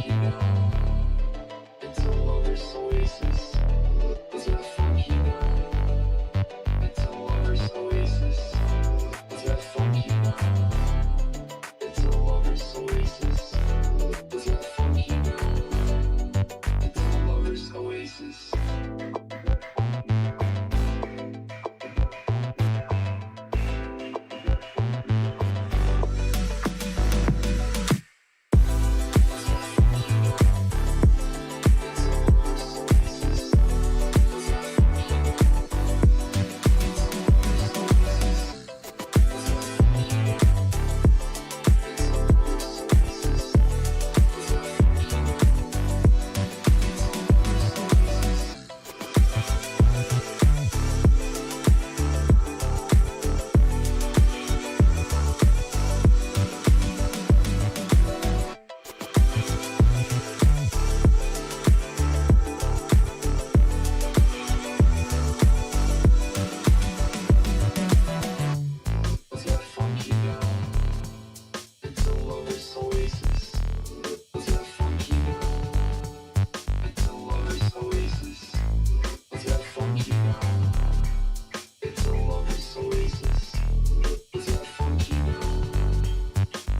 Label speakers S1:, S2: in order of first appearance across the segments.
S1: funky now? It's a lover's oasis. Is that funky now? It's a lover's oasis. Is that funky now? It's a lover's oasis. Is that funky now?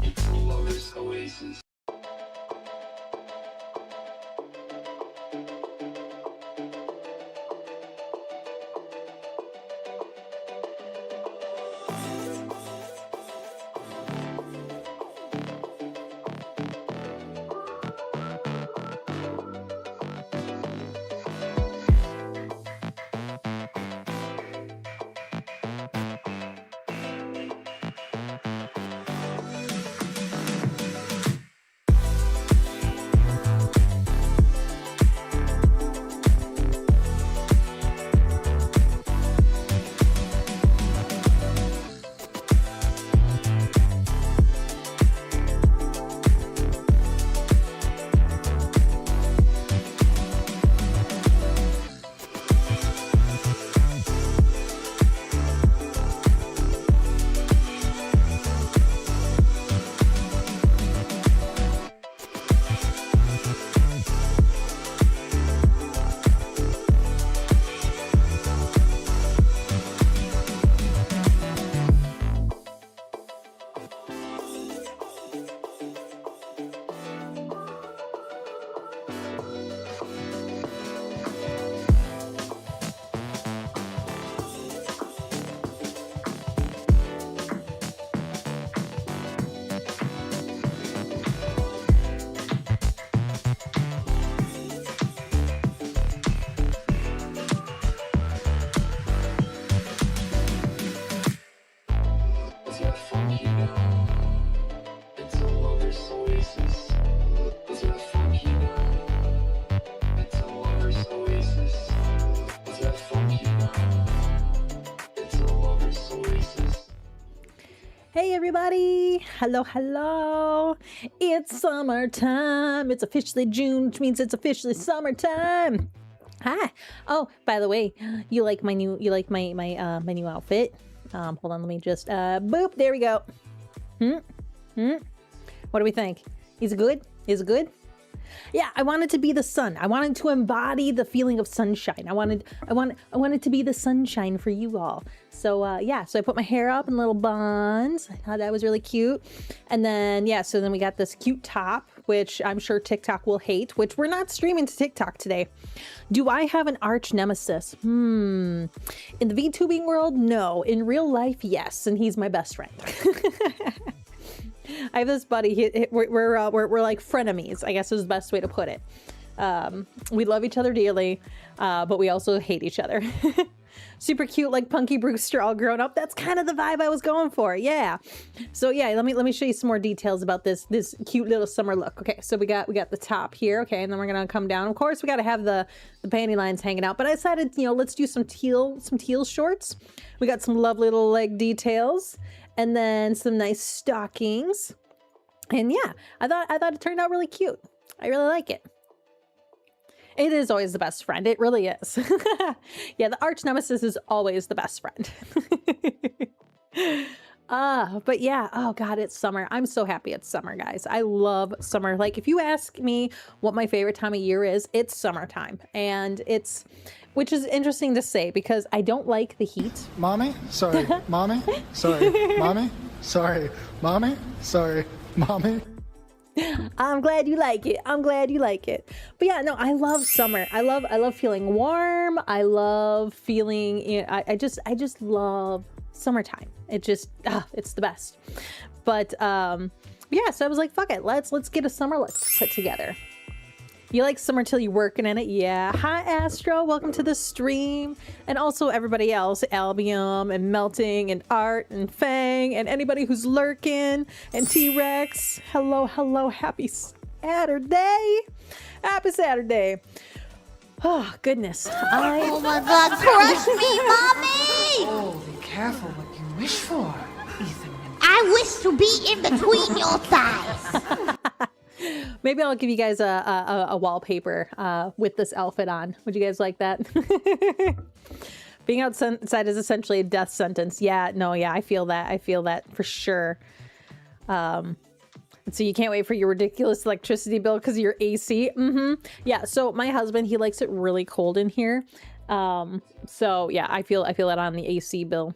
S1: It's a lover's oasis.
S2: Hey everybody! Hello, hello! It's summertime. It's officially June, which means it's officially summertime. Hi. Oh, by the way, you like my new my new outfit? Hold on, let me just boop. There we go. What do we think? Is it good? Is it good? Yeah, I wanted to be the sun. I wanted to embody the feeling of sunshine. I wanted to be the sunshine for you all. So yeah, so I put my hair up in little buns. I thought that was really cute. And then yeah, so then we got this cute top, which I'm sure TikTok will hate, which we're not streaming to TikTok today. Do I have an arch nemesis? In the VTubing world, no. In real life, yes, and he's my best friend. I have this buddy. We're like frenemies, I guess is the best way to put it. We love each other dearly, but we also hate each other. Super cute, like Punky Brewster, all grown up. That's kind of the vibe I was going for. Yeah. So yeah, let me show you some more details about this cute little summer look. Okay, so we got the top here. Okay, and then we're gonna come down. Of course, we got to have the panty lines hanging out. But I decided, you know, let's do some teal shorts. We got some lovely little leg details. And then some nice stockings. And yeah, I thought it turned out really cute. I really like it. It is always the best friend. It really is. Yeah, the arch nemesis is always the best friend. But yeah, oh God, it's summer. I'm so happy it's summer, guys. I love summer. Like, if you ask me what my favorite time of year is, it's summertime. And which is interesting to say because I don't like the heat.
S3: Mommy, sorry, mommy, sorry, mommy, sorry, mommy, sorry, mommy.
S2: I'm glad you like it. I'm glad you like it. But yeah, no, I love summer. I love feeling warm. I love feeling, you know, I just love summertime. It's the best. But yeah, so I was like, fuck it. Let's get a summer list put together. You like summer till you're working in it? Yeah. Hi, Astro. Welcome to the stream. And also everybody else, Albium and Melting and Art and Fang and anybody who's lurking and T-Rex. Hello, hello. Happy Saturday. Happy Saturday. Oh, goodness.
S4: Oh my God, crush me, Mommy!
S5: Oh, be careful what you wish for, Ethan.
S4: I wish to be in between your thighs.
S2: Maybe I'll give you guys a wallpaper with this outfit on. Would you guys like that? Being outside is essentially a death sentence. Yeah, no, yeah, I feel that. I feel that for sure. So you can't wait for your ridiculous electricity bill because of your AC. Yeah, so my husband, he likes it really cold in here. So yeah, I feel that on the AC bill.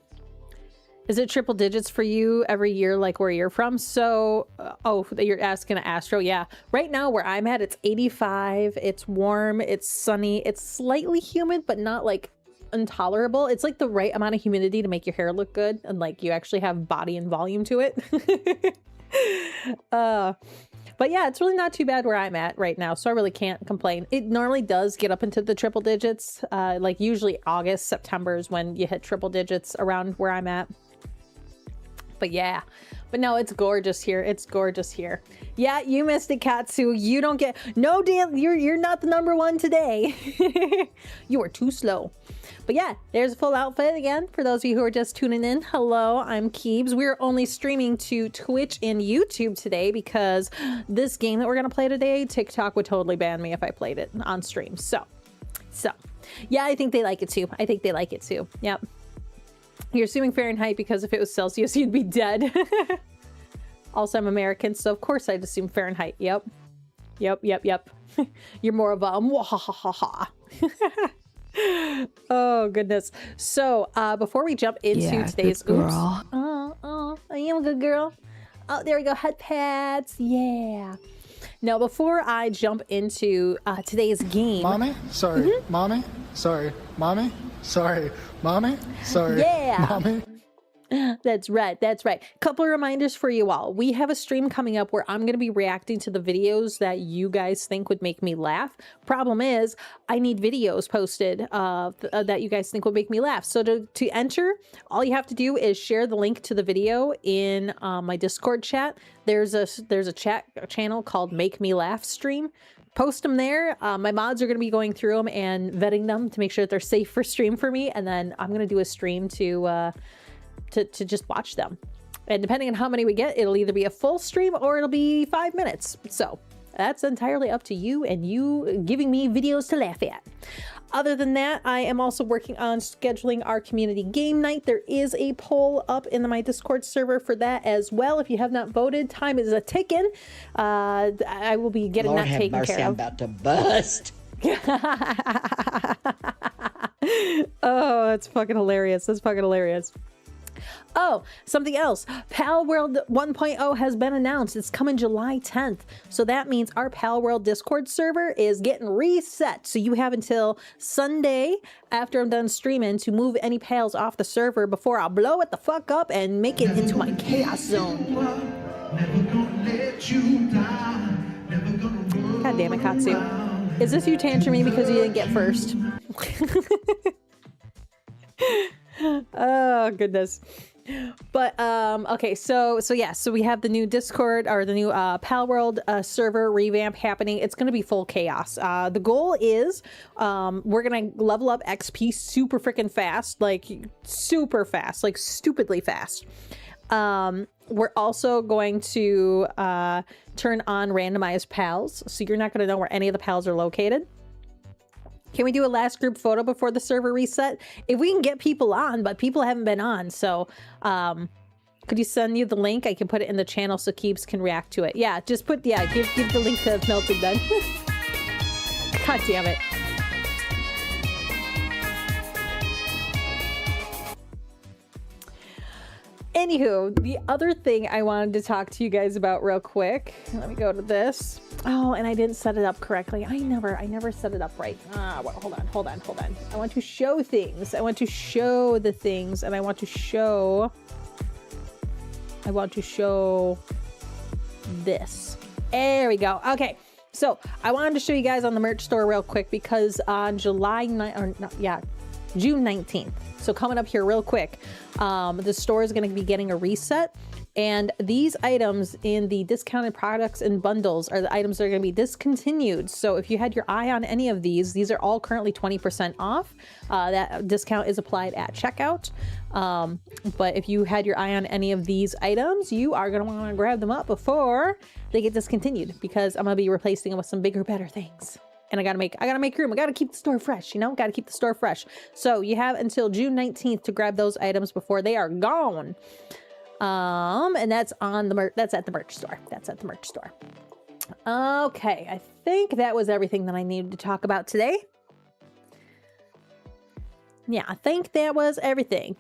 S2: Is it triple digits for you every year, like where you're from? So, oh, you're asking Astro. Yeah. Right now where I'm at, it's 85. It's warm. It's sunny. It's slightly humid, but not like intolerable. It's like the right amount of humidity to make your hair look good. And like you actually have body and volume to it. But yeah, it's really not too bad where I'm at right now. So I really can't complain. It normally does get up into the triple digits. Like usually August, September is when you hit triple digits around where I'm at. But yeah, but no, it's gorgeous here. It's gorgeous here. Yeah, you missed it, Katsu. You don't get no deal. You're not the number one today. You are too slow. But yeah, there's a full outfit again for those of you who are just tuning in. Hello, I'm Keebs. We're only streaming to Twitch and YouTube today because this game that we're gonna play today, TikTok would totally ban me if I played it on stream. So yeah, I think they like it too. I think they like it too. Yep. You're assuming Fahrenheit because if it was Celsius, you'd be dead. Also, I'm American, so of course I'd assume Fahrenheit. Yep. You're more of a mwahahaha. Oh, goodness. So, before we jump into today's...
S5: girl.
S2: Oops. Oh, I am a good girl. Oh, there we go. Head pads. Yeah. Now, before I jump into today's game...
S3: Mommy, sorry, mommy, sorry, mommy, sorry, mommy, sorry,
S2: yeah.
S3: mommy.
S2: That's right. That's right. Couple of reminders for you all. We have a stream coming up where I'm going to be reacting to the videos that you guys think would make me laugh. Problem is, I need videos posted that you guys think would make me laugh. So to enter, all you have to do is share the link to the video in my Discord chat. There's a chat channel called Make Me Laugh Stream. Post them there. My mods are going to be going through them and vetting them to make sure that they're safe for stream for me. And then I'm going to do a stream to just watch them. And depending on how many we get, it'll either be a full stream or it'll be 5 minutes. So that's entirely up to you and you giving me videos to laugh at. Other than that, I am also working on scheduling our community game night. There is a poll up in my Discord server for that as well. If you have not voted, time is a ticking. I will be getting
S6: Lord
S2: that
S6: have
S2: taken
S6: mercy,
S2: care
S6: I'm
S2: of.
S6: about to bust.
S2: Oh, that's fucking hilarious. That's fucking hilarious. Oh, something else. Pal World 1.0 has been announced. It's coming July 10th. So that means our Pal World Discord server is getting reset. So you have until Sunday after I'm done streaming to move any pals off the server before I blow it the fuck up and make it into my chaos zone. God damn it, Katsu. Is this you tantruming because you didn't get first? Oh, goodness. But okay, so we have the new Discord or the new Pal World server revamp happening. It's going to be full chaos. The goal is we're going to level up XP super freaking fast, like super fast, like stupidly fast. We're also going to turn on randomized pals, so you're not going to know where any of the pals are located. Can we do a last group photo before the server reset? If we can get people on, but people haven't been on. So Could you send you the link? I can put it in the channel so Keebs can react to it. Yeah, just put, yeah, give the link to Melting then. God damn it. Anywho, the other thing I wanted to talk to you guys about real quick. Let me go to this. Oh, and I didn't set it up correctly. I never set it up right. Well, hold on. I want to show things. I want to show the things, and I want to show this. There we go. Okay. So I wanted to show you guys on the merch store real quick because on June 19th. So coming up here real quick, the store is going to be getting a reset, and these items in the discounted products and bundles are the items that are going to be discontinued. So if you had your eye on any of these are all currently 20% off. That discount is applied at checkout. But if you had your eye on any of these items, you are going to want to grab them up before they get discontinued, because I'm going to be replacing them with some bigger, better things. And I gotta make room. I gotta keep the store fresh, you know? Gotta keep the store fresh. So you have until June 19th to grab those items before they are gone. And that's on the that's at the merch store. That's at the merch store. Okay, I think that was everything that I needed to talk about today. Yeah, I think that was everything.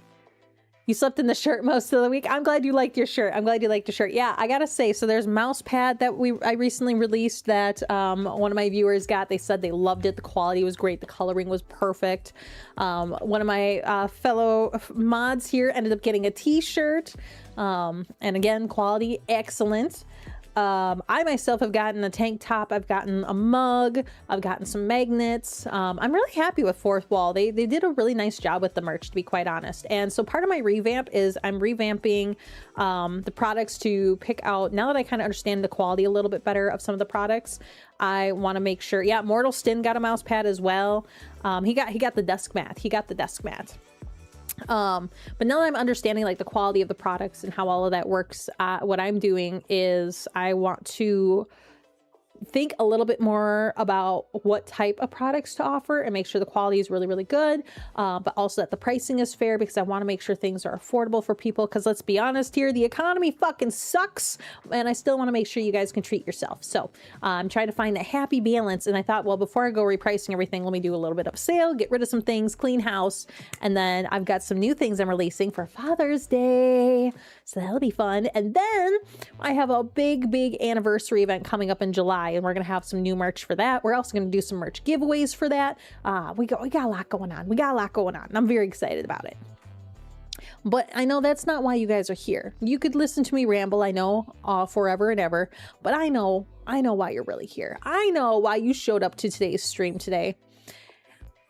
S2: You slept in the shirt most of the week. I'm glad you liked your shirt. Yeah, I gotta say, so there's mouse pad that I recently released that one of my viewers got. They said they loved it. The quality was great. The coloring was perfect. One of my fellow mods here ended up getting a t-shirt. And again, quality excellent. I myself have gotten a tank top. I've gotten a mug. I've gotten some magnets. I'm really happy with Fourth Wall. They did a really nice job with the merch, to be quite honest. And so part of my revamp is I'm revamping the products to pick out, now that I kind of understand the quality a little bit better of some of the products, I want to make sure. Yeah, Mortal Stin got a mouse pad as well. He got the desk mat. But now that I'm understanding like the quality of the products and how all of that works, what I'm doing is I want to think a little bit more about what type of products to offer and make sure the quality is really, really good, but also that the pricing is fair, because I want to make sure things are affordable for people, because let's be honest here, the economy fucking sucks, and I still want to make sure you guys can treat yourself. So I'm trying to find that happy balance, and I thought, well, before I go repricing everything, let me do a little bit of a sale, get rid of some things, clean house, and then I've got some new things I'm releasing for Father's Day, so that'll be fun. And then I have a big anniversary event coming up in July, and we're gonna have some new merch for that. We're also gonna do some merch giveaways for that. We got a lot going on. And I'm very excited about it. But I know that's not why you guys are here. You could listen to me ramble, I know, forever and ever, but I know why you're really here. I know why you showed up to today's stream today.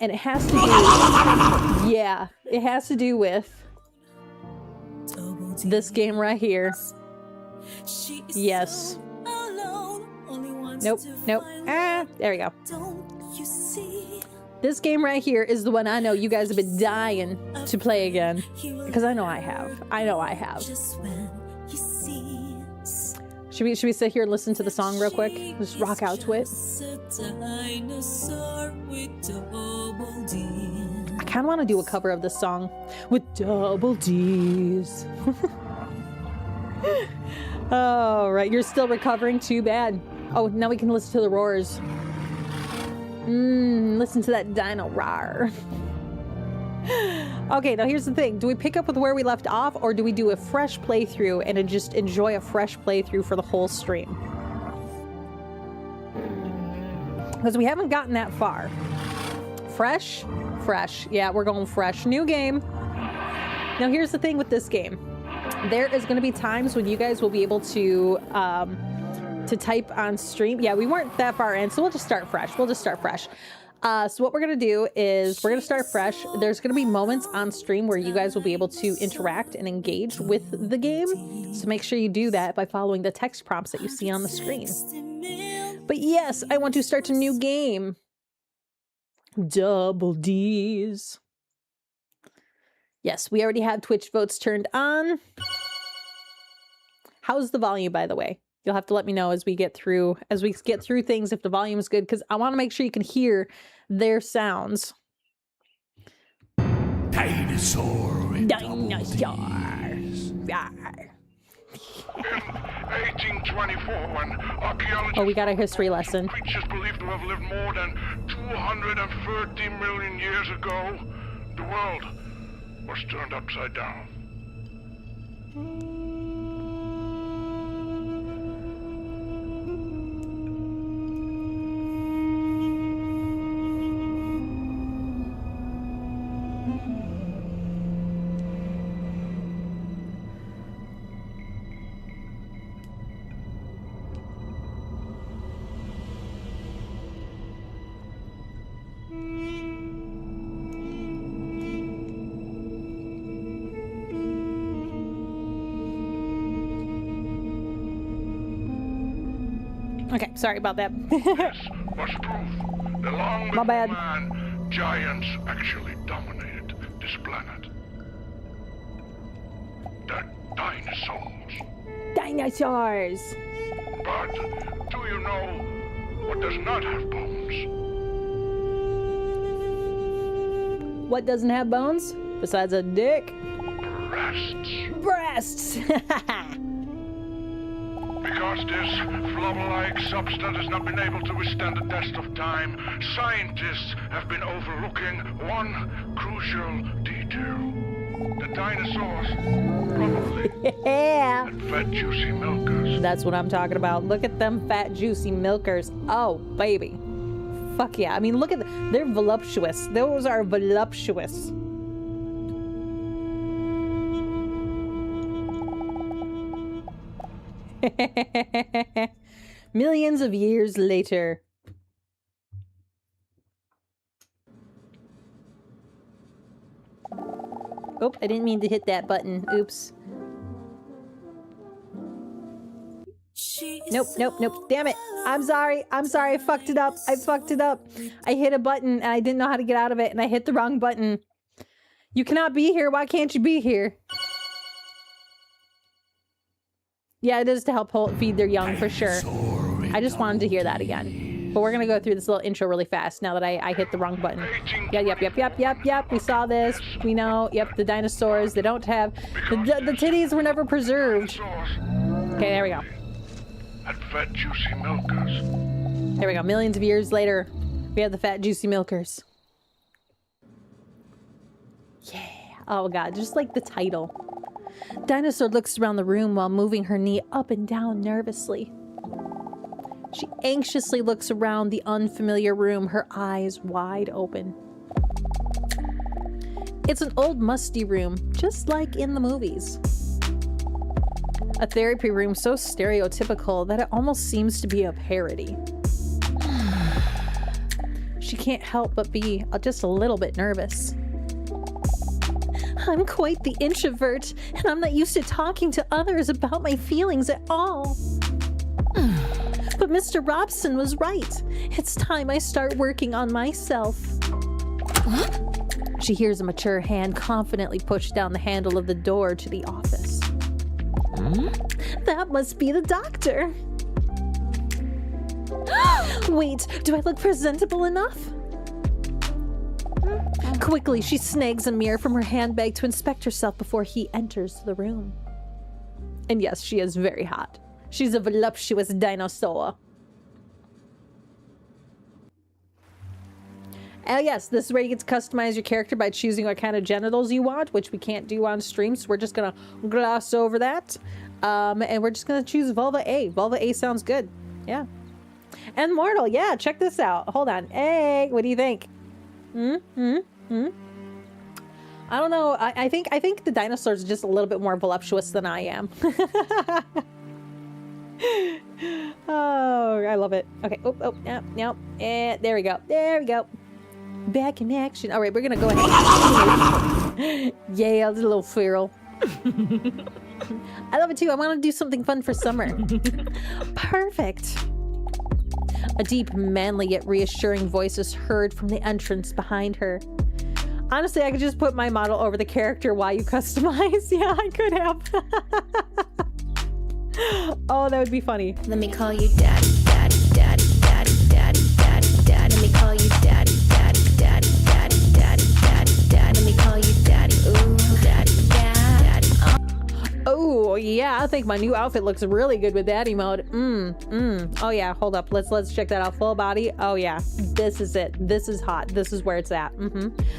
S2: And it has to do, yeah, it has to do with this game right here. Yes. Nope. There we go. This game right here is the one I know you guys have been dying to play again, because I know I have. Should we sit here and listen to the song real quick? Just rock out to it. I kind of want to do a cover of this song with double D's. Oh, right. You're still recovering? Too bad. Oh, now we can listen to the roars. Listen to that dino roar. Okay, now here's the thing. Do we pick up with where we left off, or do we do a fresh playthrough and just enjoy a fresh playthrough for the whole stream? Because we haven't gotten that far. Fresh. Yeah, we're going fresh. New game. Now here's the thing with this game. There is going to be times when you guys will be able to type on stream. Yeah, we weren't that far in, so we'll just start fresh. So what we're going to do is we're going to start fresh. There's going to be moments on stream where you guys will be able to interact and engage with the game. So make sure you do that by following the text prompts that you see on the screen. But yes, I want to start a new game. Double D's. Yes, we already have Twitch votes turned on. How's the volume, by the way? You'll have to let me know as we get through things if the volume is good, because I want to make sure you can hear their sounds.
S6: Dinosaurs.
S2: Dinosaurs. Rawr.
S6: 1824, when archaeologists
S2: Oh, we got a history lesson.
S6: creatures believed to have lived more than 230 million years ago, the world was turned upside down.
S2: Okay, sorry about that.
S6: This was proof that long before
S2: bad.
S6: man, giants actually dominated this planet. The dinosaurs.
S2: Dinosaurs!
S6: But do you know what does not have bones?
S2: What doesn't have bones? Besides a dick?
S6: Breasts.
S2: Breasts!
S6: Because this flubber-like substance has not been able to withstand the test of time, scientists have been overlooking one crucial detail. The dinosaurs probably
S2: Yeah!
S6: had fat, juicy milkers.
S2: That's what I'm talking about. Look at them fat, juicy milkers. Oh, baby. Fuck yeah. I mean, look at they're voluptuous. Those are voluptuous. Millions of years later. Oh, I didn't mean to hit that button. Oops. Nope, nope, nope. Damn it. I'm sorry. I'm sorry. I fucked it up. I fucked it up. I hit a button and I didn't know how to get out of it and I hit the wrong button. You cannot be here. Why can't you be here? Yeah, it is to help feed their young for sure. I just wanted to hear that again. But we're going to go through this little intro really fast now that I hit the wrong button. Yeah, yep. We saw this. We know. Yep, the dinosaurs. They don't have... The titties were never preserved. Okay, there we go.
S6: Had fat, juicy milkers.
S2: There we go. Millions of years later, we have the fat, juicy milkers. Yeah. Oh, God. Just like the title. Dinosaur looks around the room while moving her knee up and down nervously. She anxiously looks around the unfamiliar room, her eyes wide open. It's an old, musty room, just like in the movies. A therapy room so stereotypical that it almost seems to be a parody. She can't help but be just a little bit nervous. I'm quite the introvert, and I'm not used to talking to others about my feelings at all. But Mr. Robson was right. It's time I start working on myself. She hears a mature hand confidently push down the handle of the door to the office. That must be the doctor. Wait, do I look presentable enough? Quickly, she snags a mirror from her handbag to inspect herself before he enters the room. And yes, she is very hot. She's a voluptuous dinosaur. Oh yes, this is where you get to customize your character by choosing what kind of genitals you want, which we can't do on stream, so we're just gonna gloss over that. And we're just gonna choose Vulva A. Vulva A sounds good. Yeah. And Mortal, yeah, check this out. Hold on. Hey, what do you think? I don't know. I think the dinosaurs are just a little bit more voluptuous than I am. Oh, I love it. Okay. Oh, no. There we go. There we go. Back in action. All right, we're gonna go ahead. Yeah, a little feral. I love it too. I want to do something fun for summer. Perfect. A deep, manly yet reassuring voice is heard from the entrance behind her. Honestly, I could just put my model over the character while you customize. Yeah, I could have. Oh, that would be funny.
S7: Let me call you daddy, daddy, daddy, daddy, daddy, daddy, daddy. Let me call you daddy, daddy, daddy, daddy, daddy, daddy, daddy. Let me call you daddy, ooh, daddy, daddy.
S2: Oh, Oh yeah, I think my new outfit looks really good with daddy mode. Oh yeah, hold up. Let's check that out. Full body. Oh yeah, this is it. This is hot. This is where it's at.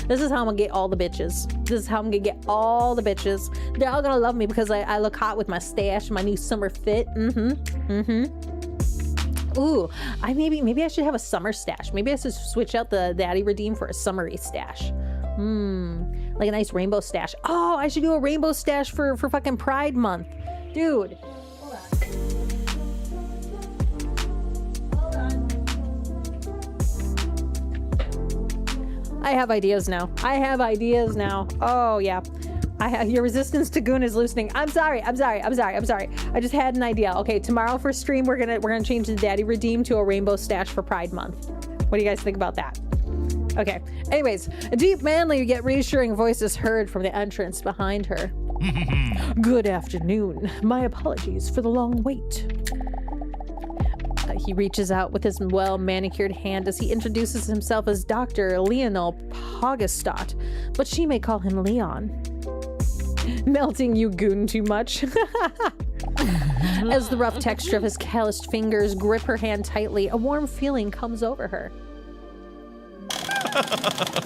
S2: This is how I'm gonna get all the bitches. This is how I'm gonna get all the bitches. They're all gonna love me because I look hot with my stash, my new summer fit. Ooh, maybe I should have a summer stash. Maybe I should switch out the daddy redeem for a summery stash. Like a nice rainbow stash. Oh, I should do a rainbow stash for fucking Pride Month. Dude. Hold on. I have ideas now. Oh, yeah. Your resistance to goon is loosening. I'm sorry. I just had an idea. Okay, tomorrow for stream, we're gonna change the daddy redeem to a rainbow stash for Pride Month. What do you guys think about that? Okay. Anyways, a deep, manly yet reassuring voice is heard from the entrance behind her. Good afternoon. My apologies for the long wait. He reaches out with his well-manicured hand as he introduces himself as Dr. Lionel Pogastot, but she may call him Leon. Melting you goon too much. As the rough texture of his calloused fingers grip her hand tightly, a warm feeling comes over her.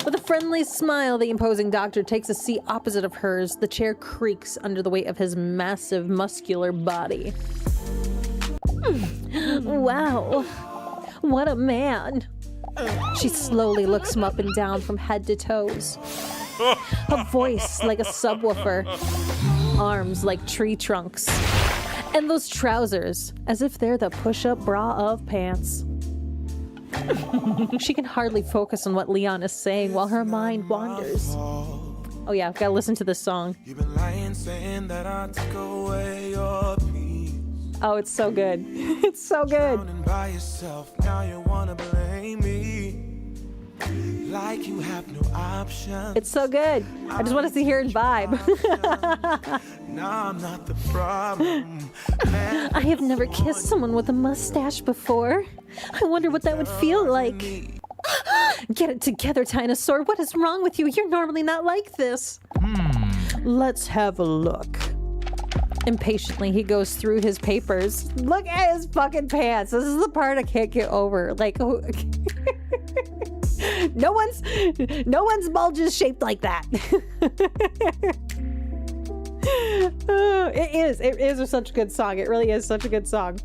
S2: With a friendly smile, the imposing doctor takes a seat opposite of hers. The chair creaks under the weight of his massive, muscular body. Wow, what a man. She slowly looks him up and down from head to toes. A voice like a subwoofer, arms like tree trunks, and those trousers as if they're the push-up bra of pants. She can hardly focus on what Leon is saying while her mind wanders. Oh yeah, I've got to listen to this song. You've been lying, saying that I took away your peace. Oh, it's so good. It's so good. By yourself, now you wanna blame me. Like you have no option. It's so good. I just want to hear it vibe. Now I'm not the problem. I have never kissed someone with a mustache before. I wonder what that would feel like. Get it together, Dinosaur. What is wrong with you? You're normally not like this. Let's have a look. Impatiently, he goes through his papers. Look at his fucking pants. This is the part I can't get over. Like, no one's bulge is shaped like that. It is such a good song. It really is such a good song.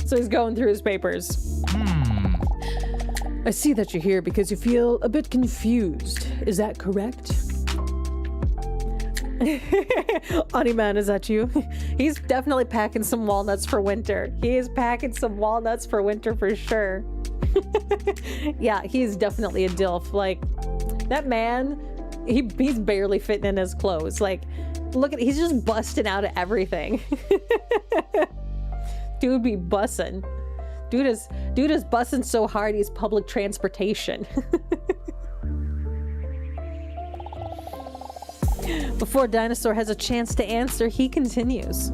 S2: So he's going through his papers. I see that you're here because you feel a bit confused. Is that correct? Honeyman, is that you? He's definitely packing some walnuts for winter. He is packing some walnuts for winter for sure. Yeah, he's definitely a DILF. Like, that man, he's barely fitting in his clothes. Like, look at, he's just busting out of everything. Dude be bussin'. Dude is bussin' so hard he's public transportation. Before Dinosaur has a chance to answer, he continues.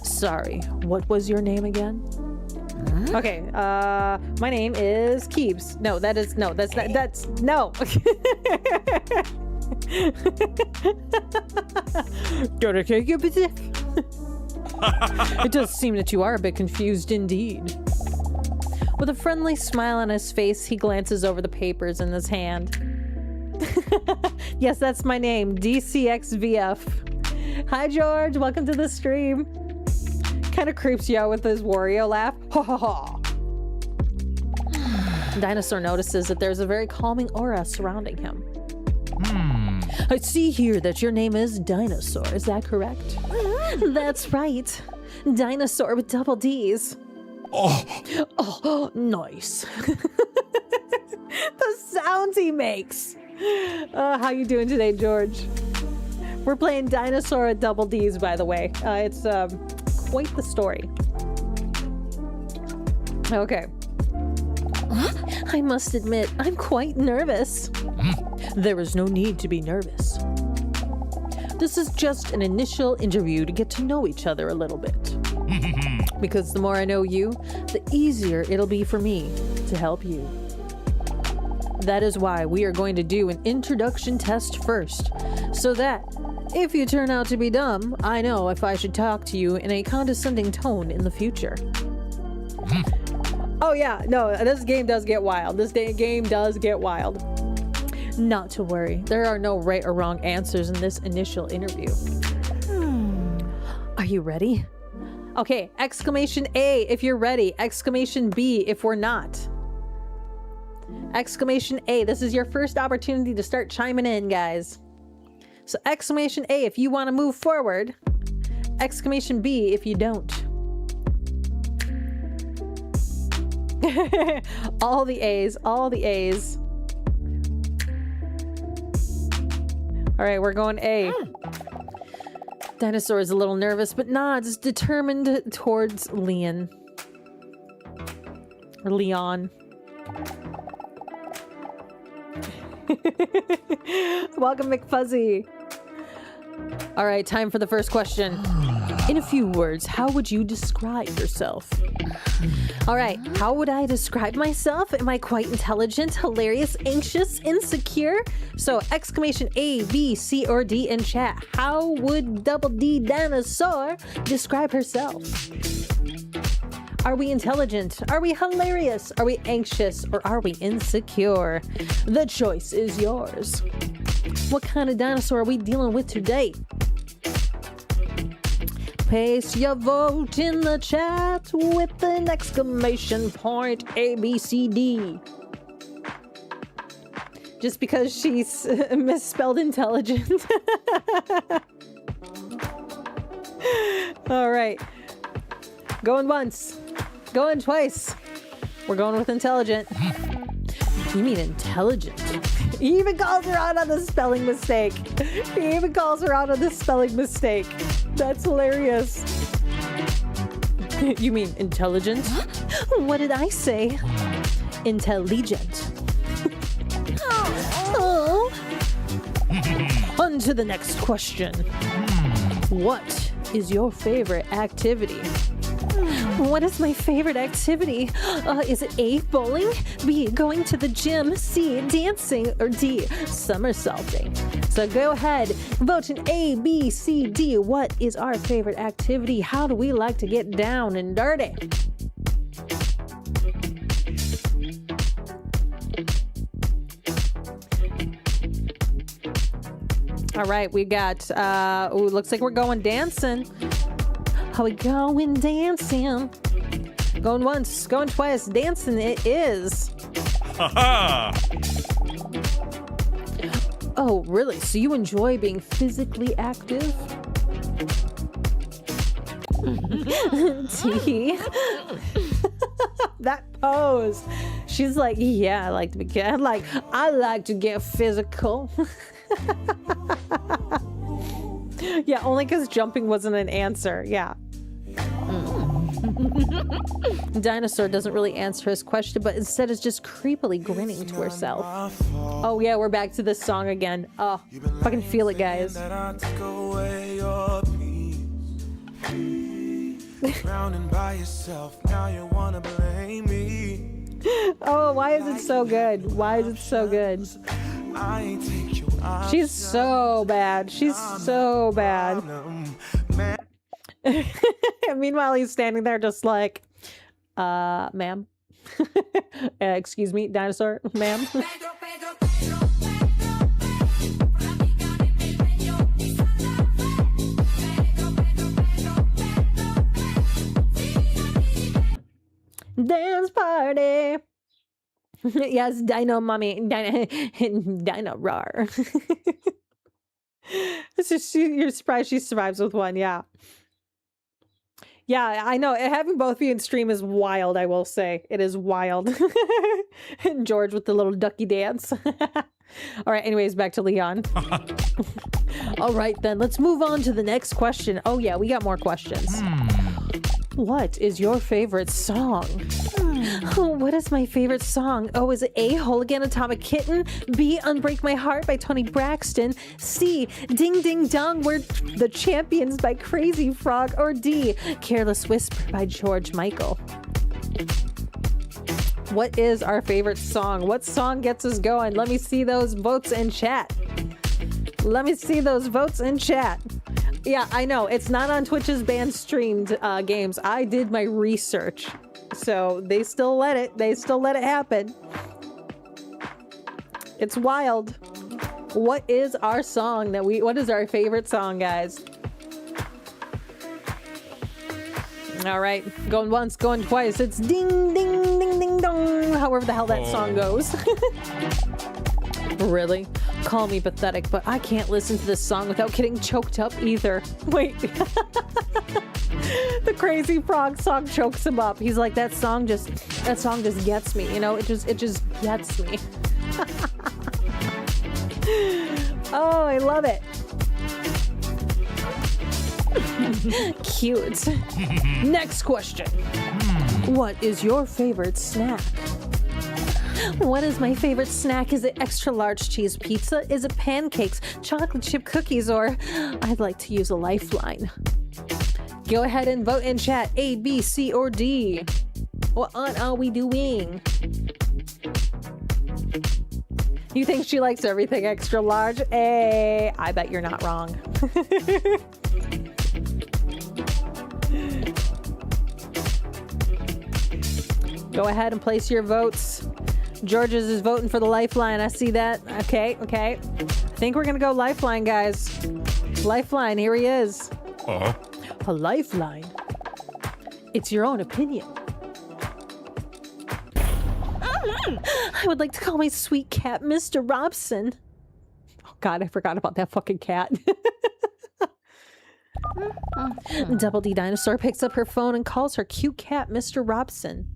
S2: Sorry, what was your name again? Okay, my name is Keebs. No, that's no. It does seem that you are a bit confused indeed. With a friendly smile on his face, he glances over the papers in his hand. Yes, that's my name, DCXVF. Hi, George. Welcome to the stream. Kind of creeps you out with his Wario laugh. Ha ha ha. Dinosaur notices that there's a very calming aura surrounding him. I see here that your name is Dinosaur. Is that correct? That's right. Dinosaur with double D's. Oh, nice. The sounds he makes. How you doing today, George? We're playing Dinosaur with double D's, by the way. It's quite the story. Okay. I must admit, I'm quite nervous. There is no need to be nervous. This is just an initial interview to get to know each other a little bit. Because the more I know you, the easier it'll be for me to help you. That is why we are going to do an introduction test first, so that if you turn out to be dumb, I know if I should talk to you in a condescending tone in the future. Oh yeah, no, this game does get wild. This game does get wild. Not to worry, there are no right or wrong answers in this initial interview. Are you ready? Okay, exclamation A if you're ready, exclamation B if we're not. Exclamation A, this is your first opportunity to start chiming in, guys. So exclamation A if you want to move forward, exclamation B if you don't. All the A's, all the A's. All right, we're going A. Dinosaur is a little nervous, but nods determined towards Leon. Or Leon. Welcome, McFuzzy. All right, time for the first question. In a few words, how would you describe yourself? All right, how would I describe myself? Am I quite intelligent, hilarious, anxious, insecure? So exclamation A, B, C, or D in chat. How would Double D Dinosaur describe herself? Are we intelligent? Are we hilarious? Are we anxious? Or are we insecure? The choice is yours. What kind of dinosaur are we dealing with today? Place your vote in the chat with an exclamation point A, B, C, D. Just because she's misspelled intelligent. All right. Going once. Going twice. We're going with intelligent. You mean intelligent? He even calls her out on the spelling mistake. He even calls her out on the spelling mistake. That's hilarious. You mean intelligent? What did I say? Intelligent. Oh. On to the next question. What is your favorite activity? What is my favorite activity? Is it A, bowling, B, going to the gym, C, dancing, or D, somersaulting? So go ahead, vote in A, B, C, D. What is our favorite activity? How do we like to get down and dirty? All right, we got, looks like we're going dancing. How we going dancing? Going once, going twice, dancing it is. Oh, really? So you enjoy being physically active? T. That pose. She's like, yeah, I like to get physical. Yeah, only because jumping wasn't an answer. Yeah. Dinosaur doesn't really answer his question, but instead is just creepily grinning to herself. Oh yeah, we're back to this song again. Oh, fucking feel it, guys. Oh, why is it so good? Why is it so good? She's so bad. She's so bad. Meanwhile, he's standing there just like, ma'am. Excuse me, dinosaur, ma'am. Dance party. Yes, Dino Mommy, Dino Rar. You're surprised she survives with one, yeah. Yeah, I know. Having both of you in stream is wild, I will say. It is wild. And George with the little ducky dance. All right, anyways, back to Leon. All right, then, let's move on to the next question. Oh, yeah, we got more questions. What is your favorite song? Oh, what is my favorite song? Oh, is it A, Hooligan Atomic Kitten, B, Unbreak My Heart by Toni Braxton, C, Ding Ding Dong, We're the Champions by Crazy Frog, or D, Careless Whisper by George Michael? What is our favorite song? What song gets us going? Let me see those votes in chat. Let me see those votes in chat. Yeah, I know. It's not on Twitch's banned streamed games. I did my research. So they still let it. They still let it happen. It's wild. What is our song that what is our favorite song, guys? All right, going once, going twice. It's ding, ding, ding, ding, dong. However the hell that song goes. Really? Call me pathetic, but I can't listen to this song without getting choked up either. Wait. The Crazy Frog song chokes him up. He's like, that song just gets me. You know, it just gets me. Oh, I love it. Cute. Next question. What is your favorite snack? What is my favorite snack? Is it extra large cheese pizza? Is it pancakes, chocolate chip cookies, or I'd like to use a lifeline? Go ahead and vote in chat. A, B, C, or D. What are we doing? You think she likes everything extra large? I bet you're not wrong. Go ahead and place your votes. George's is voting for the lifeline. I see that. Okay. I think we're gonna go lifeline, guys. Lifeline, here he is. A lifeline. It's your own opinion. I would like to call my sweet cat Mr. Robson. Oh God, I forgot about that fucking cat. Double D Dinosaur picks up her phone and calls her cute cat Mr. Robson.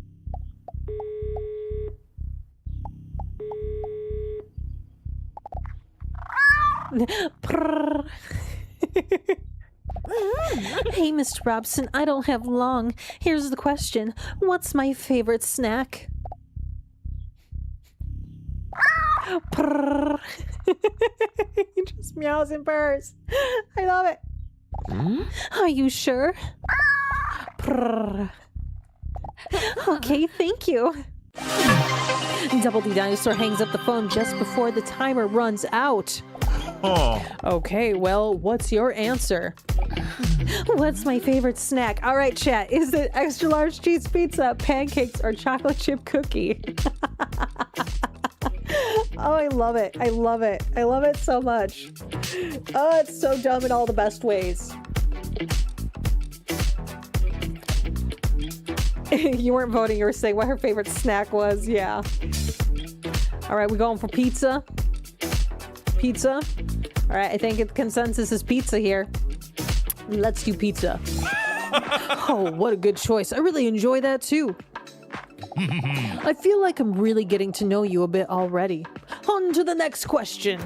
S2: Hey, Mr. Robson, I don't have long. Here's the question. What's my favorite snack? He just meows and purrs. I love it. Are you sure? Okay, thank you. Double D Dinosaur hangs up the phone just before the timer runs out. Okay, well, what's your answer? What's my favorite snack? All right, chat. Is it extra large cheese pizza, pancakes, or chocolate chip cookie? Oh, I love it. I love it. I love it so much. Oh, it's so dumb in all the best ways. You weren't voting. You were saying what her favorite snack was. Yeah. All right, we going for pizza? Pizza? All right, I think the consensus is pizza here. Let's do pizza. Oh, what a good choice. I really enjoy that too. I feel like I'm really getting to know you a bit already. On to the next question.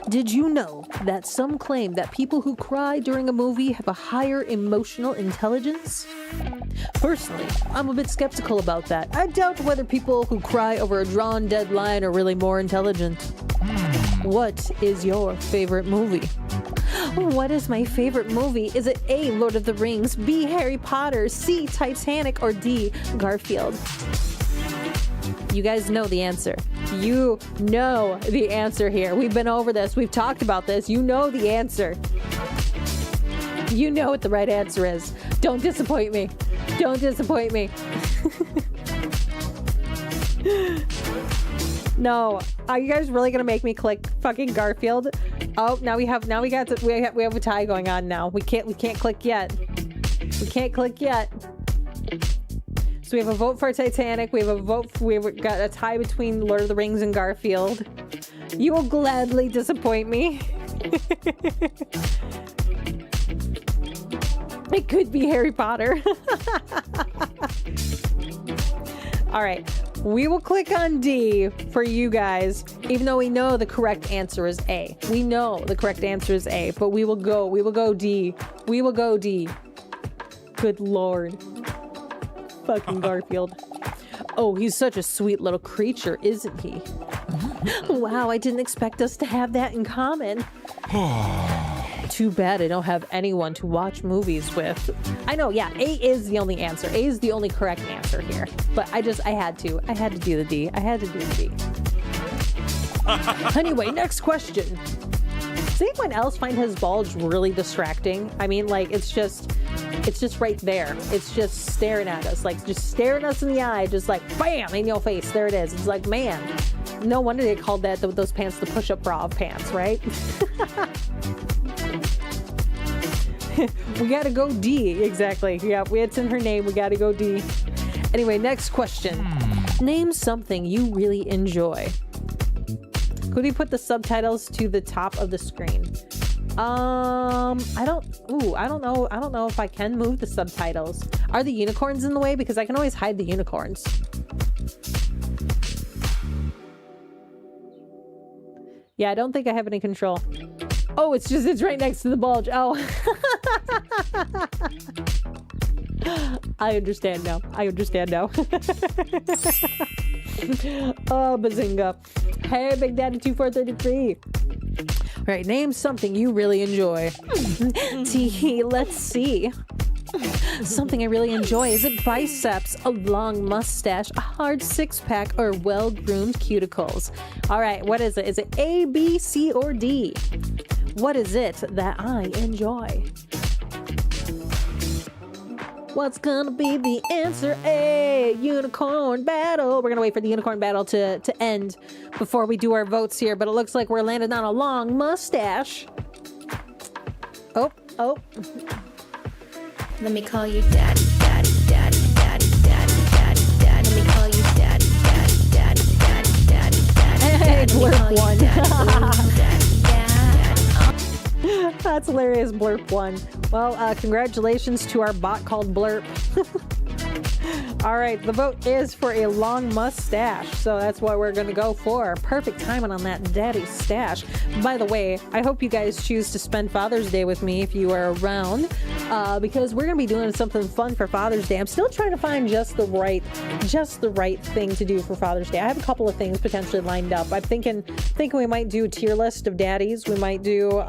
S2: Did you know that some claim that people who cry during a movie have a higher emotional intelligence? Personally, I'm a bit skeptical about that. I doubt whether people who cry over a drawn dead line are really more intelligent. What is your favorite movie? What is my favorite movie? Is it A, Lord of the Rings, B, Harry Potter, C, Titanic, or D, Garfield? You guys know the answer. You know the answer here. We've been over this. We've talked about this. You know the answer. You know what the right answer is. Don't disappoint me. Don't disappoint me. No. Are you guys really gonna make me click fucking Garfield? Oh, we have a tie going on now. We can't click yet. We can't click yet. So we have a vote for Titanic. We've got a tie between Lord of the Rings and Garfield. You will gladly disappoint me. It could be Harry Potter. All right. We will click on D for you guys, even though we know the correct answer is A. We know the correct answer is A, but we will go D. We will go D. Good Lord. Fucking Garfield. Oh, he's such a sweet little creature, isn't he? Wow, I didn't expect us to have that in common. Too bad I don't have anyone to watch movies with. I know, yeah, A is the only answer. A is the only correct answer here. But I had to. I had to do the D. I had to do the D. Anyway, next question. Does anyone else find his bulge really distracting? I mean, like, it's just right there. It's just staring at us, like, just staring us in the eye, just like, bam, in your face. There it is. It's like, man, no wonder they called those pants the push-up bra of pants, right? We gotta go D, exactly. Yeah, it's in her name. We gotta go D. Anyway, next question. Name something you really enjoy. Could we put the subtitles to the top of the screen? I don't know if I can move the subtitles. Are the unicorns in the way? Because I can always hide the unicorns. Yeah, I don't think I have any control. Oh, it's right next to the bulge. Oh. I understand now. Oh, bazinga. Hey, Big Daddy 2433. All right, name something you really enjoy. Let's see. Something I really enjoy. Is it biceps, a long mustache, a hard six-pack, or well-groomed cuticles? All right, what is it? Is it A, B, C, or D? What is it that I enjoy? What's gonna be the answer? A, unicorn battle. We're gonna wait for the unicorn battle to end before we do our votes here, but it looks like we're landing on a long mustache. Oh.
S7: Let me call you daddy, daddy, daddy, daddy, daddy, daddy, daddy. Let me call you daddy, daddy, daddy, daddy, daddy, daddy.
S2: Hey, blurp one.
S7: Daddy.
S2: That's hilarious, blurp one. Well, congratulations to our bot called Blurp. All right, the vote is for a long mustache, so that's what we're gonna go for. Perfect timing on that daddy stash. By the way, I hope you guys choose to spend Father's Day with me if you are around, because we're gonna be doing something fun for Father's Day. I'm still trying to find just the right thing to do for Father's Day. I have a couple of things potentially lined up. I'm thinking we might do a tier list of daddies. We might do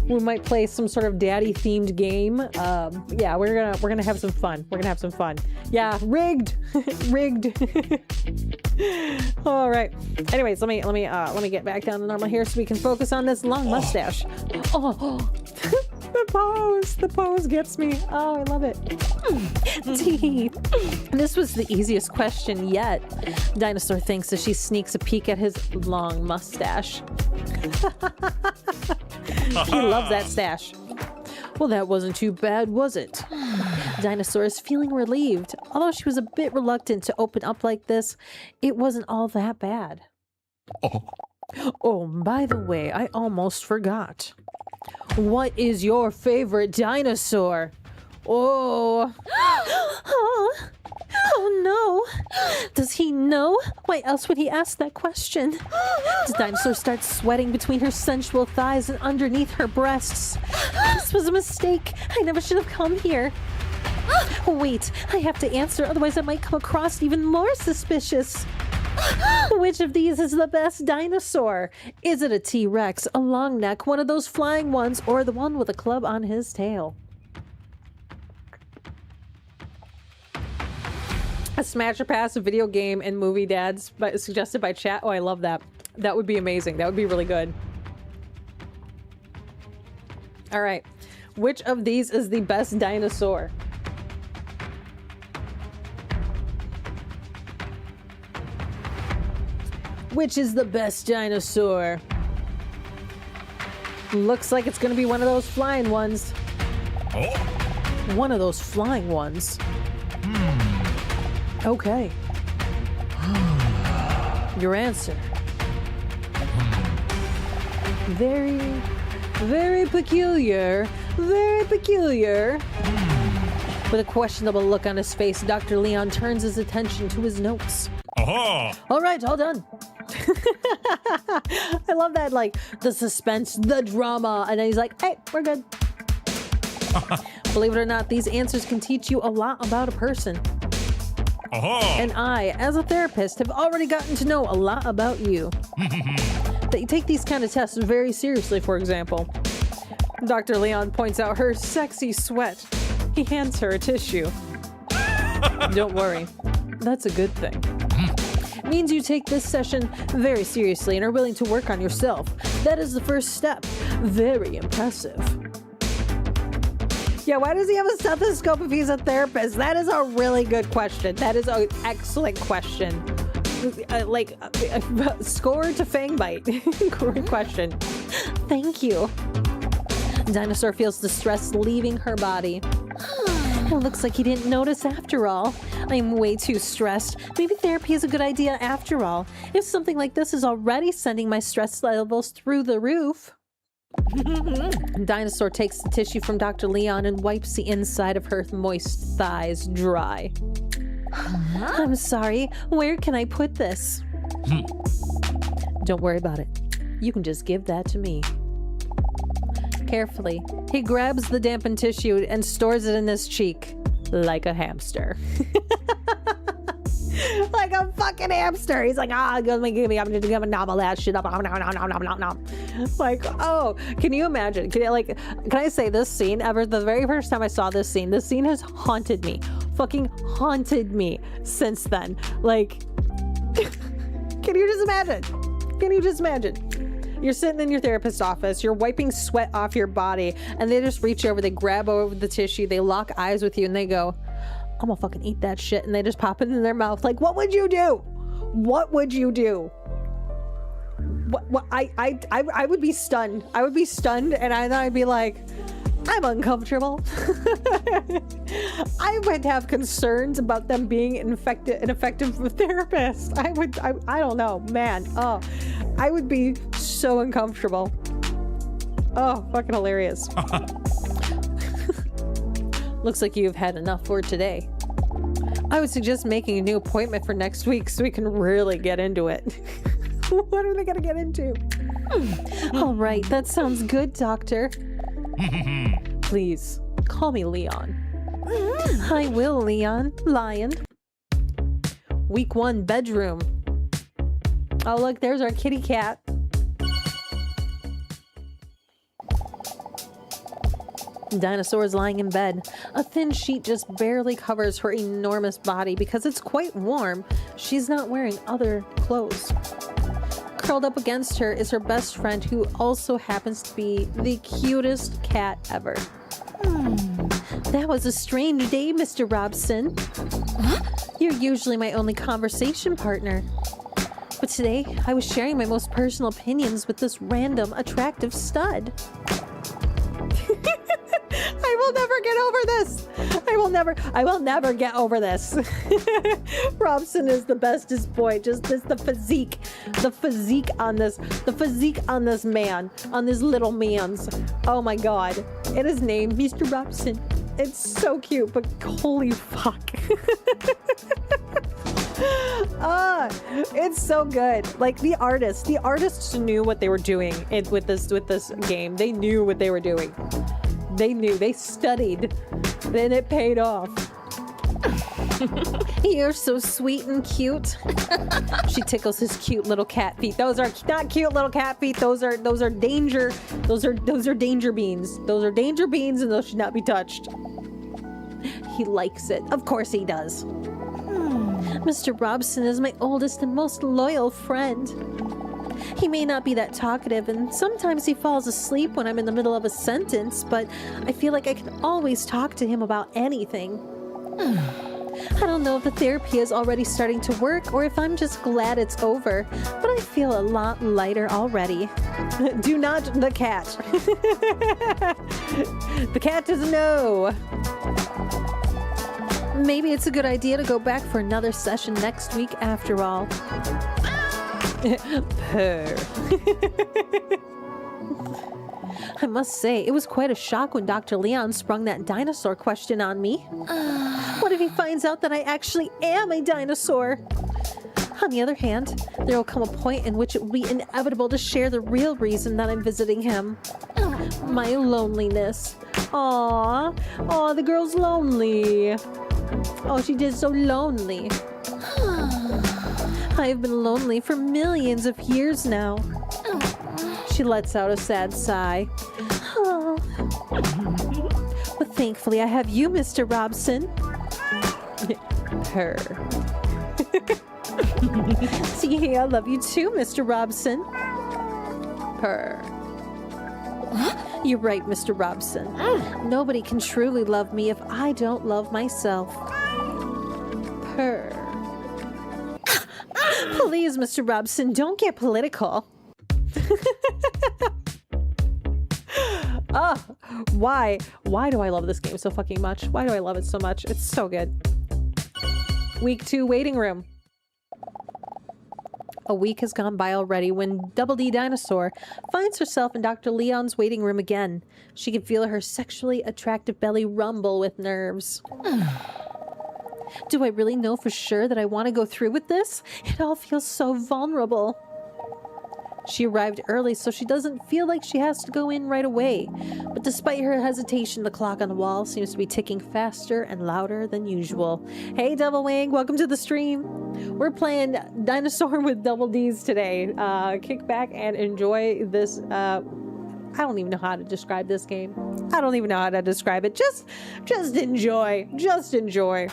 S2: we might play some sort of daddy themed game. Yeah, we're gonna have some fun. Yeah, rigged. All right. Anyways, let me get back down to normal here so we can focus on this long mustache. Oh. The pose gets me. Oh, I love it. This was the easiest question yet. Dinosaur thinks as she sneaks a peek at his long mustache. He loves that stash. Well, that wasn't too bad, was it? Dinosaur is feeling relieved. Although she was a bit reluctant to open up like this, it wasn't all that bad. Oh, by the way, I almost forgot. What is your favorite dinosaur? Oh. Oh no. Does he know? Why else would he ask that question? The dinosaur starts sweating between her sensual thighs and underneath her breasts. This was a mistake. I never should have come here. Wait, I have to answer, otherwise I might come across even more suspicious. Which of these is the best dinosaur? Is it a T-Rex, a long neck, one of those flying ones, or the one with a club on his tail? A smash or pass, a video game, and movie dads suggested by chat. Oh, I love that. That would be amazing. That would be really good. All right. Which of these is the best dinosaur? Which is the best dinosaur? Looks like it's going to be one of those flying ones.
S6: Oh.
S2: One of those flying ones. Okay. Your answer. Very, very peculiar. Very peculiar. With a questionable look on his face, Dr. Leon turns his attention to his notes. All right, all done. I love that, like, the suspense, the drama, and then he's like, hey, we're good. Believe it or not, these answers can teach you a lot about a person. And I, as a therapist, have already gotten to know a lot about you. That you take these kind of tests very seriously, for example. Dr. Leon points out her sexy sweat. He hands her a tissue. Don't worry. That's a good thing. Means you take this session very seriously and are willing to work on yourself. That is the first step. Very impressive. Yeah, why does he have a stethoscope if he's a therapist? That is a really good question. That is an excellent question. Score to Fangbite. Great question. Thank you. Dinosaur feels the stress leaving her body. It looks like he didn't notice after all. I'm way too stressed. Maybe therapy is a good idea after all. If something like this is already sending my stress levels through the roof. Dinosaur takes the tissue from Dr. Leon and wipes the inside of her moist thighs dry. I'm sorry. Where can I put this? Don't worry about it. You can just give that to me. Carefully, he grabs the dampened tissue and stores it in his cheek like a hamster. Like a fucking hamster. He's like, I'm just gonna nobble that shit up. Like, oh, can you imagine? Can I say this scene ever? The very first time I saw this scene has haunted me. Fucking haunted me since then. Like, can you just imagine? Can you just imagine? You're sitting in your therapist's office, you're wiping sweat off your body, and they just reach over, they grab over the tissue, they lock eyes with you, and they go, I'm gonna fucking eat that shit, and they just pop it in their mouth. Like, what would you do? What would you do? What I would be stunned. I would be stunned, and I'd be like, I'm uncomfortable. I would have concerns about them being an effective therapist. I don't know, man. Oh, I would be so uncomfortable. Oh, fucking hilarious. Looks like you've had enough for today. I would suggest making a new appointment for next week so we can really get into it. What are they gonna get into? All right, that sounds good, Doctor. Please, call me Leon. I will, Leon. Lion. Week 1, bedroom. Oh, look, there's our kitty cat. Dinosaur is lying in bed. A thin sheet just barely covers her enormous body because it's quite warm. She's not wearing other clothes. Curled up against her is her best friend, who also happens to be the cutest cat ever. That was a strange day, Mr. Robson. You're usually my only conversation partner. But today, I was sharing my most personal opinions with this random, attractive stud. I will never get over this. I will never get over this. Robson is the bestest boy. Just the physique on this man, on this little man's. Oh my God. It is named Mr. Robson. It's so cute, but holy fuck. It's so good. Like the artists knew what they were doing with this game. They knew what they were doing. They studied, then it paid off. You're so sweet and cute. She tickles his cute little cat feet. Those are not cute little cat feet. Those are danger. Those are danger beans. Those are danger beans, and those should not be touched. He likes it. Of course he does. Mr. Robson is my oldest and most loyal friend. He may not be that talkative, and sometimes he falls asleep when I'm in the middle of a sentence, but I feel like I can always talk to him about anything. I don't know if the therapy is already starting to work or if I'm just glad it's over, but I feel a lot lighter already. Do not the cat. The cat doesn't know. Maybe it's a good idea to go back for another session next week after all. Purr. I must say, it was quite a shock when Dr. Leon sprung that dinosaur question on me. What if he finds out that I actually am a dinosaur? On the other hand, there will come a point in which it will be inevitable to share the real reason that I'm visiting him. My loneliness. Aw, the girl's lonely. Oh, she did so lonely. I have been lonely for millions of years now. She lets out a sad sigh. Oh, But thankfully, I have you, Mr. Robson. Her. See, I love you too, Mr. Robson. Her. You're right, Mr. Robson. Nobody can truly love me if I don't love myself. Her. Please, Mr. Robson, don't get political. Oh, why? Why do I love this game so fucking much? Why do I love it so much? It's so good. Week 2 waiting room. A week has gone by already when Double D Dinosaur finds herself in Dr. Leon's waiting room again. She can feel her sexually attractive belly rumble with nerves. Do I really know for sure that I want to go through with this? It all feels so vulnerable. She arrived early, so she doesn't feel like she has to go in right away. But despite her hesitation, the clock on the wall seems to be ticking faster and louder than usual. Hey, Devil Wing, welcome to the stream. We're playing Dinosaur with Double D's today. Kick back and enjoy this. I don't even know how to describe this game. I don't even know how to describe it. Just enjoy. Just enjoy.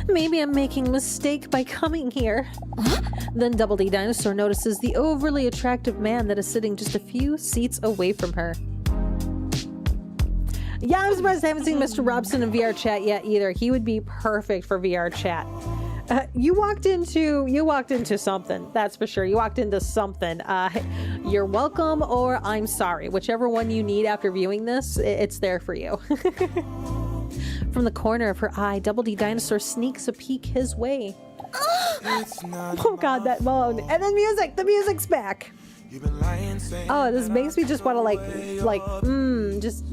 S2: Maybe I'm making a mistake by coming here. Then Double D Dinosaur notices the overly attractive man that is sitting just a few seats away from her. Yeah, I'm surprised I haven't seen Mr. Robson in VR chat yet either. He would be perfect for VR chat. You walked into something, that's for sure. You walked into something. You're welcome or I'm sorry. Whichever one you need after viewing this, it's there for you. From the corner of her eye, Double D Dinosaur sneaks a peek his way. Oh god, that moan. And then the music's back. Oh, this makes me just want to just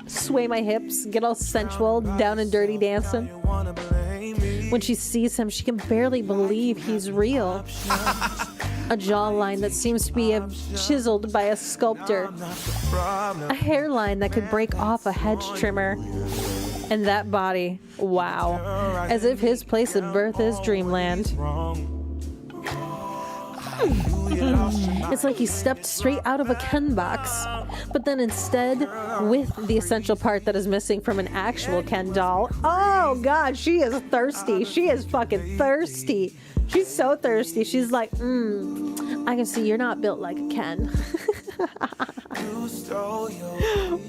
S2: sway my hips, get all sensual, down and dirty dancing. When she sees him, she can barely believe he's real. A jawline that seems to be chiseled by a sculptor. A hairline that could break off a hedge trimmer. And that body, wow. As if his place of birth is dreamland. It's like he stepped straight out of a Ken box. But then instead, with the essential part that is missing from an actual Ken doll. Oh god, she is thirsty. She is fucking thirsty. She's so thirsty. She's like, I can see you're not built like a Ken.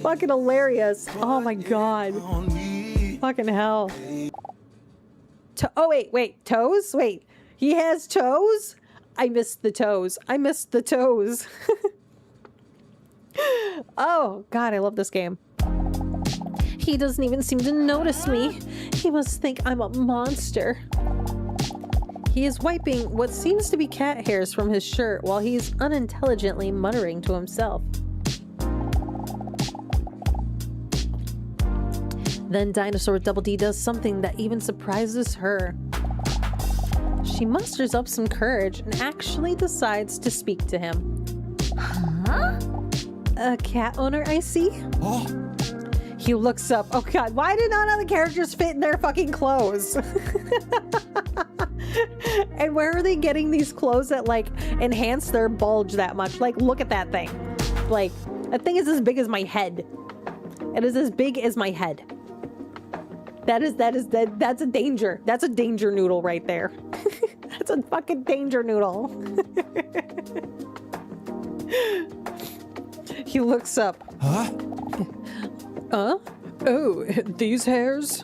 S2: Fucking hilarious. Oh my god. Fucking hell. Oh wait, toes? Wait, he has toes? I missed the toes. Oh god, I love this game. He doesn't even seem to notice me. He must think I'm a monster. He is wiping what seems to be cat hairs from his shirt while he's unintelligently muttering to himself. Then Dinosaur Double D does something that even surprises her. She musters up some courage and actually decides to speak to him.
S4: Huh?
S2: A cat owner, I see? Oh. He looks up. Oh god, why did none of the characters fit in their fucking clothes? And where are they getting these clothes that like enhance their bulge that much? Like, look at that thing. Like, that thing is as big as my head. It is as big as my head. That's a danger. That's a danger noodle right there. That's a fucking danger noodle. He looks up. Huh? Oh, these hairs?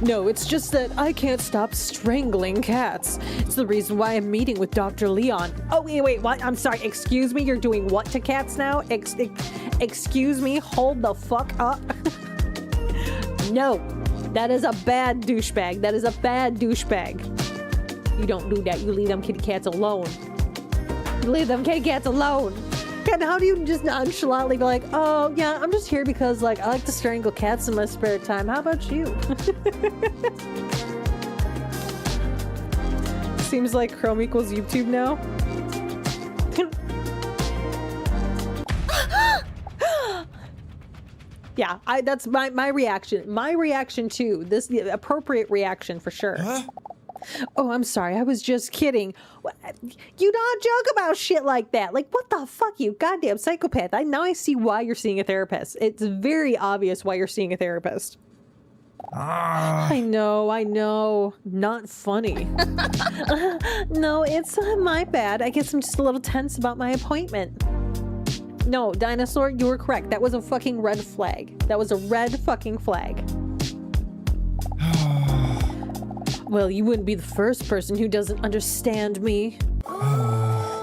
S2: No, it's just that I can't stop strangling cats. It's the reason why I'm meeting with Dr. Leon. Oh, wait, what? I'm sorry. Excuse me, you're doing what to cats now? Excuse me, hold the fuck up. No, that is a bad douchebag. That is a bad douchebag. You don't do that. You leave them kitty cats alone. You leave them kitty cats alone. And how do you just nonchalantly be like, oh, yeah, I'm just here because, like, I like to strangle cats in my spare time. How about you? Seems like Chrome equals YouTube now. Yeah, that's my reaction. My reaction too. This the appropriate reaction for sure. Huh? Oh, I'm sorry. I was just kidding. You don't joke about shit like that. Like, what the fuck, you goddamn psychopath. Now I see why you're seeing a therapist. It's very obvious why you're seeing a therapist. I know. Not funny. No, it's my bad. I guess I'm just a little tense about my appointment. No, Dinosaur, you were correct. That was a fucking red flag. That was a red fucking flag. Well, you wouldn't be the first person who doesn't understand me.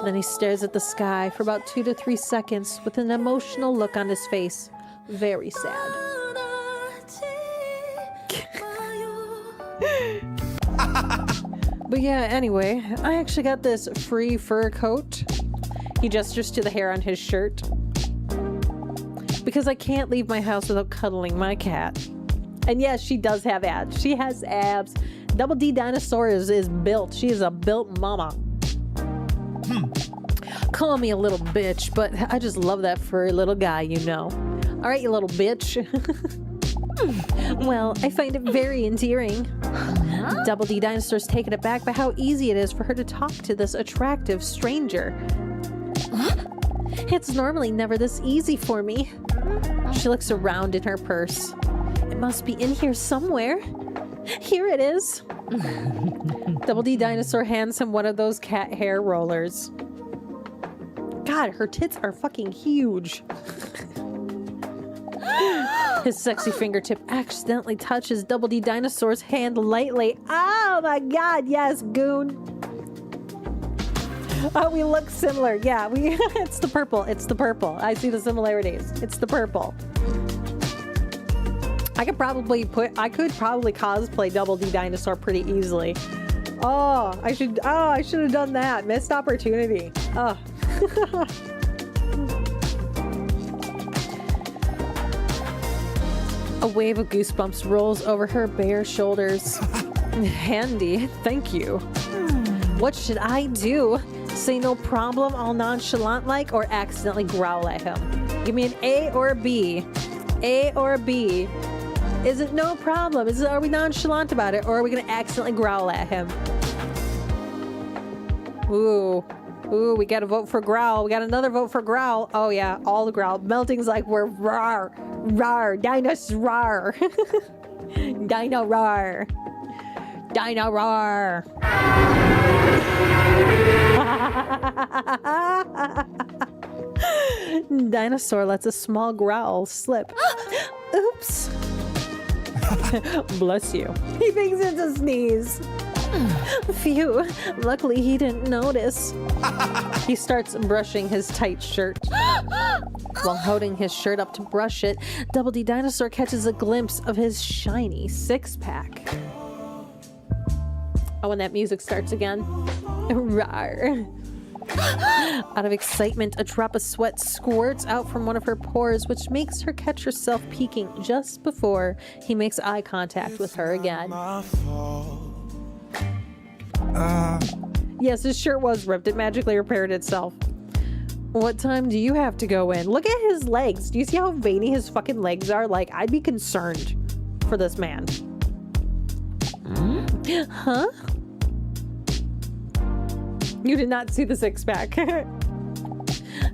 S2: Then he stares at the sky for about 2 to 3 seconds with an emotional look on his face. Very sad. But yeah, anyway, I actually got this free fur coat. He gestures to the hair on his shirt. Because I can't leave my house without cuddling my cat. And yes, she does have abs. She has abs. Double D Dinosaur is built. She is a built mama. Call me a little bitch, but I just love that furry little guy, you know. All right, you little bitch. Well, I find it very endearing. Double D Dinosaur's taken aback by how easy it is for her to talk to this attractive stranger. It's normally never this easy for me. She looks around in her purse. It must be in here somewhere. Here it is. Double D Dinosaur hands him one of those cat hair rollers. God, her tits are fucking huge. His sexy fingertip accidentally touches Double D Dinosaur's hand lightly. Oh my god, yes, goon. Oh, we look similar. Yeah, it's the purple. It's the purple. I see the similarities. It's the purple. I could probably cosplay Double D Dinosaur pretty easily. I should have done that. Missed opportunity. Oh. A wave of goosebumps rolls over her bare shoulders. Handy, thank you. What should I do? Say no problem all nonchalant like, or accidentally growl at him? Give me an A or a B. A or a B. Is it no problem? Are we nonchalant about it, or are we gonna accidentally growl at him? Ooh, we got a vote for growl. We got another vote for growl. Oh yeah, all the growl. Melting's like we're rawr, rawr, Dinos rawr. Dino rawr. Dino rawr. Dinosaur lets a small growl slip. Oops. Bless you. He thinks it's a sneeze. Phew. Luckily he didn't notice. He starts brushing his tight shirt. While holding his shirt up to brush it, Double D Dinosaur catches a glimpse of his shiny six-pack. Oh, and that music starts again. Rawr. Out of excitement, a drop of sweat squirts out from one of her pores, which makes her catch herself peeking just before he makes eye contact with her again. Yes, his shirt was ripped. It magically repaired itself. What time do you have to go in? Look at his legs. Do you see how veiny his fucking legs are? Like, I'd be concerned for this man. Huh? You did not see the six-pack.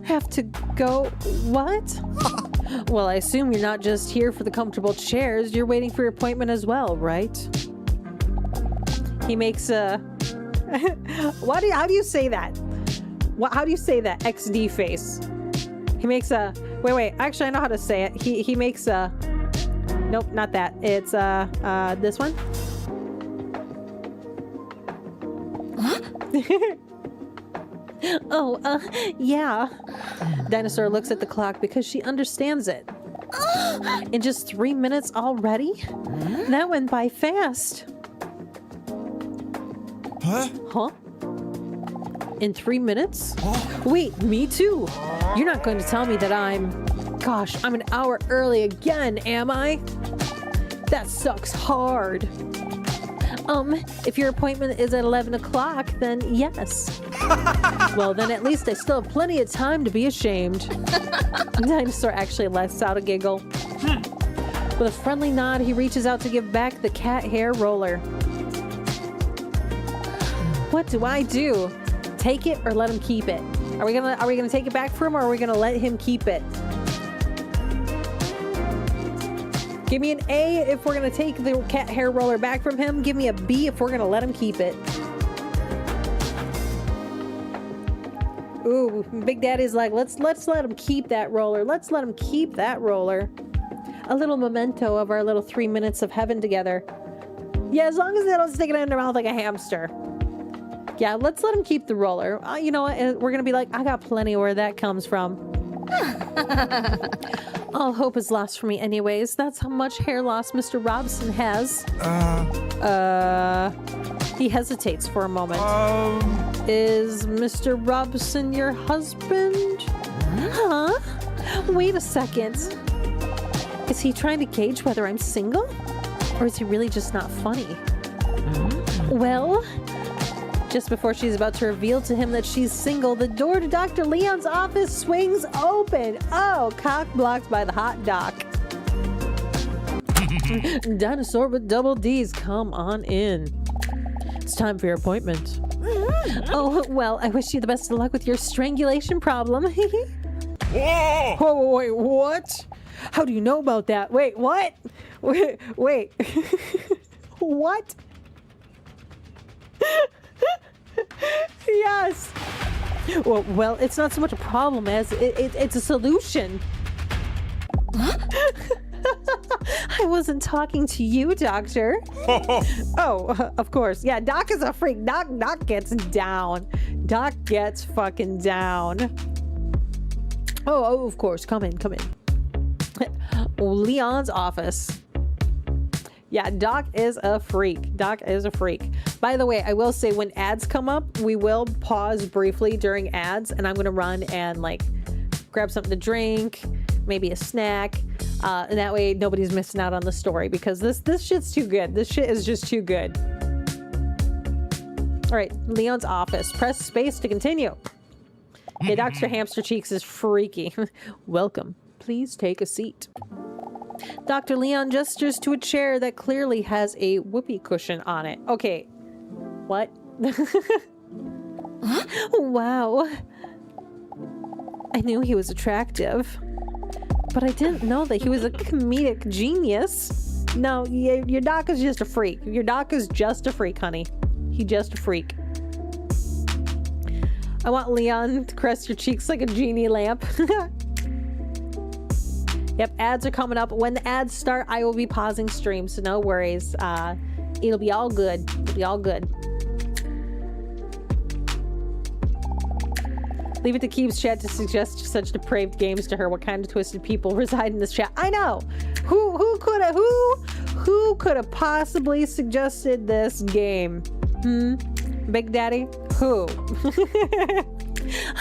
S2: Have to go... What? Well, I assume you're not just here for the comfortable chairs. You're waiting for your appointment as well, right? He makes a... How do you say that? How do you say that? XD face. He makes a... Wait. Actually, I know how to say it. He makes a... Nope, not that. It's this one. Yeah. Dinosaur looks at the clock because she understands it. In just 3 minutes already? That went by fast. Huh? In 3 minutes? Wait, me too. You're not going to tell me that I'm an hour early again, am I? That sucks hard. If your appointment is at 11 o'clock, then yes. Well, then at least I still have plenty of time to be ashamed. Dinosaur actually lets out a giggle. With a friendly nod, he reaches out to give back the cat hair roller. What do I do? Take it or let him keep it? Are we gonna take it back from him, or are we gonna let him keep it? Give me an A if we're gonna take the cat hair roller back from him. Give me a B if we're gonna let him keep it. Ooh, Big Daddy's like, let's let him keep that roller. Let's let him keep that roller. A little memento of our little 3 minutes of heaven together. Yeah, as long as they don't stick it in their mouth like a hamster. Yeah, let's let him keep the roller. You know what? We're gonna be like, I got plenty where that comes from. All hope is lost for me anyways. That's how much hair loss Mr. Robson has. He hesitates for a moment. Is Mr. Robson your husband? Huh? Wait a second. Is he trying to gauge whether I'm single? Or is he really just not funny? Well, just before she's about to reveal to him that she's single, the door to Dr. Leon's office swings open. Oh, cock blocked by the hot doc. Dinosaur with double D's, come on in. It's time for your appointment. Oh, well, I wish you the best of luck with your strangulation problem. Oh, wait, what? How do you know about that? Wait, what? Wait. What? Yes. Well, it's not so much a problem as it's a solution. I wasn't talking to you, Doctor. Oh, of course. Yeah, Doc is a freak. Doc gets down. Doc gets fucking down. Oh, of course. Come in. Leon's office. Yeah, Doc is a freak. By the way, I will say when ads come up, we will pause briefly during ads, and I'm going to run and like grab something to drink, maybe a snack. And that way nobody's missing out on the story, because this shit's too good. This shit is just too good. All right, Leon's office. Press space to continue. Yeah, Dr. Hamster Cheeks is freaky. Welcome. Please take a seat. Dr. Leon gestures to a chair that clearly has a whoopee cushion on it. Okay. What? Wow. I knew he was attractive, but I didn't know that he was a comedic genius. No, your doc is just a freak. Your doc is just a freak, honey. He just a freak. I want Leon to caress your cheeks like a genie lamp. Yep, ads are coming up. When the ads start, I will be pausing stream, so no worries. It'll be all good. It'll be all good. Leave it to Keeb's chat to suggest such depraved games to her. What kind of twisted people reside in this chat? I know. Who could have possibly suggested this game? Big Daddy? Who?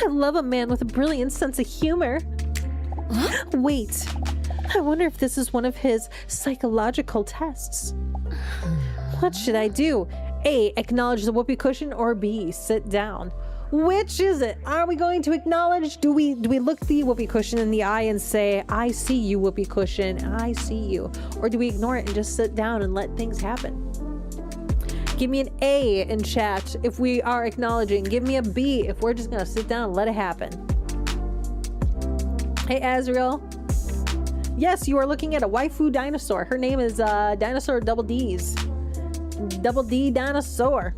S2: I love a man with a brilliant sense of humor. Wait, I wonder if this is one of his psychological tests. What should I do? A, acknowledge the whoopee cushion, or B, sit down? Which is it? Are we going to acknowledge? Do we look the whoopee cushion in the eye and say, I see you, whoopee cushion, I see you? Or do we ignore it and just sit down and let things happen? Give me an A in chat if we are acknowledging. Give me a B if we're just gonna sit down and let it happen. Hey, Azrael. Yes, you are looking at a waifu dinosaur. Her name is Dinosaur Double D's. Double D Dinosaur.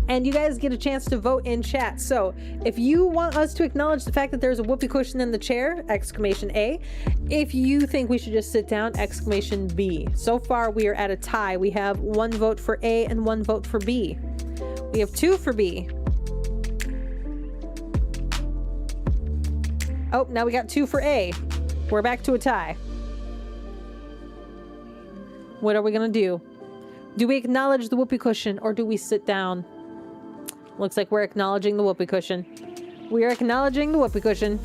S2: And you guys get a chance to vote in chat. So if you want us to acknowledge the fact that there's a whoopee cushion in the chair, exclamation A. If you think we should just sit down, exclamation B. So far, we are at a tie. We have 1 vote for A and 1 vote for B. We have 2 for B. Oh, now we got 2 for A. We're back to a tie. What are we gonna do? Do we acknowledge the whoopee cushion or do we sit down? Looks like we're acknowledging the whoopee cushion. We are acknowledging the whoopee cushion.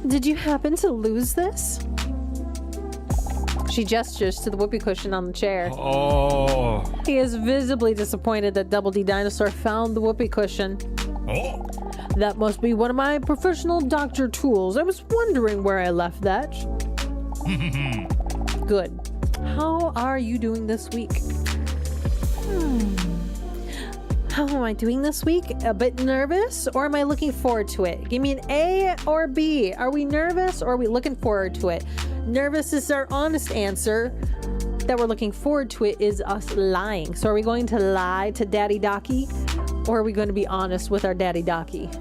S2: Did you happen to lose this? She gestures to the whoopee cushion on the chair.
S6: Oh.
S2: He is visibly disappointed that Double D Dinosaur found the whoopee cushion.
S6: Oh.
S2: That must be one of my professional doctor tools. I was wondering where I left that. Good. How are you doing this week? How am I doing this week? A bit nervous, or am I looking forward to it? Give me an A or B. Are we nervous or are we looking forward to it? Nervous is our honest answer. That we're looking forward to it is us lying. So are we going to lie to Daddy Docky, or are we going to be honest with our Daddy Docky?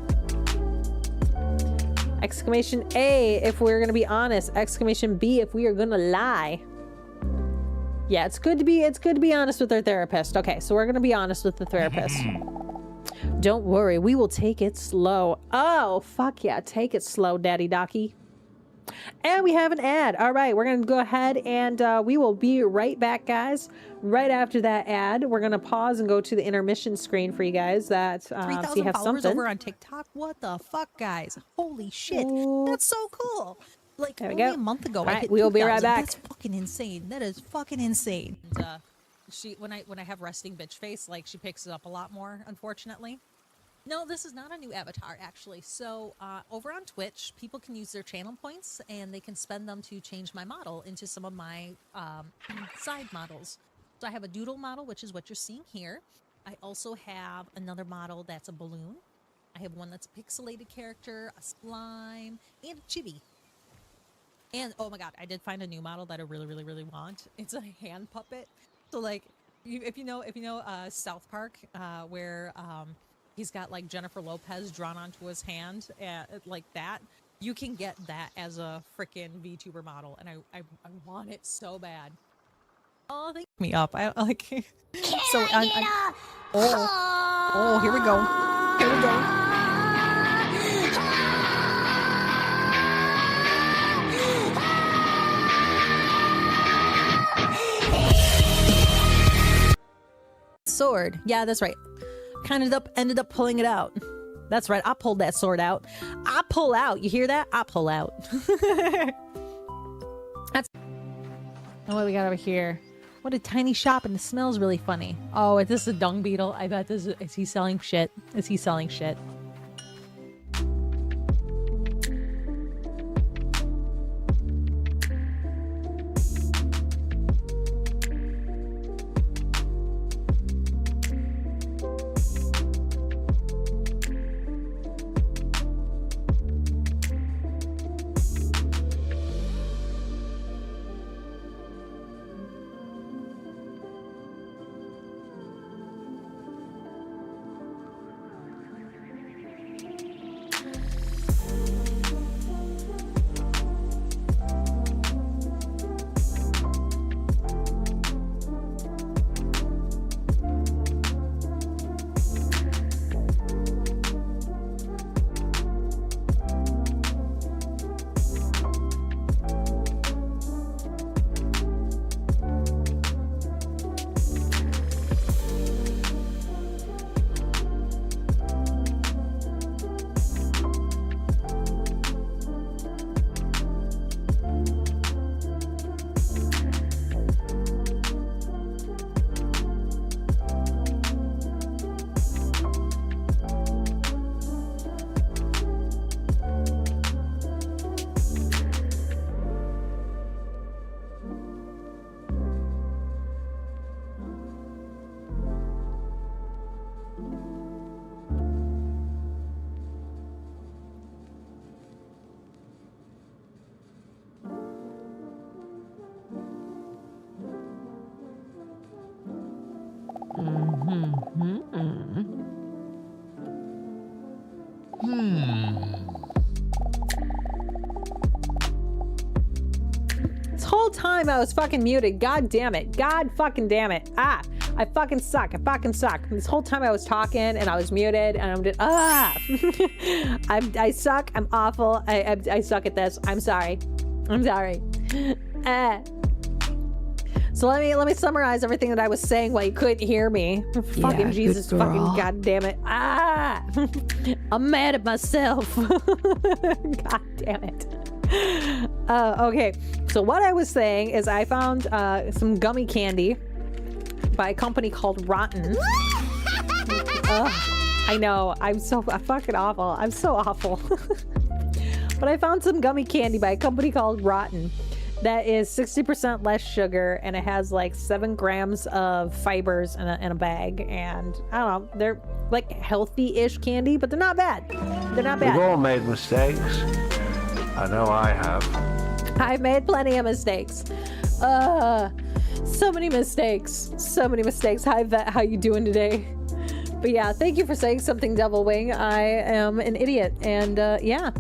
S2: Exclamation A if we're going to be honest. Exclamation B if we are going to lie. Yeah, it's good to be honest with our therapist. Okay, so we're going to be honest with the therapist. Don't worry, we will take it slow. Oh, fuck yeah, take it slow, Daddy Docky. And we have an ad. All right, we're going to go ahead and we will be right back, guys. Right after that ad, we're going to pause and go to the intermission screen for you guys. That so you
S8: 3,000
S2: have
S8: followers
S2: something.
S8: over on TikTok. What the fuck, guys? Holy shit. That's so cool. Like,
S2: There we
S8: only
S2: go.
S8: a month ago,
S2: All
S8: I
S2: right,
S8: hit
S2: we will be right
S8: 2,000.
S2: back.
S8: That's fucking insane. That is fucking insane. And, when I have resting bitch face, like, she picks it up a lot more, unfortunately. No, this is not a new avatar, actually. So, over on Twitch, people can use their channel points, and they can spend them to change my model into some of my side models. So I have a doodle model, which is what you're seeing here. I also have another model that's a balloon. I have one that's a pixelated character, a slime, and a chibi. And, oh my god, I did find a new model that I really, really, really want. It's a hand puppet. So, like, if you know South Park, where he's got, like, Jennifer Lopez drawn onto his hand, like that, you can get that as a freaking VTuber model, and I want it so bad. Oh, they me up. I like. So oh, here we go. Here we go. Sword. Yeah, that's right. Ended up pulling it out. That's right. I pulled that sword out. I pull out. You hear that? I pull out. That's. Oh, what we got over here? What a tiny shop, and it smells really funny. Oh, is this a dung beetle? I bet this is he selling shit? Is he selling shit? This whole time I was fucking muted. God damn it. God fucking damn it. Ah, I fucking suck. I fucking suck. This whole time I was talking and I was muted and I'm just, I suck. I'm awful. I suck at this. I'm sorry. I'm sorry. So let me summarize everything that I was saying while you couldn't hear me. Fucking Jesus fucking god damn it. Ah! I'm mad at myself. God damn it. Okay, so what I was saying is I found some gummy candy by a company called Rotten. I know, I'm fucking awful. I'm so awful. But I found some gummy candy by a company called Rotten.
S2: That is 60% less sugar, and it has like 7 grams of fibers in a bag. And I don't know, they're like healthy-ish candy, but they're not bad. They're not
S9: We've
S2: bad.
S9: all made mistakes. I know I have.
S2: I've made plenty of mistakes. So many mistakes. So many mistakes. Hi, Vet. How you doing today? But yeah, thank you for saying something, Devil Wing. I am an idiot. And yeah,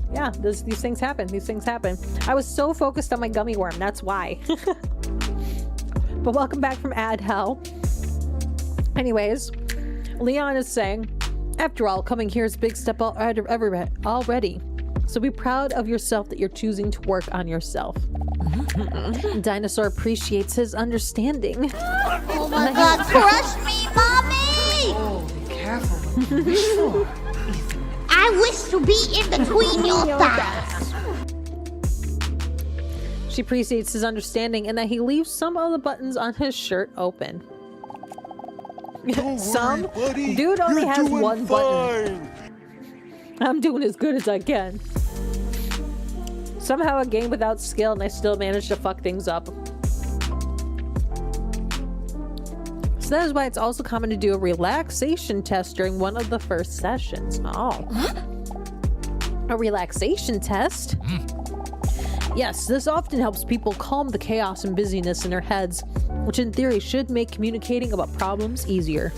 S2: these things happen. These things happen. I was so focused on my gummy worm. That's why. But welcome back from Ad Hell. Anyways, Leon is saying, after all, coming here is a big step already. So be proud of yourself that you're choosing to work on yourself. Dinosaur appreciates his understanding.
S4: Oh my god, crush me, mommy!
S5: Oh, be careful what you wish for, Ethan.
S4: I wish to be in between your thighs.
S2: She appreciates his understanding and that he leaves some of the buttons on his shirt open. Some?
S10: buddy.
S2: Dude only
S10: You're
S2: has
S10: doing
S2: one button. I'm doing as good as I can. Somehow a game without skill and I still managed to fuck things up. So that is why it's also common to do a relaxation test during one of the first sessions. Oh. A relaxation test? Yes, this often helps people calm the chaos and busyness in their heads, which in theory should make communicating about problems easier.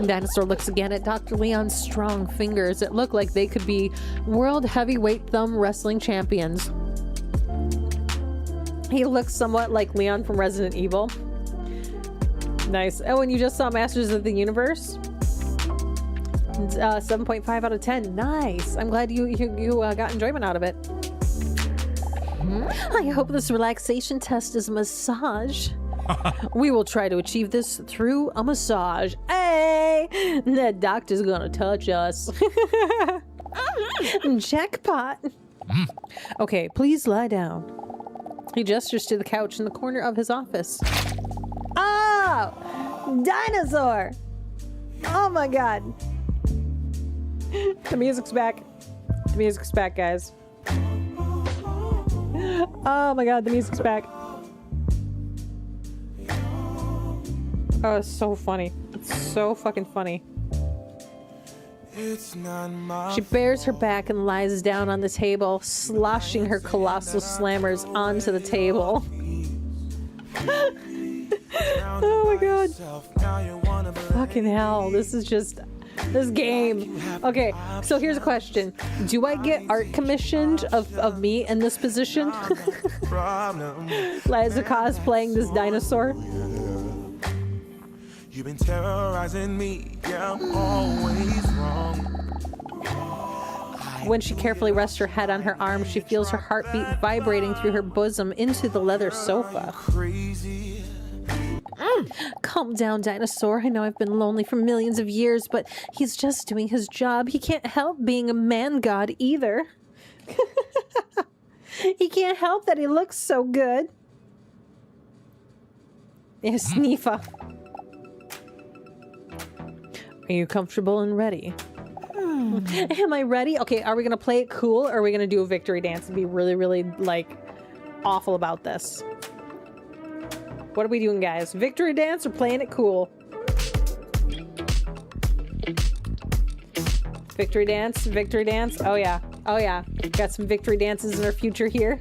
S2: Dinosaur looks again at Dr. Leon's strong fingers that look like they could be world heavyweight thumb wrestling champions. He looks somewhat like Leon from Resident Evil. Nice. Oh, and you just saw Masters of the Universe? 7.5 out of 10. Nice. I'm glad you got enjoyment out of it. I hope this relaxation test is a massage. We will try to achieve this through a massage. Hey! The doctor's gonna touch us. Jackpot. Okay, please lie down. He gestures to the couch in the corner of his office. Oh! Dinosaur! Oh my god. The music's back. The music's back, guys. Oh my god, the music's back. Oh, it's so funny. It's so fucking funny. She bares her back and lies down on the table, sloshing her colossal slammers onto the table. Oh my god. Fucking hell, this is just... this game. Okay, so here's a question. Do I get art commissioned of me in this position? As a cosplaying this dinosaur?
S10: You've been terrorizing me. Yeah, I'm always wrong.
S2: When she carefully rests her head on her arm, she feels her heartbeat vibrating through her bosom into the leather sofa.
S10: Crazy.
S2: Calm down, Dinosaur. I know I've been lonely for millions of years, but he's just doing his job. He can't help being a man god either. He can't help that he looks so good. Yeah, Sneefa. Are you comfortable and ready? Am I ready? Okay, are we gonna play it cool, or are we gonna do a victory dance and be really, really, like, awful about this? What are we doing, guys? Victory dance or playing it cool? Victory dance, victory dance. Oh yeah, oh yeah. Got some victory dances in our future here.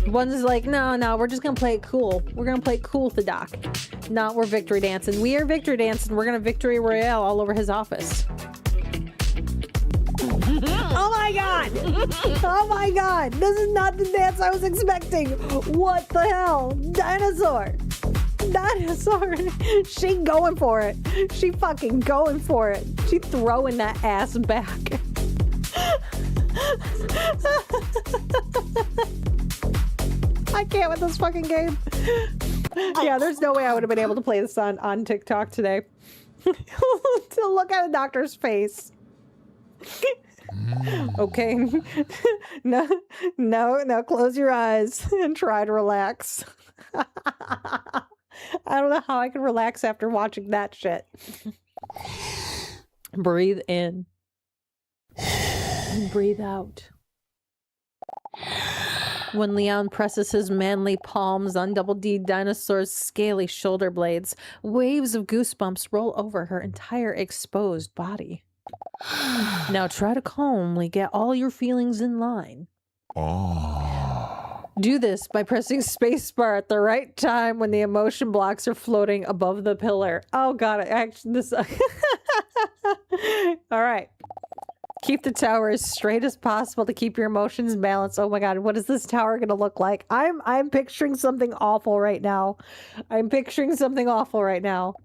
S2: One's like, no, we're just gonna play it cool. We're gonna play it cool with the doc. No, we're victory dancing. We are victory dancing. We're gonna victory royale all over his office. Oh my god! Oh my god! This is not the dance I was expecting! What the hell? Dinosaur! Dinosaur! She going for it! She fucking going for it! She throwing that ass back! I can't with this fucking game! Yeah, there's no way I would have been able to play this on TikTok today. To look at a doctor's face. Okay. No, close your eyes and try to relax. I don't know how I can relax after watching that shit. Breathe in. And breathe out. When Leon presses his manly palms on Double D Dinosaur's scaly shoulder blades, waves of goosebumps roll over her entire exposed body. Now try to calmly get all your feelings in line. Do this by pressing spacebar at the right time when the emotion blocks are floating above the pillar. Oh god, actually this all right. Keep the tower as straight as possible to keep your emotions balanced. Oh my god, what is this tower gonna look like? I'm picturing something awful right now. I'm picturing something awful right now.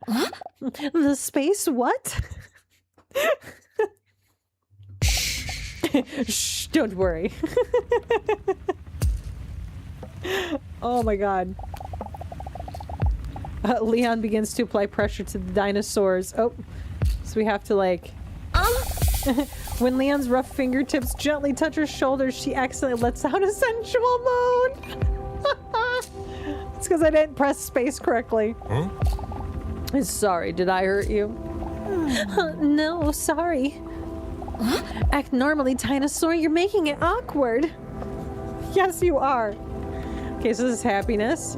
S2: The space what? Shh, don't worry. Oh my god. Leon begins to apply pressure to the dinosaurs. Oh, so we have to like... When Leon's rough fingertips gently touch her shoulders, she accidentally lets out a sensual moan. It's because I didn't press space correctly.
S11: Huh?
S2: Sorry, did I hurt you? No, sorry. Act normally, Dinosaur. You're making it awkward. Yes, you are. Okay, so this is happiness.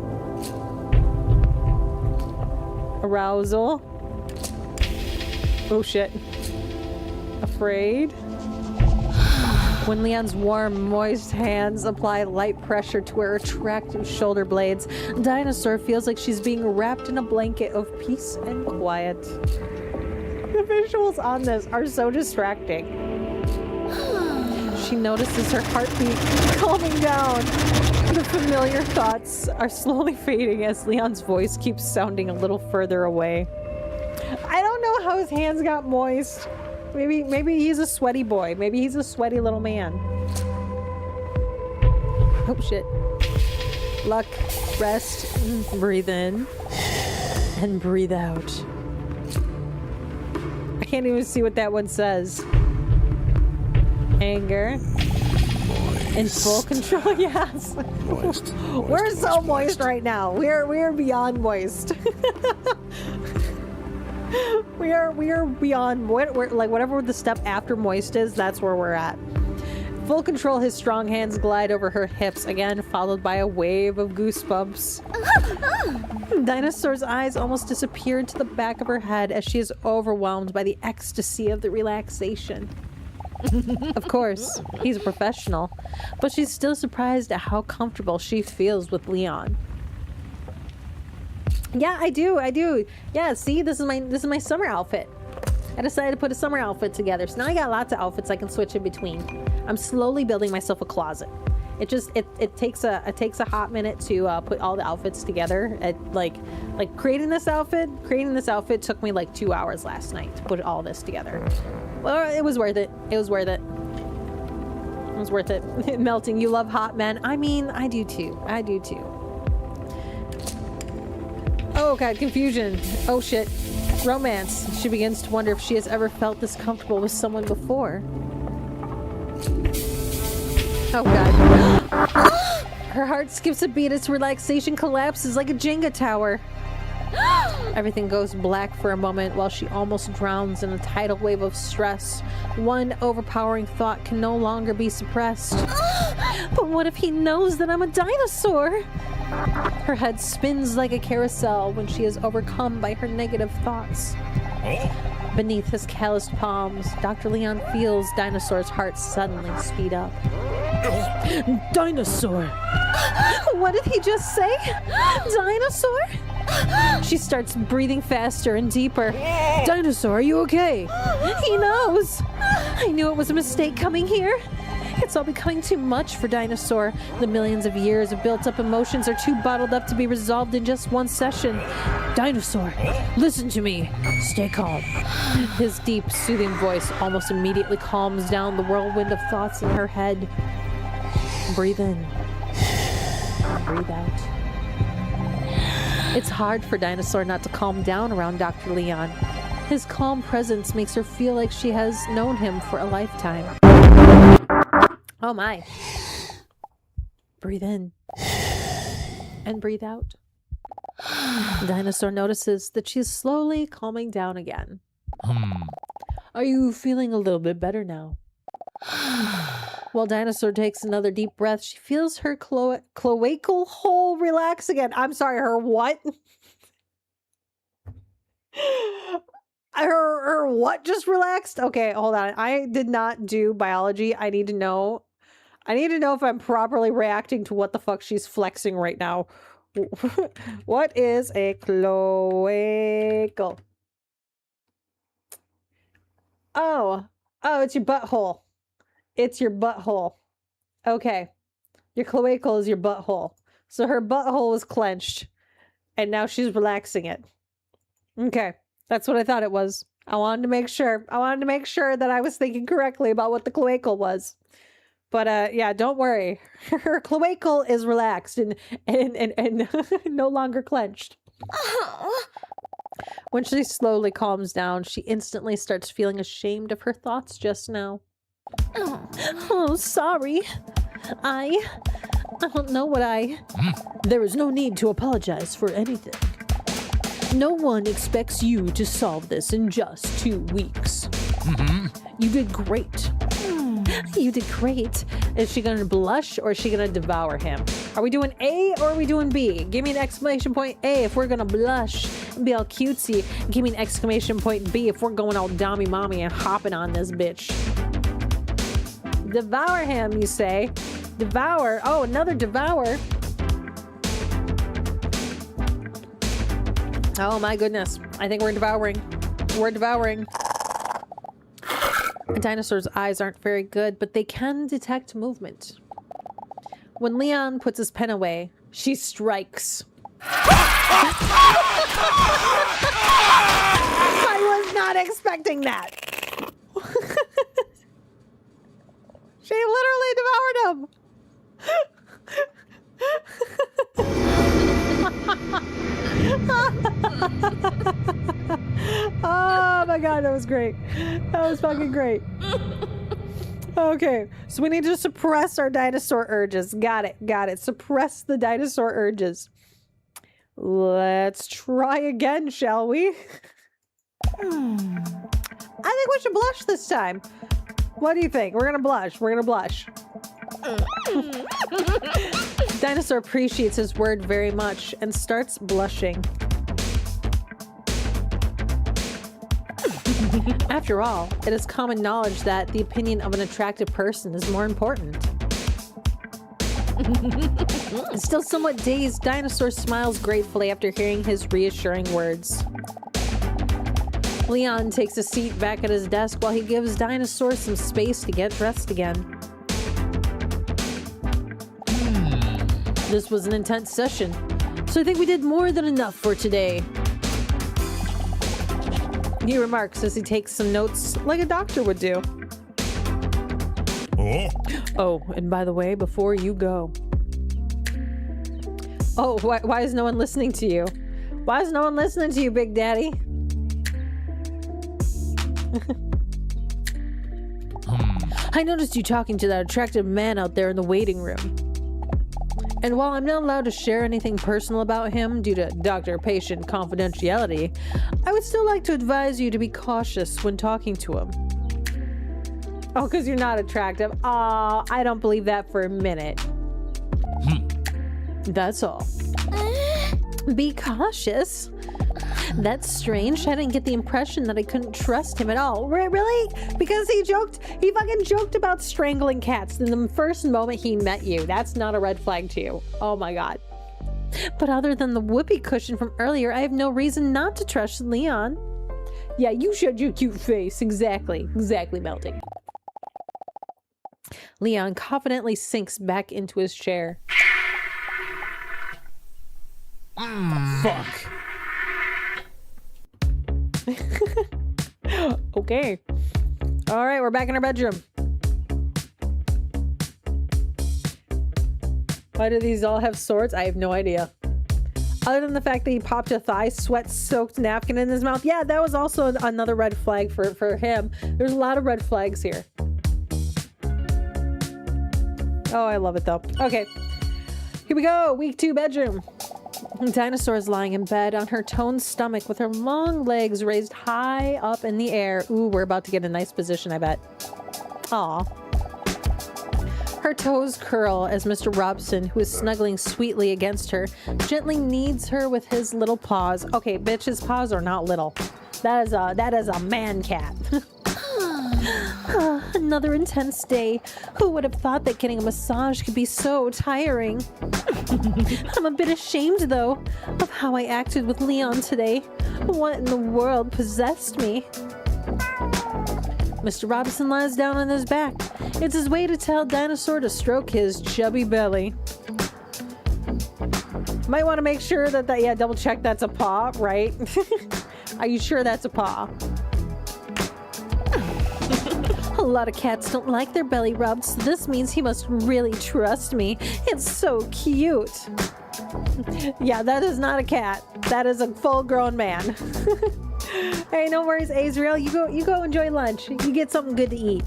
S2: Arousal. Oh shit. Afraid. When Leon's warm, moist hands apply light pressure to her attractive shoulder blades, Dinosaur feels like she's being wrapped in a blanket of peace and quiet. The visuals on this are so distracting. She notices her heartbeat calming down. The familiar thoughts are slowly fading as Leon's voice keeps sounding a little further away. I don't know how his hands got moist. Maybe he's a sweaty boy. Maybe he's a sweaty little man. Oh shit. Luck, rest, breathe in, and breathe out. I can't even see what that one says. Anger. In full control, yes.
S11: Moist.
S2: We're so moist right now. We're beyond moist. we are beyond we're like whatever the step after moist is, that's where we're at. Full control, his strong hands glide over her hips, again followed by a wave of goosebumps. Dinosaur's eyes almost disappear into the back of her head as she is overwhelmed by the ecstasy of the relaxation. Of course, he's a professional, but she's still surprised at how comfortable she feels with Leon. Yeah, I do. Yeah, see, this is my summer outfit. I decided to put a summer outfit together, so now I got lots of outfits I can switch in between. I'm slowly building myself a closet. It takes a hot minute to put all the outfits together. Like creating this outfit took me like 2 hours last night to put all this together. Well, it was worth it. It was worth it. It was worth it. Melting, you love hot men. I mean, I do too. Oh god, confusion. Oh shit. Romance. She begins to wonder if she has ever felt this comfortable with someone before. Oh god. Her heart skips a beat as relaxation collapses like a Jenga tower. Everything goes black for a moment while she almost drowns in a tidal wave of stress. One overpowering thought can no longer be suppressed. But what if he knows that I'm a dinosaur? Her head spins like a carousel when she is overcome by her negative thoughts. Beneath his calloused palms, Dr. Leon feels Dinosaur's heart suddenly speed up. Dinosaur! What did he just say? Dinosaur? She starts breathing faster and deeper. Dinosaur, are you okay? He knows! I knew it was a mistake coming here. It's all becoming too much for Dinosaur. The millions of years of built-up emotions are too bottled up to be resolved in just one session. Dinosaur, listen to me. Stay calm. His deep, soothing voice almost immediately calms down the whirlwind of thoughts in her head. Breathe in. Breathe out. It's hard for Dinosaur not to calm down around Dr. Leon. His calm presence makes her feel like she has known him for a lifetime. Oh my. Breathe in. And breathe out. Dinosaur notices that she's slowly calming down again. Are you feeling a little bit better now? While Dinosaur takes another deep breath, she feels her cloacal hole relax again. I'm sorry, her what? her what just relaxed? Okay, hold on. I did not do biology. I need to know if I'm properly reacting to what the fuck she's flexing right now. What is a cloacal? Oh, it's your butthole. It's your butthole. Okay. Your cloacal is your butthole. So her butthole is clenched. And now she's relaxing it. Okay. That's what I thought it was. I wanted to make sure. I wanted to make sure that I was thinking correctly about what the cloacal was. But yeah, don't worry. Her cloacal is relaxed and no longer clenched. When she slowly calms down, she instantly starts feeling ashamed of her thoughts just now. Oh, sorry. I don't know what There is no need to apologize for anything. No one expects you to solve this in just 2 weeks. You did great. You did great. Is she gonna blush or is she gonna devour him? Are we doing A or are we doing B? Give me an exclamation point A if we're gonna blush and be all cutesy. Give me an exclamation point B if we're going all dommy mommy and hopping on this bitch. Devour him, you say? Devour. Oh, another devour. Oh my goodness. I think we're devouring. We're devouring. A dinosaur's eyes aren't very good, but they can detect movement. When Leon puts his pen away, she strikes. I was not expecting that. She literally devoured him. Oh my god, that was great. That was fucking great. Okay, so we need to suppress our dinosaur urges. Got it. Suppress the dinosaur urges. Let's try again, shall we? I think we should blush this time. What do you think? We're gonna blush. Dinosaur appreciates his word very much and starts blushing. After all, it is common knowledge that the opinion of an attractive person is more important. Still somewhat dazed, Dinosaur smiles gratefully after hearing his reassuring words. Leon takes a seat back at his desk while he gives Dinosaur some space to get dressed again. This was an intense session, so I think we did more than enough for today. He remarks as he takes some notes like a doctor would do. Oh, and by the way, before you go. Oh, why is no one listening to you? Why is no one listening to you, Big Daddy? I noticed you talking to that attractive man out there in the waiting room. And while I'm not allowed to share anything personal about him due to doctor-patient confidentiality, I would still like to advise you to be cautious when talking to him. Oh, because you're not attractive. Aw, I don't believe that for a minute. That's all. Be cautious? That's strange. I didn't get the impression that I couldn't trust him at all. Really? Because he fucking joked about strangling cats in the first moment he met you. That's not a red flag to you. Oh my god. But other than the whoopee cushion from earlier, I have no reason not to trust Leon. Yeah, you showed your cute face. Exactly, melting. Leon confidently sinks back into his chair. Fuck. Okay. All right, we're back in our bedroom. Why do these all have swords? I have no idea. Other than the fact that he popped a thigh sweat-soaked napkin in his mouth. Yeah, that was also another red flag for him. There's a lot of red flags here. Oh, I love it though. Okay. Here we go. Week 2 bedroom. Dinosaur is lying in bed on her toned stomach with her long legs raised high up in the air. Ooh, we're about to get a nice position, I bet. Aw. Her toes curl as Mr. Robson, who is snuggling sweetly against her, gently kneads her with his little paws. Okay, bitch, his paws are not little. That is a man cat. Another intense day. Who would have thought that getting a massage could be so tiring? I'm a bit ashamed, though, of how I acted with Leon today. What in the world possessed me? Mr. Robinson lies down on his back. It's his way to tell Dinosaur to stroke his chubby belly. Might want to make sure that yeah, double check that's a paw, right? Are you sure that's a paw? A lot of cats don't like their belly rubbed, so this means he must really trust me. It's so cute. Yeah, that is not a cat. That is a full-grown man. Hey, no worries, Azrael. You go enjoy lunch. You get something good to eat.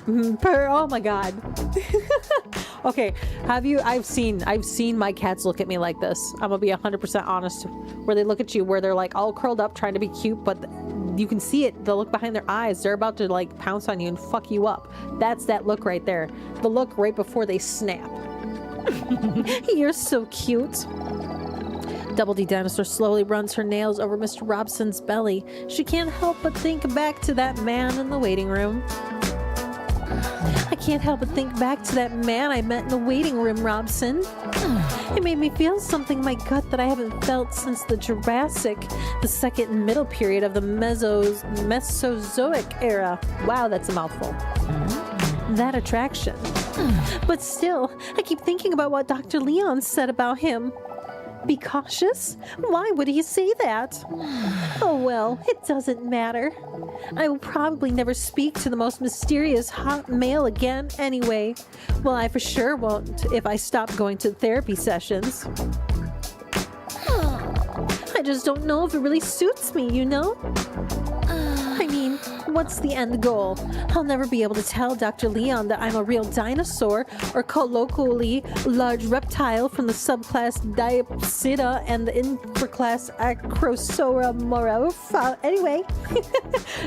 S2: Oh my god. Okay, I've seen my cats look at me like this. I'm gonna be 100% honest. Where they look at you, where they're like all curled up trying to be cute, but you can see it, the look behind their eyes. They're about to like pounce on you and fuck you up. That's that look right there. The look right before they snap. You're so cute. Double D Dinosaur slowly runs her nails over Mr. Robson's belly. She can't help but think back to that man in the waiting room. I can't help but think back to that man I met in the waiting room, Robson. It made me feel something in my gut that I haven't felt since the Jurassic, the second and middle period of the Mesozoic era. Wow, that's a mouthful. That attraction. But still, I keep thinking about what Dr. Leon said about him. Be cautious? Why would he say that? Oh well, it doesn't matter. I will probably never speak to the most mysterious hot male again anyway. Well, I for sure won't if I stop going to therapy sessions. I just don't know if it really suits me, you know? I mean, what's the end goal? I'll never be able to tell Dr. Leon that I'm a real dinosaur, or colloquially large reptile from the subclass Diapsida and the infraclass Acrosauria. Anyway,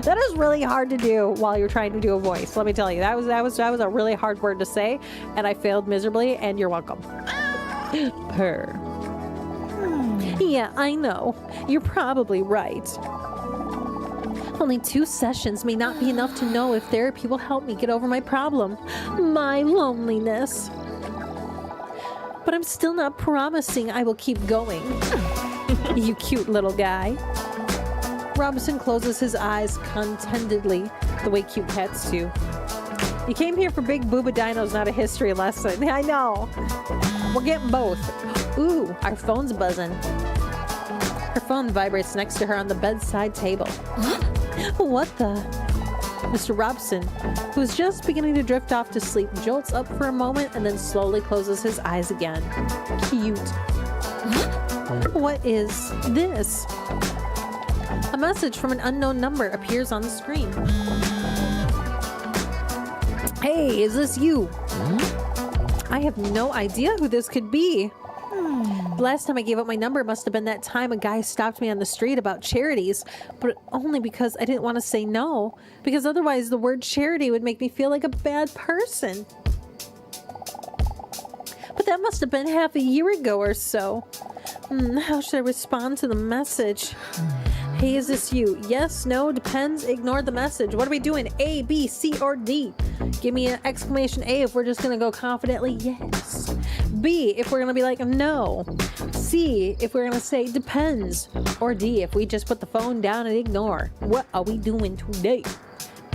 S2: that is really hard to do while you're trying to do a voice. Let me tell you, that was a really hard word to say, and I failed miserably. And you're welcome. Purr. Yeah, I know. You're probably right. Only 2 sessions may not be enough to know if therapy will help me get over my problem, my loneliness. But I'm still not promising I will keep going. You cute little guy. Robinson closes his eyes contentedly, the way cute cats do. You came here for big booba dinos, not a history lesson. I know. We're getting both. Ooh, our phone's buzzing. Her phone vibrates next to her on the bedside table. What the? Mr. Robson, who is just beginning to drift off to sleep, jolts up for a moment and then slowly closes his eyes again. Cute. What is this? A message from an unknown number appears on the screen. Hey, is this you? I have no idea who this could be. The last time I gave up my number must have been that time a guy stopped me on the street about charities, but only because I didn't want to say no, because otherwise the word charity would make me feel like a bad person. But that must have been half a year ago or so. How should I respond to the message? Hey, is this you? Yes, no, depends, ignore the message. What are we doing? A, B, C, or D? Give me an exclamation A if we're just going to go confidently yes. B if we're going to be like no. C if we're going to say depends. Or D if we just put the phone down and ignore. What are we doing today?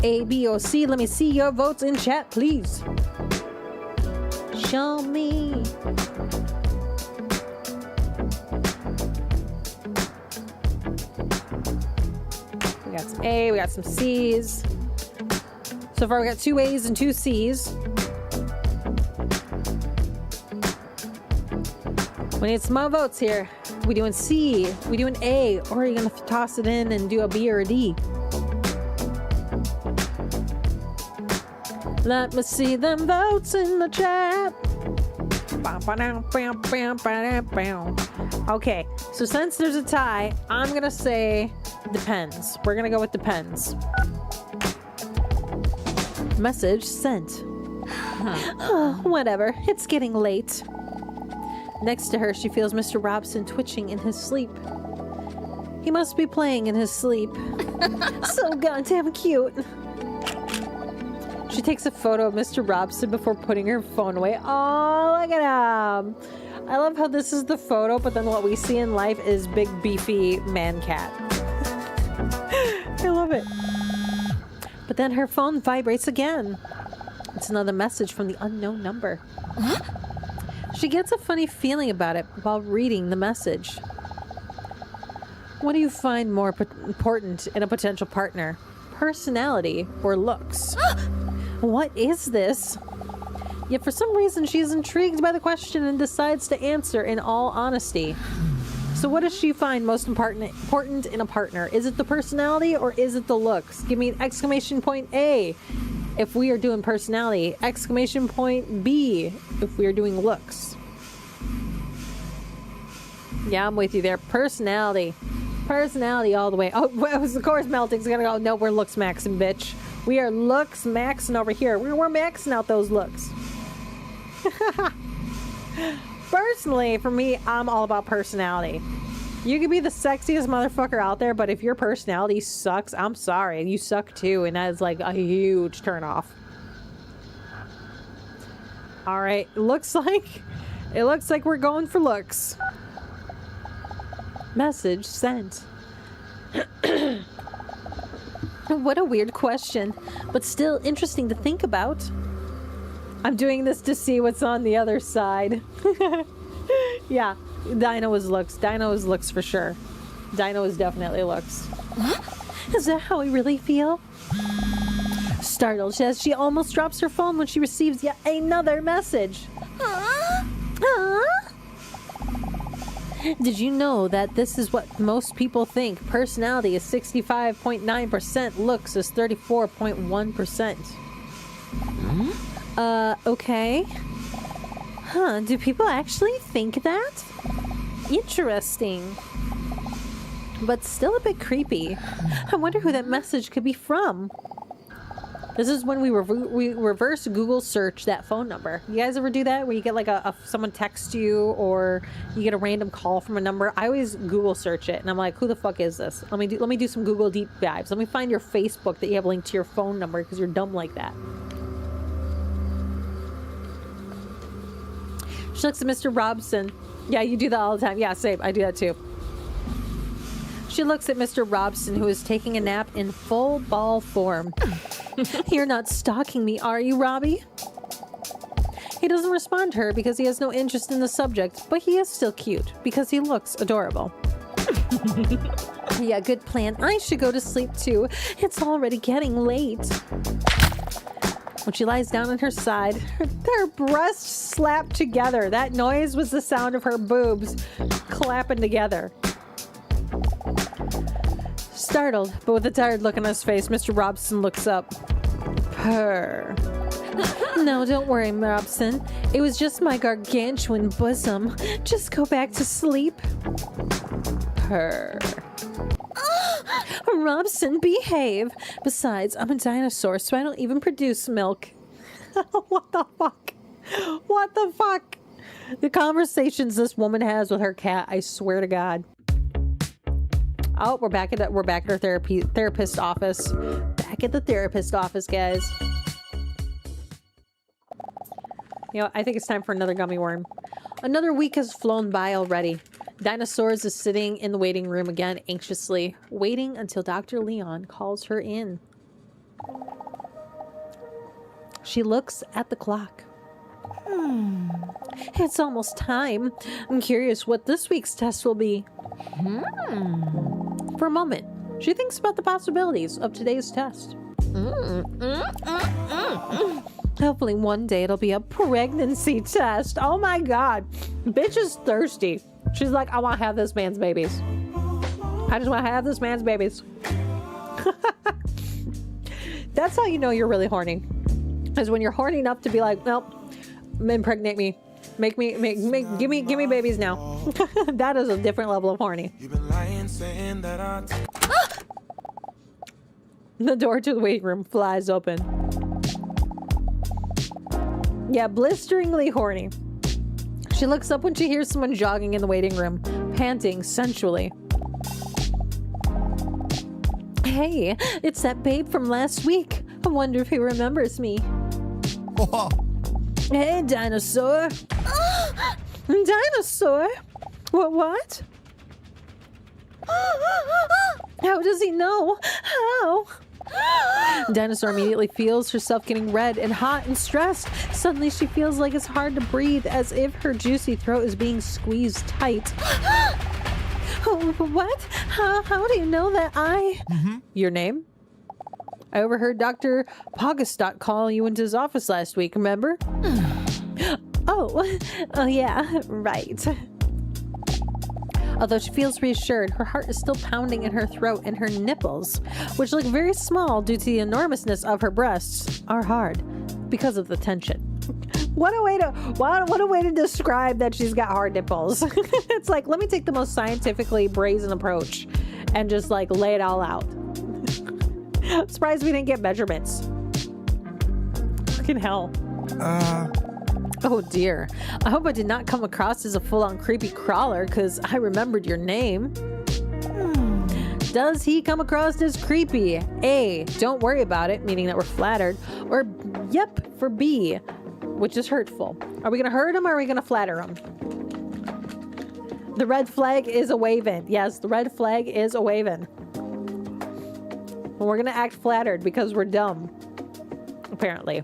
S2: A, B, or C? Let me see your votes in chat, please. Show me. We got some A, we got some C's. So far we got 2 A's and 2 C's. We need some more votes here. We doing C, we doing A, or are you gonna toss it in and do a B or a D? Let me see them votes in the chat. Okay, so since there's a tie, I'm gonna say depends. We're gonna go with depends. Message sent. Whatever, it's getting late. Next to her, she feels Mr. Robson twitching in his sleep. He must be playing in his sleep. So goddamn cute. She takes a photo of Mr. Robson before putting her phone away. Oh, look at him. I love how this is the photo, but then what we see in life is big, beefy man cat. I love it. But then her phone vibrates again. It's another message from the unknown number. She gets a funny feeling about it while reading the message. What do you find more important in a potential partner? Personality or looks? What is this? Yet for some reason she is intrigued by the question and decides to answer in all honesty. So what does she find most important in a partner? Is it the personality or is it the looks? Give me an exclamation point A if we are doing personality. Exclamation point B if we are doing looks. Yeah, I'm with you there. Personality. Personality all the way. Oh, well, of course Melting's gonna go, no, we're looks maxing, bitch. We are looks maxing over here. We're maxing out those looks. Personally, for me, I'm all about personality. You can be the sexiest motherfucker out there, but if your personality sucks, I'm sorry. You suck too, and that is like a huge turnoff. Alright, it looks like we're going for looks. Message sent. What a weird question, but still interesting to think about. I'm doing this to see what's on the other side. Yeah, Dino is looks. Dino is looks for sure. Dino is definitely looks. Is that how we really feel? Startled as she almost drops her phone when she receives yet another message. Did you know that this is what most people think? Personality is 65.9%, looks is 34.1%. Okay. Huh, do people actually think that? Interesting. But still a bit creepy. I wonder who that message could be from. This is when we reverse Google search that phone number. You guys ever do that? Where you get like someone texts you or you get a random call from a number? I always Google search it and I'm like, who the fuck is this? Let me do some Google deep dives. Let me find your Facebook that you have linked to your phone number because you're dumb like that. She looks at Mr. Robson. Yeah, you do that all the time. Yeah, same. I do that too. She looks at Mr. Robson, who is taking a nap in full ball form. You're not stalking me, are you, Robbie? He doesn't respond to her because he has no interest in the subject, but he is still cute because he looks adorable. Yeah, good plan. I should go to sleep too. It's already getting late. When she lies down on her side, her breasts slap together. That noise was the sound of her boobs clapping together. Startled, but with a tired look on his face, Mr. Robson looks up. Purr. No, don't worry, Robson. It was just my gargantuan bosom. Just go back to sleep. Purr. Robson, behave. Besides, I'm a dinosaur, so I don't even produce milk. What the fuck? What the fuck? The conversations this woman has with her cat, I swear to God. Oh, we're back at our therapist office. Back at the therapist office, guys. You know, I think it's time for another gummy worm. Another week has flown by already. Dinosaurs is sitting in the waiting room again, anxiously, waiting until Dr. Leon calls her in. She looks at the clock. It's almost time. I'm curious what this week's test will be. For a moment, she thinks about the possibilities of today's test. Hopefully one day it'll be a pregnancy test. Oh my God. Bitch is thirsty. She's like, I want to have this man's babies. I just want to have this man's babies. That's how you know you're really horny. Is when you're horny enough to be like, nope, impregnate me. Give me babies now. That is a different level of horny. The door to the waiting room flies open. Yeah, blisteringly horny. She looks up when she hears someone jogging in the waiting room, panting sensually. Hey, it's that babe from last week. I wonder if he remembers me. Hey, dinosaur. Dinosaur? What? How does he know? How? Dinosaur immediately feels herself getting red and hot and stressed. Suddenly she feels like it's hard to breathe, as if her juicy throat is being squeezed tight. What? How do you know that I... Your name? I overheard Dr. Pogastot call you into his office last week, remember? Oh yeah, right. Although she feels reassured, her heart is still pounding in her throat, and her nipples, which look very small due to the enormousness of her breasts, are hard because of the tension. What a way to describe that she's got hard nipples. It's like, let me take the most scientifically brazen approach and just like lay it all out. Surprised we didn't get measurements. Fucking hell. Oh dear. I hope I did not come across as a full-on creepy crawler, because I remembered your name. Does he come across as creepy? A, don't worry about it, meaning that we're flattered. Or, yep, for B, which is hurtful. Are we going to hurt him or are we going to flatter him? The red flag is a waving. Yes, the red flag is a waving. And we're going to act flattered because we're dumb. Apparently.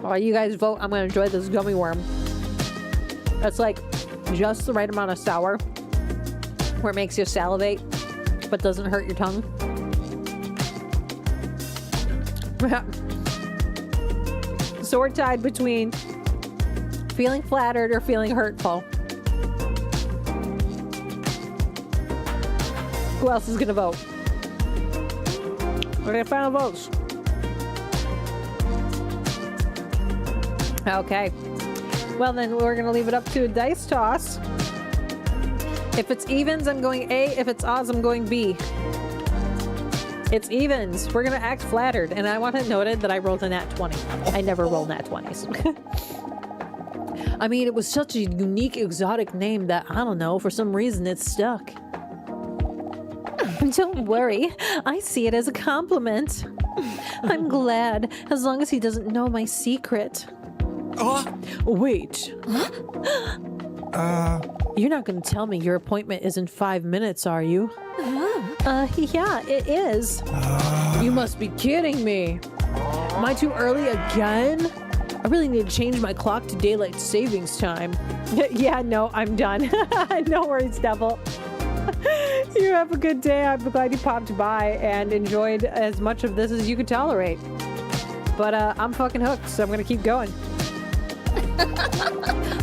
S2: While you guys vote, I'm going to enjoy this gummy worm. That's like just the right amount of sour where it makes you salivate but doesn't hurt your tongue. So we're tied between feeling flattered or feeling hurtful. Who else is going to vote? Okay, final votes. Okay. Well, then we're going to leave it up to a dice toss. If it's evens, I'm going A. If it's odds, I'm going B. It's evens. We're going to act flattered. And I want it noted that I rolled a nat 20. I never roll nat 20s. I mean, it was such a unique, exotic name that, I don't know, for some reason it stuck. Don't worry. I see it as a compliment. I'm glad, as long as he doesn't know my secret. Wait. You're not going to tell me your appointment is in 5 minutes, are you? Yeah, it is. You must be kidding me. Am I too early again? I really need to change my clock to daylight savings time. Yeah, no, I'm done. No worries, Devil. You have a good day. I'm glad you popped by and enjoyed as much of this as you could tolerate. But I'm fucking hooked, so I'm going to keep going.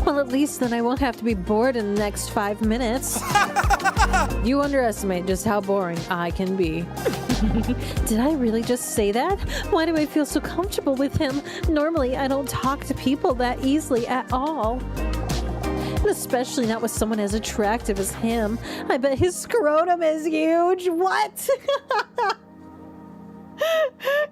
S2: Well, at least then I won't have to be bored in the next 5 minutes. You underestimate just how boring I can be. Did I really just say that? Why do I feel so comfortable with him? Normally, I don't talk to people that easily at all. And especially not with someone as attractive as him. I bet his scrotum is huge. What?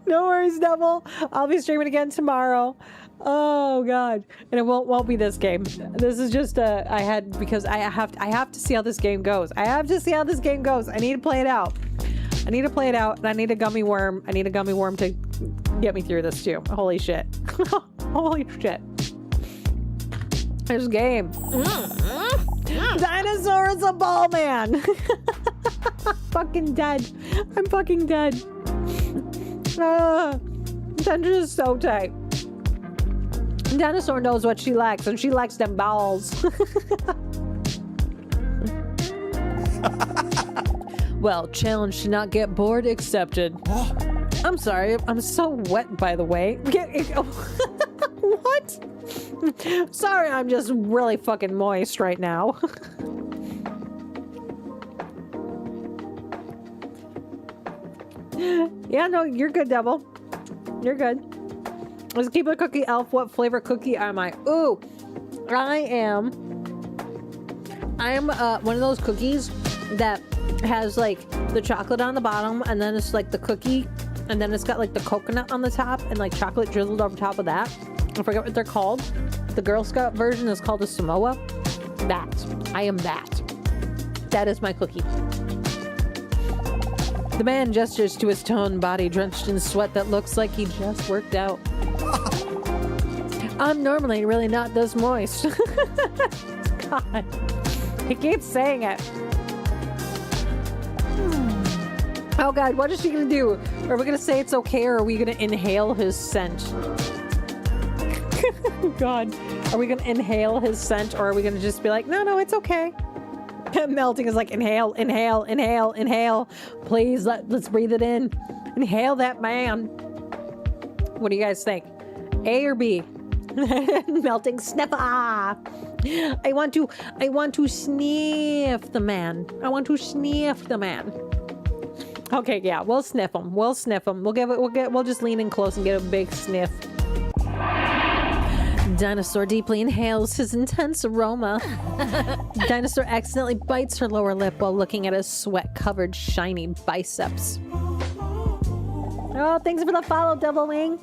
S2: No worries, Devil. I'll be streaming again tomorrow. Oh god, and it won't be this game. This is just I have to see how this game goes. I have to see how this game goes. I need to play it out. And I need a gummy worm. I need a gummy worm to get me through this too. Holy shit. Holy shit. This game. Dinosaur is a ball man. Fucking dead. I'm fucking dead. Tension is so tight. Dinosaur knows what she likes, and she likes them balls. Well, challenge to not get bored accepted. I'm sorry, I'm so wet, by the way. What? Sorry, I'm just really fucking moist right now. Yeah, no, you're good, Devil. You're good. Let's keep a cookie elf. What flavor cookie am I? Ooh, I am one of those cookies that has like the chocolate on the bottom and then it's like the cookie and then it's got like the coconut on the top and like chocolate drizzled over top of that. I forget what they're called. The Girl Scout version is called a Samoa. That. I am that. That is my cookie. The man gestures to his toned body drenched in sweat that looks like he just worked out. I'm normally really not this moist. God. He keeps saying it. Oh God, what is she gonna do? Are we gonna say it's okay, or are we gonna inhale his scent? God, are we gonna inhale his scent, or are we gonna just be like, no, it's okay? Melting is like, inhale, inhale, inhale, inhale. Please, let's breathe it in. Inhale that man. What do you guys think? A or B? Melting sniff. I want to sniff the man. I want to sniff the man. Okay, yeah, we'll sniff him. We'll sniff him. We'll just lean in close and get a big sniff. Dinosaur deeply inhales his intense aroma. Dinosaur accidentally bites her lower lip while looking at his sweat-covered, shiny biceps. Oh, thanks for the follow, Devil Wing.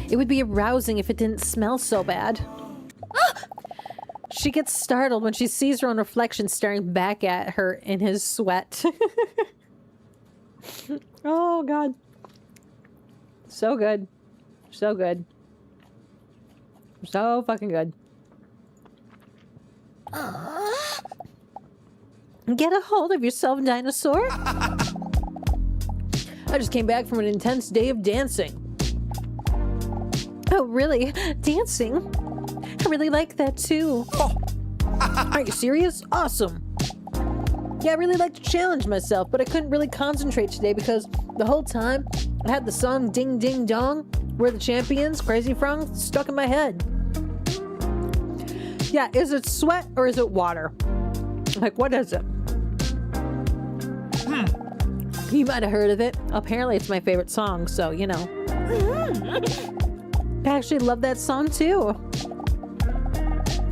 S2: It would be arousing if it didn't smell so bad. She gets startled when she sees her own reflection staring back at her in his sweat. Oh, God. So good. So good. So fucking good. Get a hold of yourself, dinosaur. I just came back from an intense day of dancing. Oh, really? Dancing? I really like that too. Are you serious? Awesome. Yeah, I really like to challenge myself, but I couldn't really concentrate today because the whole time I had the song Ding Ding Dong, We're the Champions, Crazy Frog, stuck in my head. Yeah, is it sweat or is it water? Like, what is it? You might have heard of it. Apparently it's my favorite song, so, you know. I actually love that song too.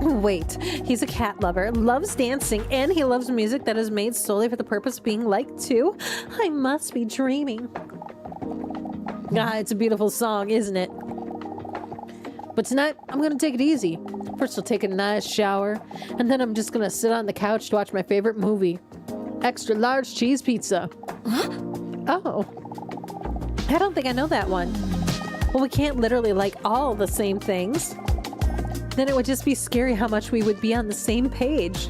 S2: Wait, he's a cat lover, loves dancing, and he loves music that is made solely for the purpose of being liked too? I must be dreaming. Ah, it's a beautiful song, isn't it? But tonight, I'm gonna take it easy. First, I'll take a nice shower, and then I'm just gonna sit on the couch to watch my favorite movie. Extra large cheese pizza. Oh. I don't think I know that one. Well, we can't literally like all the same things. Then it would just be scary how much we would be on the same page.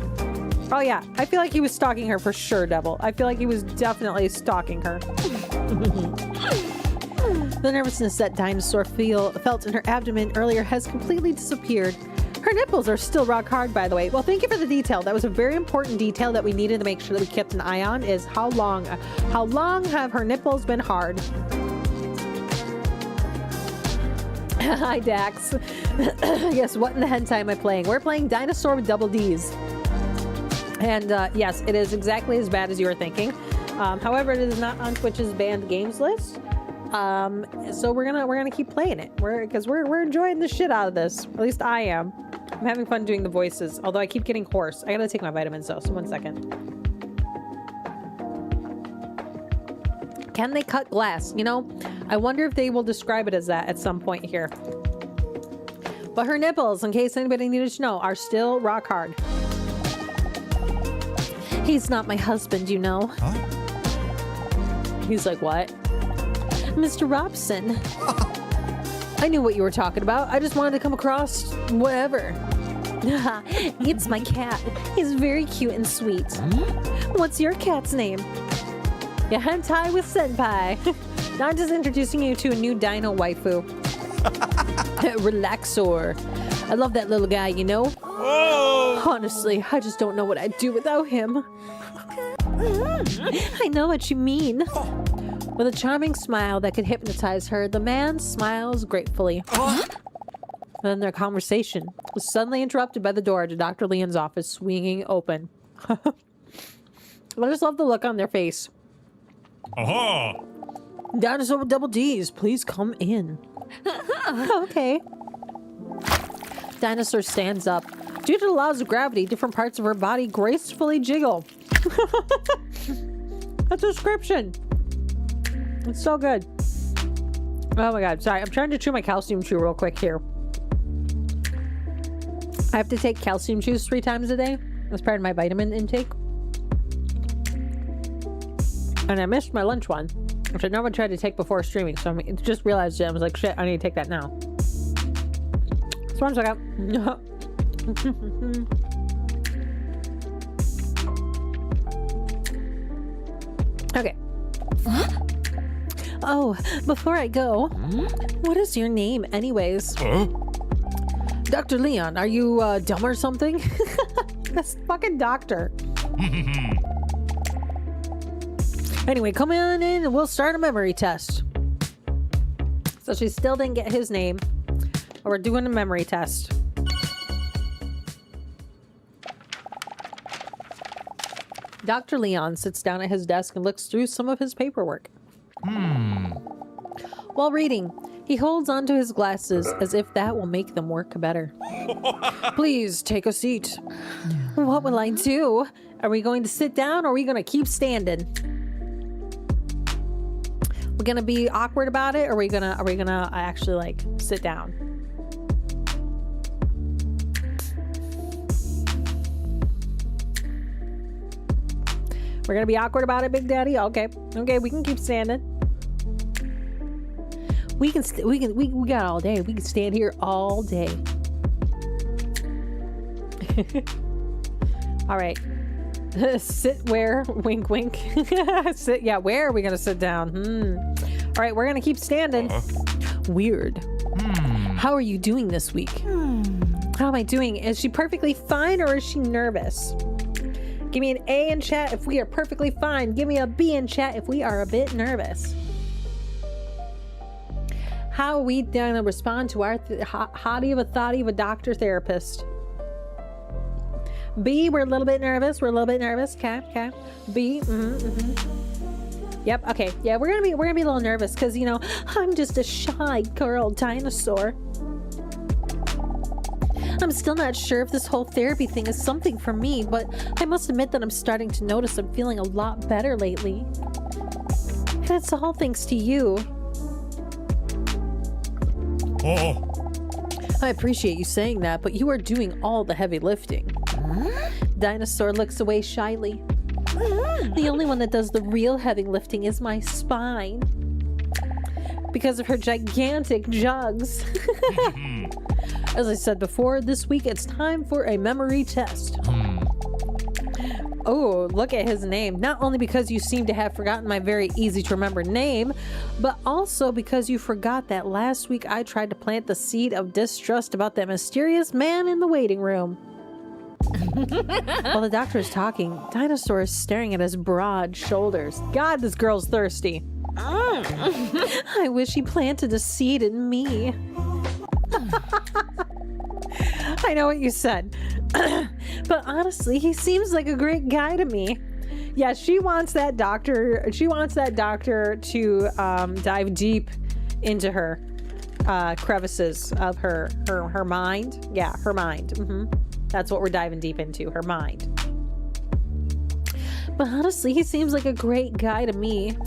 S2: Oh yeah, I feel like he was stalking her for sure, Devil. I feel like he was definitely stalking her. The nervousness that Dinosaur felt in her abdomen earlier has completely disappeared. Her nipples are still rock hard, by the way. Well, thank you for the detail. That was a very important detail that we needed to make sure that we kept an eye on, is how long have her nipples been hard? Hi, Dax. Yes, what in the hentai am I playing? We're playing Dinosaur with double D's. And yes, it is exactly as bad as you were thinking. However, it is not on Twitch's banned games list. So we're gonna keep playing it. Because we're enjoying the shit out of this. At least I am. I'm having fun doing the voices. Although I keep getting hoarse. I gotta take my vitamins though. So 1 second. Can they cut glass? You know, I wonder if they will describe it as that at some point here. But her nipples, in case anybody needed to know, are still rock hard. He's not my husband, you know. Huh? He's like, what? Mr. Robson. I knew what you were talking about. I just wanted to come across whatever. It's my cat. He's very cute and sweet. What's your cat's name? Yeah, hentai with senpai. Now I'm just introducing you to a new dino waifu. Relaxor. I love that little guy, you know? Whoa. Honestly, I just don't know what I'd do without him. I know what you mean. With a charming smile that could hypnotize her, the man smiles gratefully. Then their conversation was suddenly interrupted by the door to Dr. Leon's office swinging open. I just love the look on their face.
S11: Aha!
S2: Dinosaur with double D's, please come in. Okay. Dinosaur stands up. Due to the laws of gravity, different parts of her body gracefully jiggle. A description. It's so good. Oh my god, sorry. I'm trying to chew my calcium chew real quick here. I have to take calcium chews 3 times a day as part of my vitamin intake. And I missed my lunch one, which I normally try to take before streaming. So I just realized it. I was like, shit, I need to take that now. So 1 second. Okay. Oh, before I go, what is your name anyways? Dr. Leon, are you dumb or something? This fucking doctor. Anyway, come on in and we'll start a memory test. So she still didn't get his name. But we're doing a memory test. Dr. Leon sits down at his desk and looks through some of his paperwork. While reading, he holds onto his glasses as if that will make them work better. Please take a seat. What will I do? Are we going to sit down or are we going to keep standing? We're going to be awkward about it or are we going to actually like sit down? We're going to be awkward about it, Big Daddy? Okay. Okay, we can keep standing. We got all day. We can stand here all day. All right. Sit where? Wink, wink. Sit. Yeah, where are we going to sit down? All right, we're going to keep standing. Weird. How are you doing this week? How am I doing? Is she perfectly fine or is she nervous? Give me an A in chat if we are perfectly fine. Give me a B in chat if we are a bit nervous. How are we going to respond to our hottie of a thottie of a doctor therapist? B, we're a little bit nervous. We're a little bit nervous. Okay. B, Yep, okay. Yeah, we're gonna be a little nervous because, you know, I'm just a shy girl dinosaur. I'm still not sure if this whole therapy thing is something for me, but I must admit that I'm starting to notice I'm feeling a lot better lately. And it's all thanks to you. I appreciate you saying that, but you are doing all the heavy lifting. Dinosaur looks away shyly. The only one that does the real heavy lifting is my spine. Because of her gigantic jugs. As I said before, this week it's time for a memory test. Oh, look at his name. Not only because you seem to have forgotten my very easy to remember name, but also because you forgot that last week I tried to plant the seed of distrust about that mysterious man in the waiting room. While the doctor is talking, Dinosaur is staring at his broad shoulders. God, this girl's thirsty. I wish he planted a seed in me. I know what you said. But honestly, he seems like a great guy to me. Yeah, she wants that doctor to dive deep into her crevices of her mind. Yeah, her mind. That's what we're diving deep into, her mind. But honestly, he seems like a great guy to me.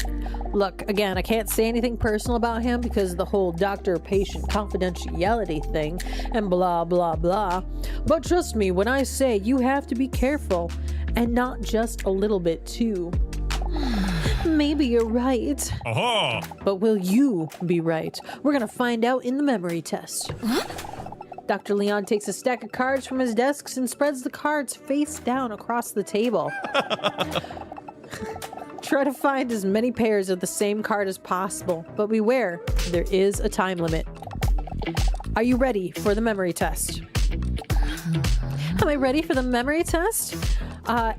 S2: Look, again, I can't say anything personal about him because of the whole doctor-patient confidentiality thing and blah, blah, blah. But trust me when I say you have to be careful and not just a little bit too. Maybe you're right. But will you be right? We're gonna find out in the memory test. Dr. Leon takes a stack of cards from his desk and spreads the cards face down across the table. Try to find as many pairs of the same card as possible, but beware, there is a time limit. Are you ready for the memory test? Am I ready for the memory test? But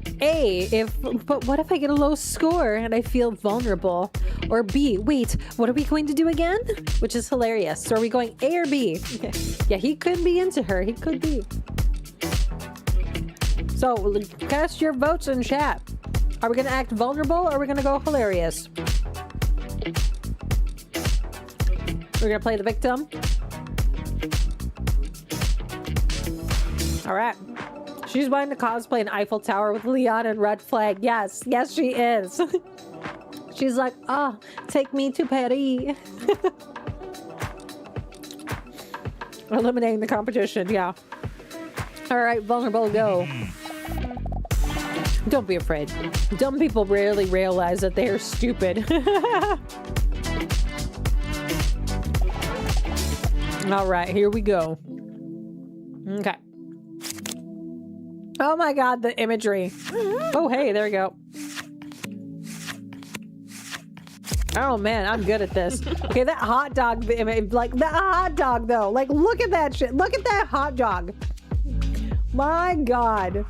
S2: what if I get a low score and I feel vulnerable? Or B, wait, what are we going to do again? Which is hilarious. So are we going A or B? Yeah, he could be into her. He could be. So cast your votes in chat. Are we going to act vulnerable or are we going to go hilarious? We're going to play the victim. All right. She's wanting to cosplay an Eiffel Tower with Leon and Red Flag. Yes, she is. She's like, take me to Paris. Eliminating the competition, yeah. All right, vulnerable, go. Don't be afraid. Dumb people rarely realize that they are stupid. All right, here we go. Okay. Oh my God, the imagery. Oh, hey, there we go. Oh man, I'm good at this. Okay, that hot dog image, like that hot dog though. Like, look at that shit. Look at that hot dog. My God.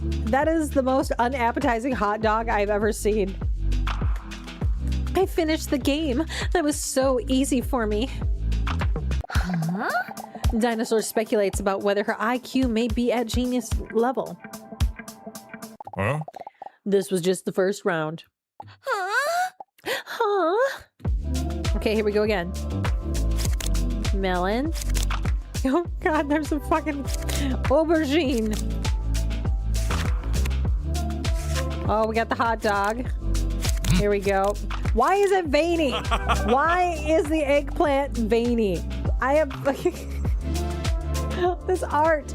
S2: That is the most unappetizing hot dog I've ever seen. I finished the game. That was so easy for me. Huh? Dinosaur speculates about whether her IQ may be at genius level.
S11: Huh?
S2: This was just the first round. Huh? Huh? Okay, here we go again. Melon. Oh God, there's a fucking aubergine. Oh, we got the hot dog. Here we go. Why is it veiny? Why is the eggplant veiny? I have this art.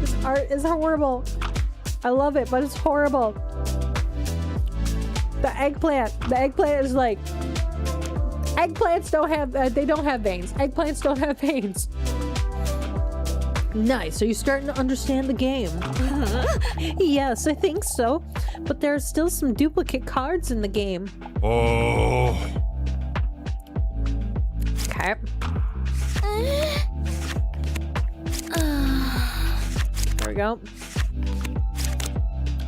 S2: This art is horrible. I love it, but it's horrible. The eggplant is like, eggplants don't have, they don't have veins. Eggplants don't have veins. Nice. Are you starting to understand the game? Yes, I think so. But there are still some duplicate cards in the game.
S11: Oh.
S2: Okay. There we go.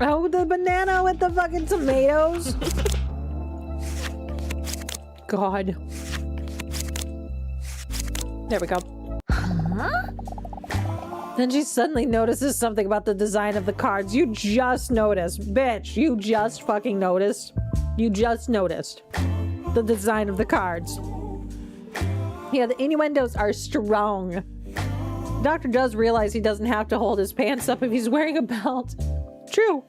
S2: Oh, the banana with the fucking tomatoes. God. There we go. Huh? Then she suddenly notices something about the design of the cards. You just noticed, bitch. You just fucking noticed. You just noticed the design of the cards. Yeah, the innuendos are strong. Doctor does realize he doesn't have to hold his pants up if he's wearing a belt. True.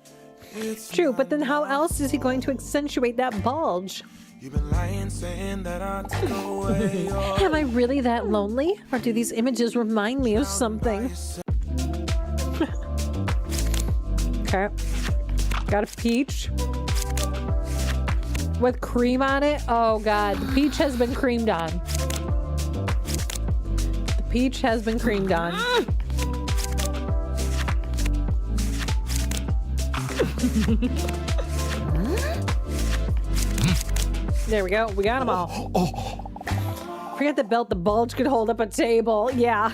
S2: True, but then how else is he going to accentuate that bulge?
S10: You've been lying, saying that I took away your
S2: Am I really that lonely? Or do these images remind me of something? Okay. Got a peach. With cream on it? Oh God, the peach has been creamed on. The peach has been creamed on. There we go. We got them all. Forget the belt. The bulge could hold up a table. Yeah.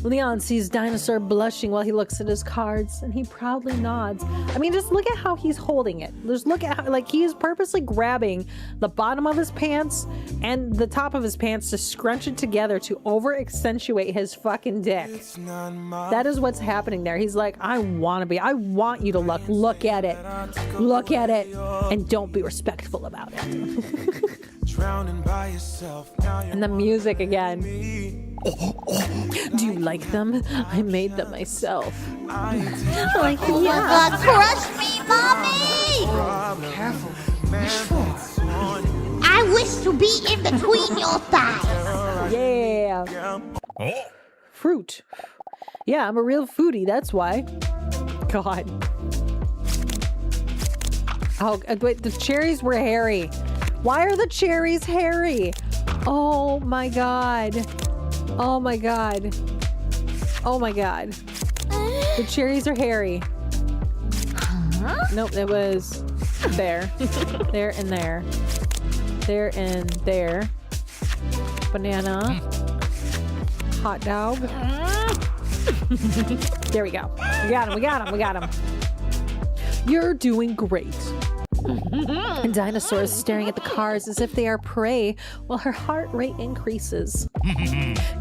S2: Leon sees Dinosaur blushing while he looks at his cards, and he proudly nods. I mean, just look at how he's holding it. Just look at how, like, he is purposely grabbing the bottom of his pants and the top of his pants to scrunch it together to over-accentuate his fucking dick. That is what's happening there. He's like, I want you to look. Look at it. Look at it. And don't be respectful about it.
S10: drowning by yourself.
S2: And the music again. Do you like them? I made them myself. Like,
S4: Oh my God, crush me, mommy!
S5: Careful.
S4: I wish to be in between your thighs.
S2: Yeah. Fruit. Yeah, I'm a real foodie, that's why. God. Oh, wait, the cherries were hairy. Why are the cherries hairy? Oh my God. Oh my God. Oh my God. The cherries are hairy. Nope, it was there. There and there. There and there. Banana. Hot dog. There we go. We got him, we got him, we got him. You're doing great. And Dinosaur is staring at the cards as if they are prey while her heart rate increases.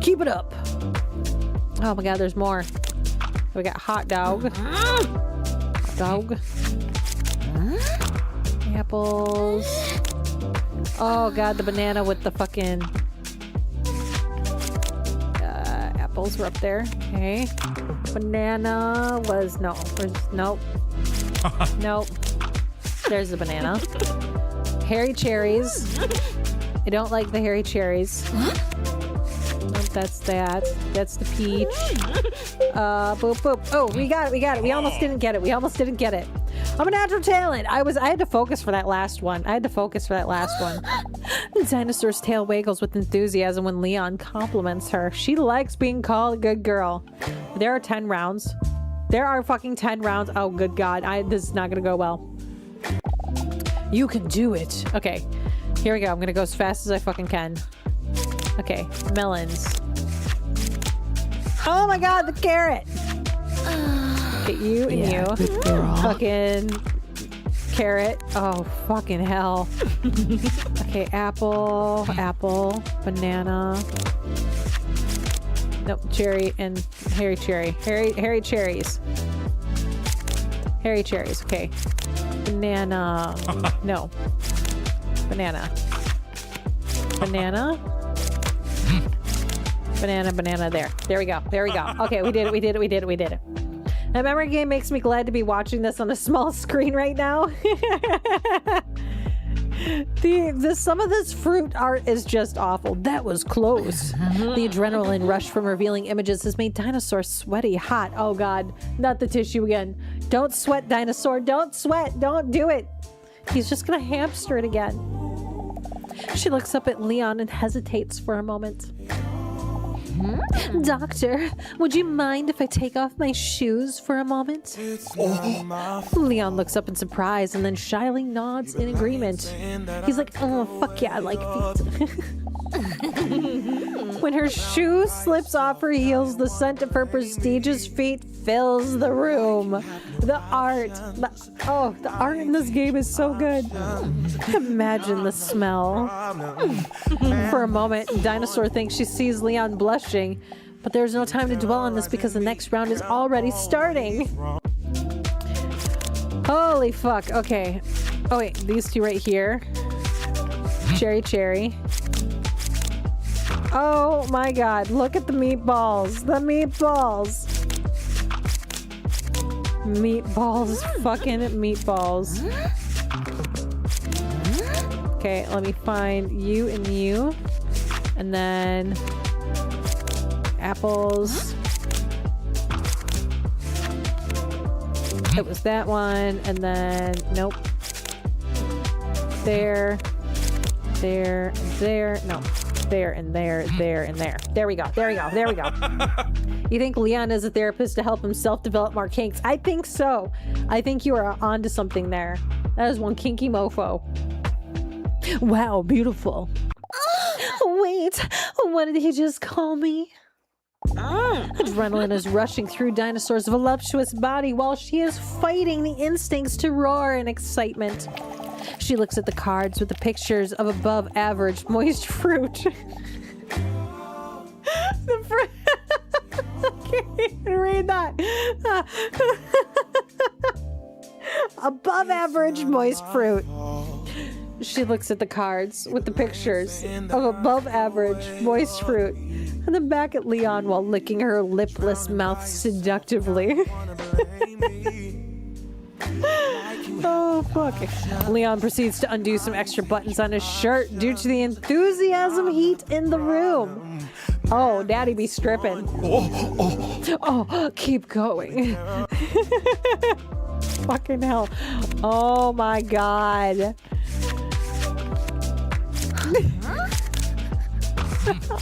S2: Keep it up. Oh my God, there's more. We got hot dog. Hot dog. Apples. Oh God, the banana with the fucking apples were up there. Okay. Banana was nope. Nope. There's the banana. hairy cherries. I don't like the hairy cherries. Nope, that's that. That's the peach. Boop, boop. Oh, we got it. We got it. We almost didn't get it. We almost didn't get it. I'm a natural talent. I had to focus for that last one. The dinosaur's tail waggles with enthusiasm when Leon compliments her. She likes being called a good girl. There are 10 rounds. There are fucking 10 rounds. Oh, good God. This is not gonna go well. You can do it. Okay. Here we go. I'm gonna go as fast as I fucking can. Okay. Melons. Oh my God, the carrot. Okay, you and you.
S4: Good girl.
S2: Fucking carrot. Oh, fucking hell. Okay, apple, banana. Nope, cherry and hairy cherry. Hairy cherries. Hairy cherries, okay. Banana. No. Banana. Banana. Banana. There we go. Okay, we did it. That memory game makes me glad to be watching this on a small screen right now. Some of this fruit art is just awful. That was close. The adrenaline rush from revealing images has made Dinosaur sweaty hot. Oh God, not the tissue again. Don't sweat, Dinosaur. Don't sweat. Don't do it. He's just gonna hamster it again. She looks up at Leon and hesitates for a moment. Doctor, would you mind if I take off my shoes for a moment? Leon looks up in surprise and then shyly nods in agreement. He's like, oh, fuck yeah, I like feet. When her shoe slips off her heels, the scent of her prestigious feet fills the room. The art in this game is so good. Imagine the smell. For a moment, Dinosaur thinks she sees Leon blushing, but there's no time to dwell on this because the next round is already starting. Holy fuck, okay. Oh wait, these two right here. Cherry. Oh my God, look at the meatballs. Fucking meatballs. Okay, let me find you and you. And then apples. It was that one, and then nope. There. No. There and there. There we go. You think Leon is a therapist to help himself develop more kinks? I think so. I think you are onto something there. That is one kinky mofo. Wow, beautiful. Wait, what did he just call me? Adrenaline is rushing through Dinosaur's voluptuous body while she is fighting the instincts to roar in excitement. She looks at the cards with the pictures of above average moist fruit. The fruit. I can't even read that. Above average moist fruit. She looks at the cards with the pictures of above average moist fruit and then back at Leon while licking her lipless mouth seductively. Oh, fuck. Leon proceeds to undo some extra buttons on his shirt due to the enthusiasm heat in the room. Oh, daddy be stripping. Oh, keep going. Fucking hell. Oh my God.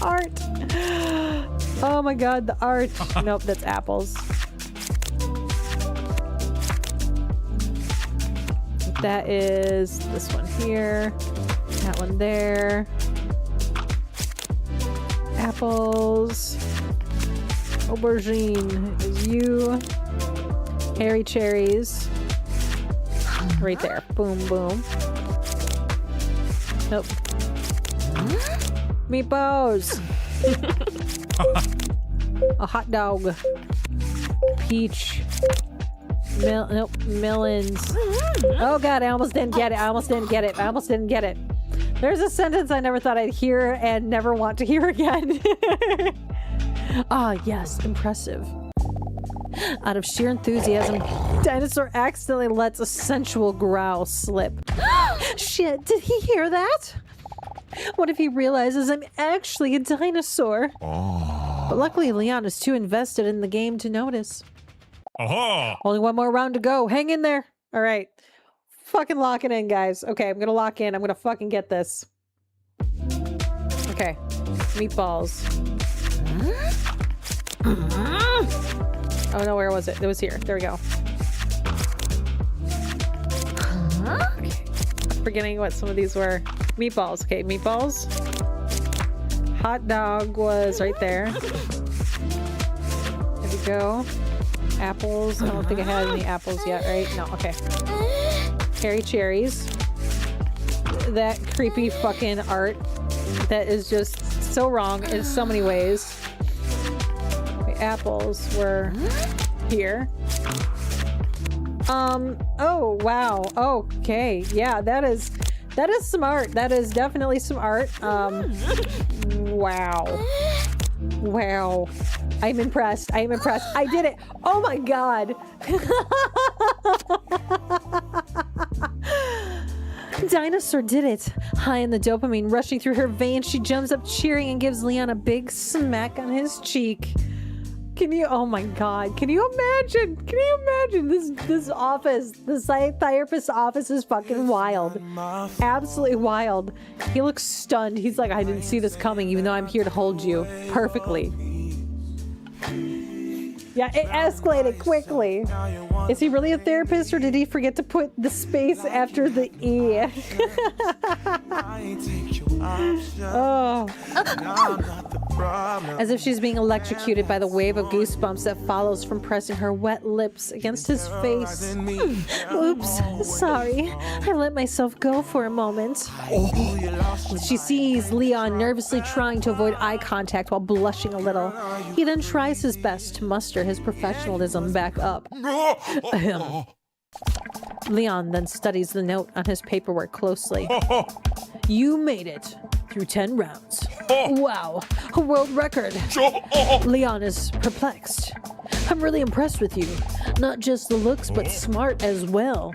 S2: Art. Oh my God, the art. Nope, that's apples. That is this one here. That one there. Apples. Aubergine is you. Hairy cherries. Right there. Boom, boom. Nope. Meatballs. A hot dog. Peach. Nope. Melons. Oh God, I almost didn't get it. There's a sentence I never thought I'd hear and never want to hear again. Ah, yes, impressive. Out of sheer enthusiasm, Dinosaur accidentally lets a sensual growl slip. Shit, did he hear that? What if he realizes I'm actually a dinosaur? But luckily, Leon is too invested in the game to notice. Only one more round to go. Hang in there. All right. Fucking lock it in, guys. Okay, I'm gonna lock in. I'm gonna fucking get this. Okay. Meatballs. Oh no, where was it? It was here. There we go. Okay. Forgetting what some of these were. Meatballs. Okay, meatballs. Hot dog was right there. There we go. Apples. I don't think I had any apples yet, right? No, okay. Harry cherries. That creepy fucking art that is just so wrong in so many ways. Okay, apples were here. Oh wow. Okay. Yeah, that is some art. That is definitely some art. Wow. Wow. I'm impressed. I am impressed. I did it. Oh my god. Dinosaur did it. High in the dopamine rushing through her veins, she jumps up cheering and gives Leon a big smack on his cheek. Can you, oh my god, can you imagine? Can you imagine this office, the therapist's office is fucking wild. Absolutely wild. He looks stunned. He's like, I didn't see this coming, even though I'm here to hold you perfectly. Yeah, it escalated quickly. Is he really a therapist, or did he forget to put the space after the E? Oh. As if she's being electrocuted by the wave of goosebumps that follows from pressing her wet lips against his face. Oops, sorry. I let myself go for a moment. She sees Leon nervously trying to avoid eye contact while blushing a little. He then tries his best to muster his professionalism back up. Leon then studies the note on his paperwork closely. You made it through 10 rounds. Wow, a world record. Leon is perplexed. I'm really impressed with you. Not just the looks, but smart as well.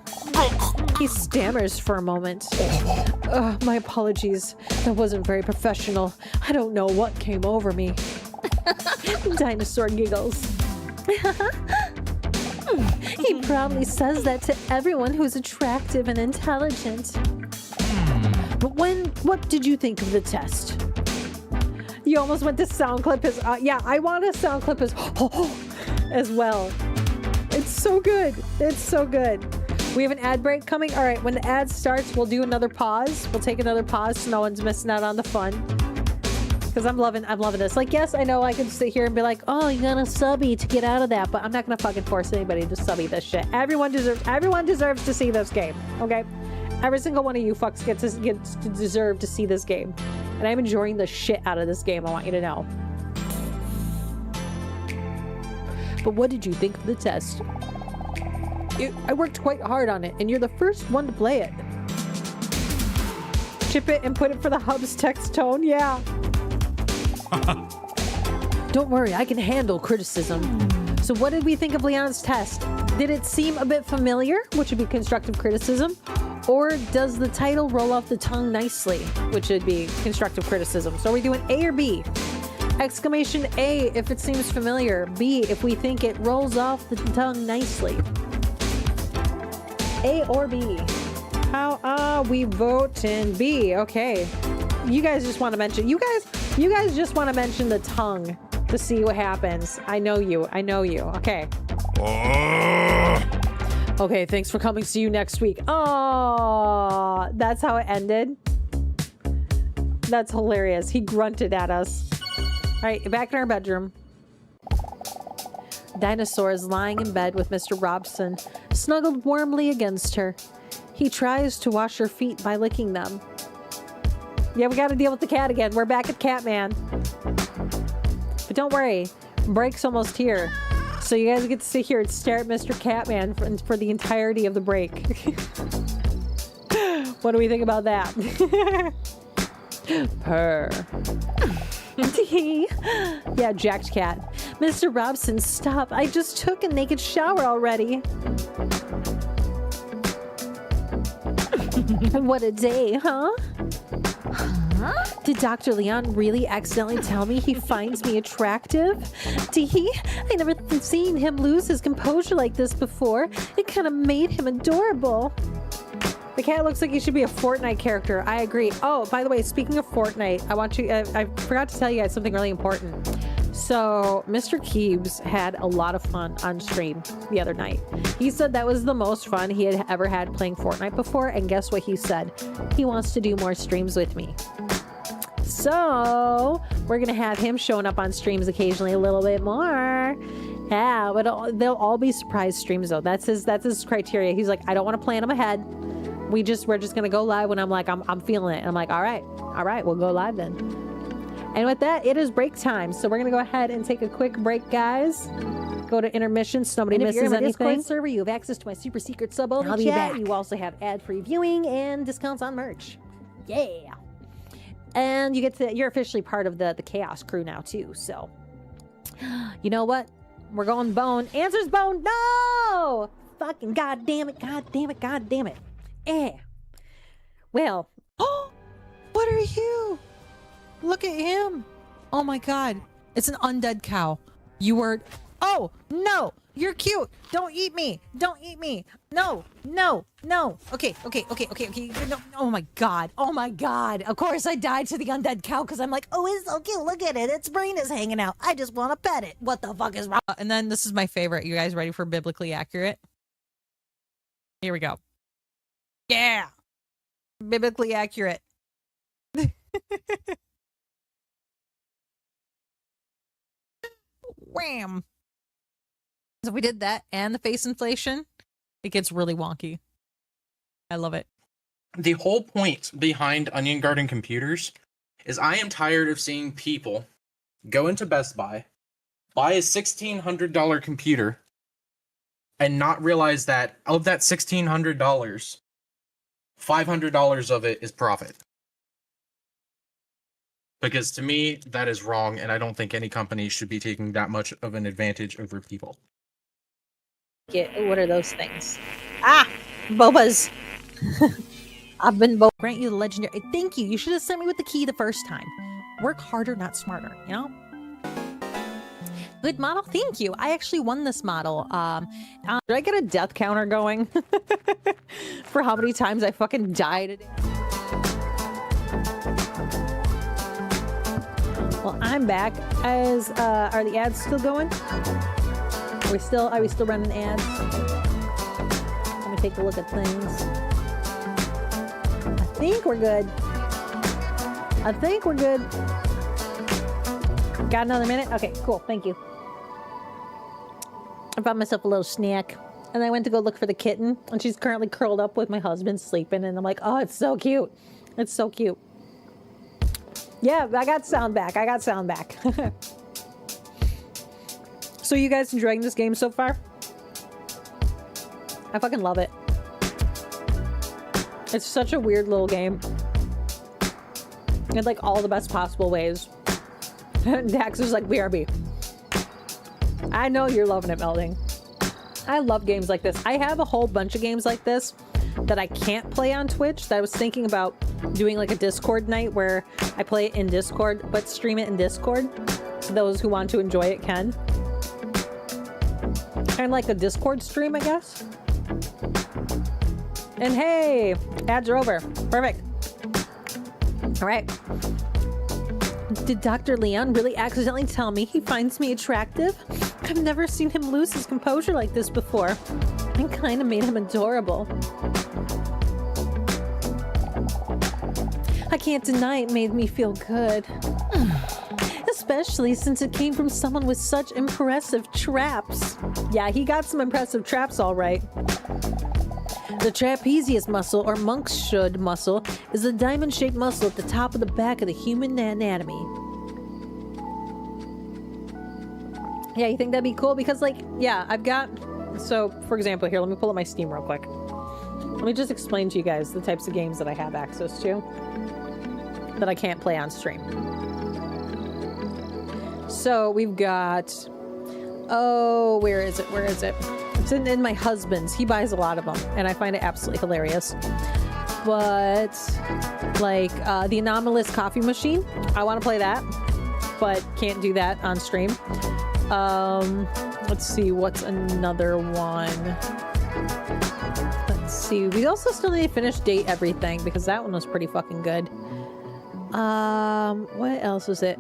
S2: He stammers for a moment. My apologies. That wasn't very professional. I don't know what came over me. Dinosaur giggles. He proudly says that to everyone who's attractive and intelligent. But what did you think of the test? You almost went to sound clip his, yeah, I want a sound clip his, as well. It's so good. It's so good. We have an ad break coming. All right, when the ad starts, we'll do another pause. We'll take another pause so no one's missing out on the fun. Because I'm loving this. Like, yes, I know I can sit here and be like, oh, you gotta subby to get out of that, but I'm not gonna fucking force anybody to subby this shit. Everyone deserves to see this game, okay? Every single one of you fucks gets to deserve to see this game. And I'm enjoying the shit out of this game, I want you to know. But what did you think of the test? I worked quite hard on it, and you're the first one to play it. Chip it and put it for the hub's text tone, yeah. Don't worry, I can handle criticism. So what did we think of Leon's test? Did it seem a bit familiar, which would be constructive criticism? Or does the title roll off the tongue nicely, which would be constructive criticism? So are we doing A or B? Exclamation A if it seems familiar. B if we think it rolls off the tongue nicely. A or B? How are we voting? B. Okay. You guys just want to mention, you guys just want to mention the tongue to see what happens. I know you. Okay. Okay, thanks for coming. See you next week. Oh, that's how it ended. That's hilarious. He grunted at us. All right, back in our bedroom. Dinosaur is lying in bed with Mr. Robson, snuggled warmly against her. He tries to wash her feet by licking them. Yeah, we got to deal with the cat again. We're back at Catman. But don't worry, break's almost here. So you guys get to sit here and stare at Mr. Catman for the entirety of the break. What do we think about that? Purr. Yeah, jacked cat. Mr. Robson, stop. I just took a naked shower already. What a day, huh? Did Dr. Leon really accidentally tell me he finds me attractive? Did he? I never seen him lose his composure like this before. It kind of made him adorable. The cat looks like he should be a Fortnite character. I agree. Oh, by the way, speaking of Fortnite, I forgot to tell you guys something really important. So, Mr. Keebs had a lot of fun on stream the other night. He said that was the most fun he had ever had playing Fortnite before, and guess what he said? He wants to do more streams with me. So, we're gonna have him showing up on streams occasionally a little bit more. Yeah, but they'll all be surprise streams though. That's his criteria. He's like, I don't want to plan them ahead. We're just gonna go live when I'm like, I'm feeling it. And I'm like, all right, we'll go live then. And with that, it is break time. So we're gonna go ahead and take a quick break, guys. Go to intermission so nobody misses anything. Discord server, you have access to my super secret sub only chat. You also have ad-free viewing and discounts on merch. Yeah. And you're officially part of the chaos crew now too. So you know what? We're going bone. Answers bone. No! Fucking goddamn it. Eh. Well.
S8: Oh, what are you? Look at him. Oh my god. It's an undead cow. You were... Oh, no. You're cute. Don't eat me. Don't eat me. No. Okay. No. Oh my god. Of course I died to the undead cow because I'm like, oh, it's so cute. Look at it. Its brain is hanging out. I just want to pet it. What the fuck is wrong? And then this is my favorite. You guys ready for biblically accurate? Here we go. Yeah. Biblically accurate. Wham. So we did that and the face inflation. It gets really wonky. I love it.
S12: The whole point behind Onion Garden computers is I am tired of seeing people go into Best Buy, buy a $1,600 computer, and not realize that of that $1,600, $500 of it is profit. Because to me, that is wrong, and I don't think any company should be taking that much of an advantage over people.
S2: What are those things? Ah! Bobas! I've been
S8: grant you the legendary... Thank you! You should have sent me with the key the first time. Work harder, not smarter, you know? Good model, thank you. I actually won this model.
S2: Did I get a death counter going? For how many times I fucking died today? Well, I'm back. Are the ads still going? Are we still running ads? Let me take a look at things. I think we're good. Got another minute? Okay, cool. Thank you. I bought myself a little snack. And I went to go look for the kitten. And she's currently curled up with my husband sleeping. And I'm like, oh, it's so cute. It's so cute. Yeah, I got sound back. So you guys enjoying this game so far? I fucking love it. It's such a weird little game. In like all the best possible ways. Dax is like, BRB. I know you're loving it, Melding. I love games like this. I have a whole bunch of games like this that I can't play on Twitch that I was thinking about doing like a Discord night where I play it in Discord, but stream it in Discord. So those who want to enjoy it can. And like a Discord stream, I guess. And hey, ads are over. Perfect. All right. Did Dr. Leon really accidentally tell me he finds me attractive? I've never seen him lose his composure like this before. I kind of made him adorable. I can't deny it made me feel good. Especially since it came from someone with such impressive traps. Yeah, he got some impressive traps, all right. The trapezius muscle, or monk's should muscle, is a diamond-shaped muscle at the top of the back of the human anatomy. Yeah, you think that'd be cool? Because, like, yeah, I've got... So, for example, here, let me pull up my Steam real quick. Let me just explain to you guys the types of games that I have access to that I can't play on stream. So, we've got Oh, where is it? Where is it? It's in my husband's. He buys a lot of them, and I find it absolutely hilarious. But, like, the anomalous coffee machine, I want to play that, but can't do that on stream. Let's see, what's another one? Let's see, we also still need to finish Date Everything, because that one was pretty fucking good. What else was it?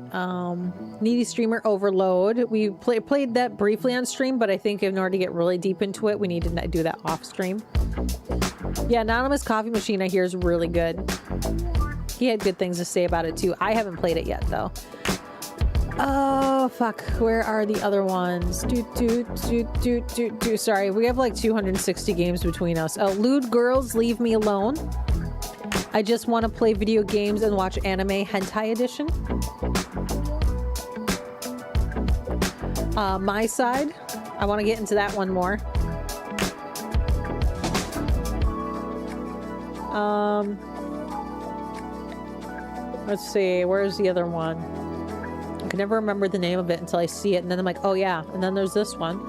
S2: Needy Streamer Overload. We played that briefly on stream, but I think in order to get really deep into it, we need to do that off stream. Yeah, Anonymous Coffee Machine I hear is really good. He had good things to say about it too. I haven't played it yet though. Oh fuck, where are the other ones? Sorry, we have like 260 games between us. Oh, Lewd Girls Leave Me Alone. I just want to play video games and watch anime hentai edition. My Side. I want to get into that one more. Let's see, where's the other one? I can never remember the name of it until I see it, and then I'm like, oh yeah. And then there's this one.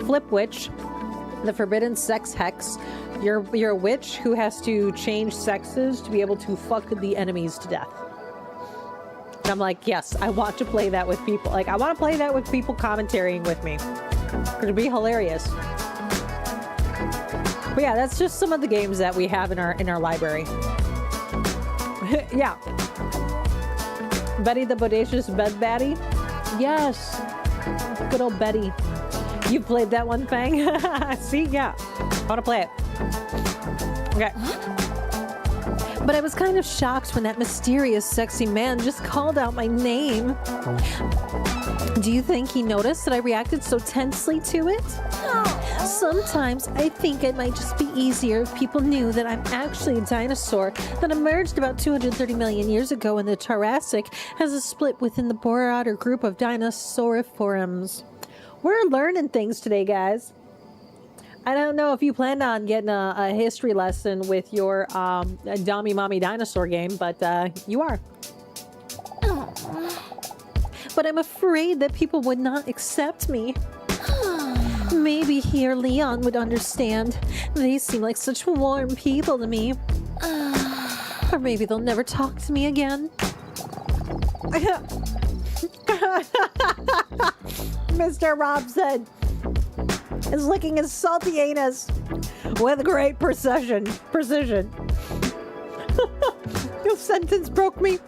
S2: Flip Witch. The Forbidden Sex Hex. You're a witch who has to change sexes to be able to fuck the enemies to death. And I'm like, yes, I want to play that with people. Like, I want to play that with people commentarying with me. It'd be hilarious. But yeah, that's just some of the games that we have in our library. Yeah. Betty the Bodacious Bed Baddie? Yes. Good old Betty. You played that one, Fang? See? Yeah. I want to play it. Okay. But I was kind of shocked when that mysterious, sexy man just called out my name. Do you think he noticed that I reacted so tensely to it? Sometimes I think it might just be easier if people knew that I'm actually a dinosaur that emerged about 230 million years ago in the Jurassic as a split within the broader group of Dinosauriforms. We're learning things today, guys. I don't know if you planned on getting a history lesson with your Dummy Mommy Dinosaur game, but you are. But I'm afraid that people would not accept me. Maybe he or Leon would understand. They seem like such warm people to me. Or maybe they'll never talk to me again. Mr. Robson is licking his salty anus with great precision. The sentence broke me.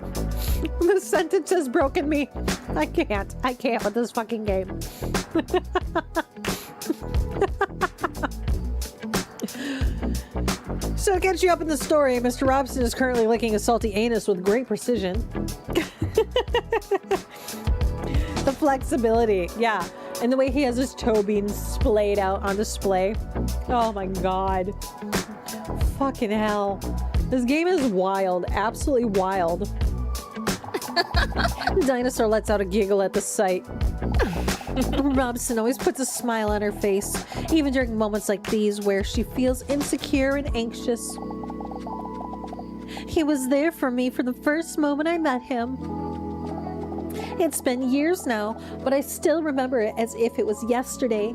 S2: The sentence has broken me. I can't with this fucking game. So to catch you up in the story, Mr. Robson is currently licking a salty anus with great precision. The flexibility, yeah. And the way he has his toe being splayed out on display. Oh my god. Fucking hell. This game is wild. Absolutely wild. Dinosaur lets out a giggle at the sight. Robson always puts a smile on her face, even during moments like these where she feels insecure and anxious. He was there for me from the first moment I met him. It's been years now, but I still remember it as if it was yesterday.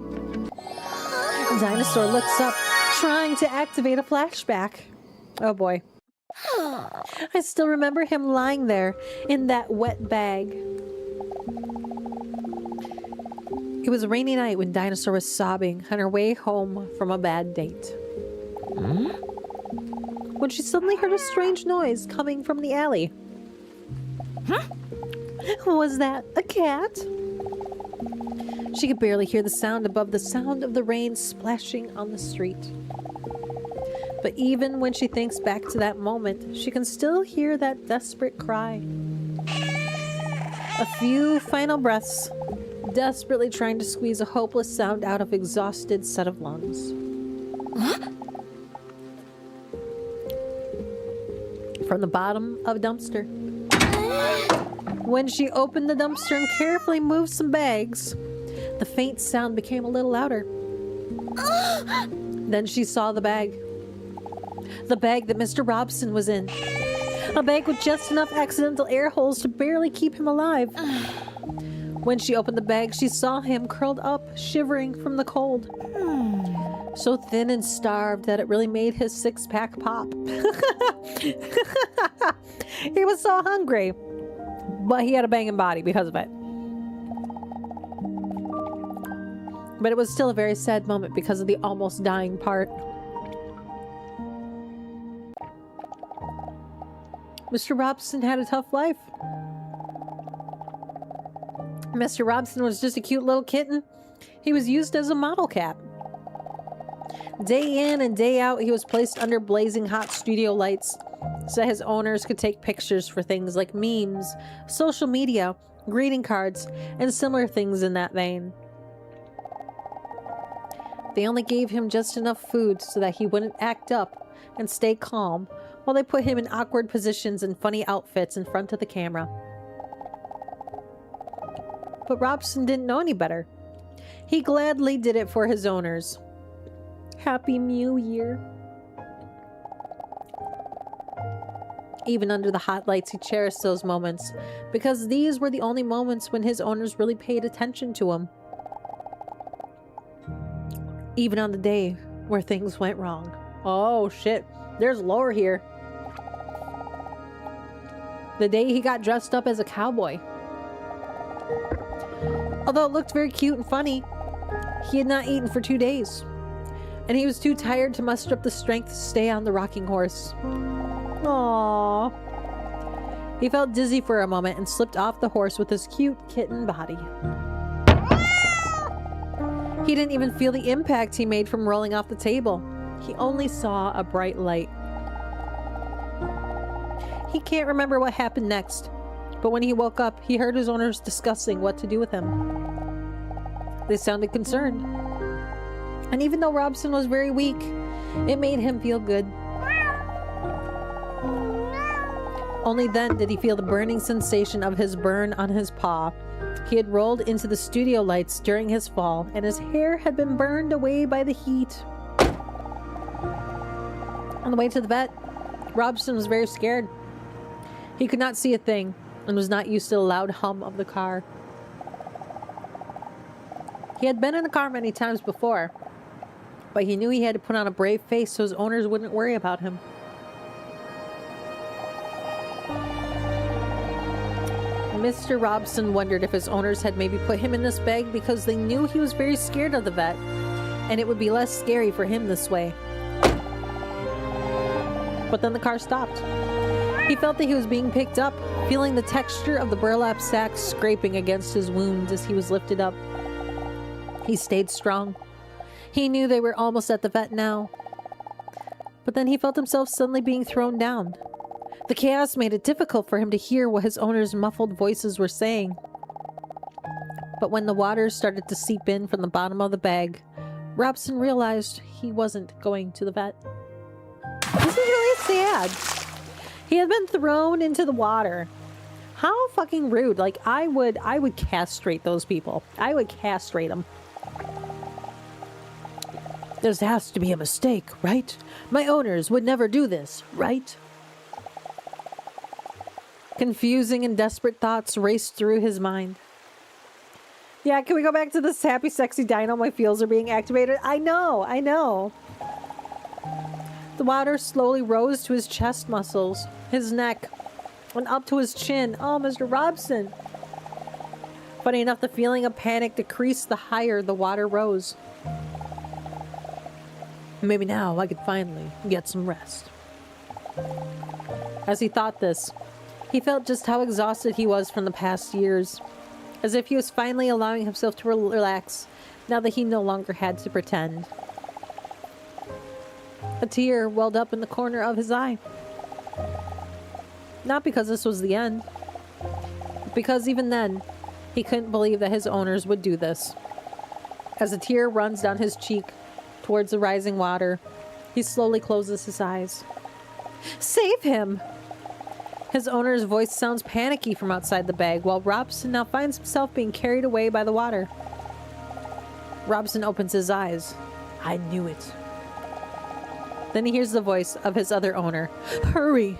S2: Dinosaur looks up, trying to activate a flashback. Oh boy. I still remember him lying there in that wet bag. It was a rainy night when Dinosaur was sobbing on her way home from a bad date. When she suddenly heard a strange noise coming from the alley. Was that a cat? She could barely hear the sound above the sound of the rain splashing on the street. But even when she thinks back to that moment, she can still hear that desperate cry. A few final breaths, desperately trying to squeeze a hopeless sound out of exhausted set of lungs. From the bottom of a dumpster. When she opened the dumpster and carefully moved some bags, the faint sound became a little louder. Then she saw the bag. The bag that Mr. Robson was in. A bag with just enough accidental air holes to barely keep him alive. When she opened the bag, she saw him curled up, shivering from the cold. So thin and starved that it really made his six-pack pop. He was so hungry, but he had a banging body because of it. But it was still a very sad moment because of the almost dying part. Mr. Robson had a tough life. Mr. Robson was just a cute little kitten. He was used as a model cat. Day in and day out, he was placed under blazing hot studio lights so his owners could take pictures for things like memes, social media, greeting cards, and similar things in that vein. They only gave him just enough food so that he wouldn't act up and stay calm while they put him in awkward positions and funny outfits in front of the camera. But Robson didn't know any better. He gladly did it for his owners. Happy New Year. Even under the hot lights, he cherished those moments because these were the only moments when his owners really paid attention to him. Even on the day where things went wrong. Oh shit, there's lore here. The day he got dressed up as a cowboy. Although it looked very cute and funny, he had not eaten for 2 days. And he was too tired to muster up the strength to stay on the rocking horse. Aww. He felt dizzy for a moment and slipped off the horse with his cute kitten body. He didn't even feel the impact he made from rolling off the table. He only saw a bright light. He can't remember what happened next, but when he woke up, he heard his owners discussing what to do with him. They sounded concerned. And even though Robson was very weak, it made him feel good. Only then did he feel the burning sensation of his burn on his paw. He had rolled into the studio lights during his fall, and his hair had been burned away by the heat. On the way to the vet, Robson was very scared. He could not see a thing and was not used to the loud hum of the car. He had been in a car many times before, but he knew he had to put on a brave face so his owners wouldn't worry about him. Mr. Robson wondered if his owners had maybe put him in this bag because they knew he was very scared of the vet, and it would be less scary for him this way. But then the car stopped. He felt that he was being picked up, feeling the texture of the burlap sack scraping against his wounds as he was lifted up. He stayed strong. He knew they were almost at the vet now. But then he felt himself suddenly being thrown down. The chaos made it difficult for him to hear what his owners' muffled voices were saying. But when the water started to seep in from the bottom of the bag, Robson realized he wasn't going to the vet. This is really sad. He had been thrown into the water. How fucking rude. Like, I would castrate those people. I would castrate them. This has to be a mistake, right? My owners would never do this, right? Confusing and desperate thoughts raced through his mind. Yeah, can we go back to this happy, sexy dino? My feels are being activated. I know. The water slowly rose to his chest muscles, his neck, and up to his chin. Oh, Mr. Robson. Funny enough, the feeling of panic decreased the higher the water rose. Maybe now I could finally get some rest. As he thought this, he felt just how exhausted he was from the past years, as if he was finally allowing himself to relax now that he no longer had to pretend. A tear welled up in the corner of his eye. Not because this was the end, but because even then, he couldn't believe that his owners would do this. As a tear runs down his cheek towards the rising water, he slowly closes his eyes. Save him! His owner's voice sounds panicky from outside the bag, while Robson now finds himself being carried away by the water. Robson opens his eyes. I knew it. Then he hears the voice of his other owner. Hurry!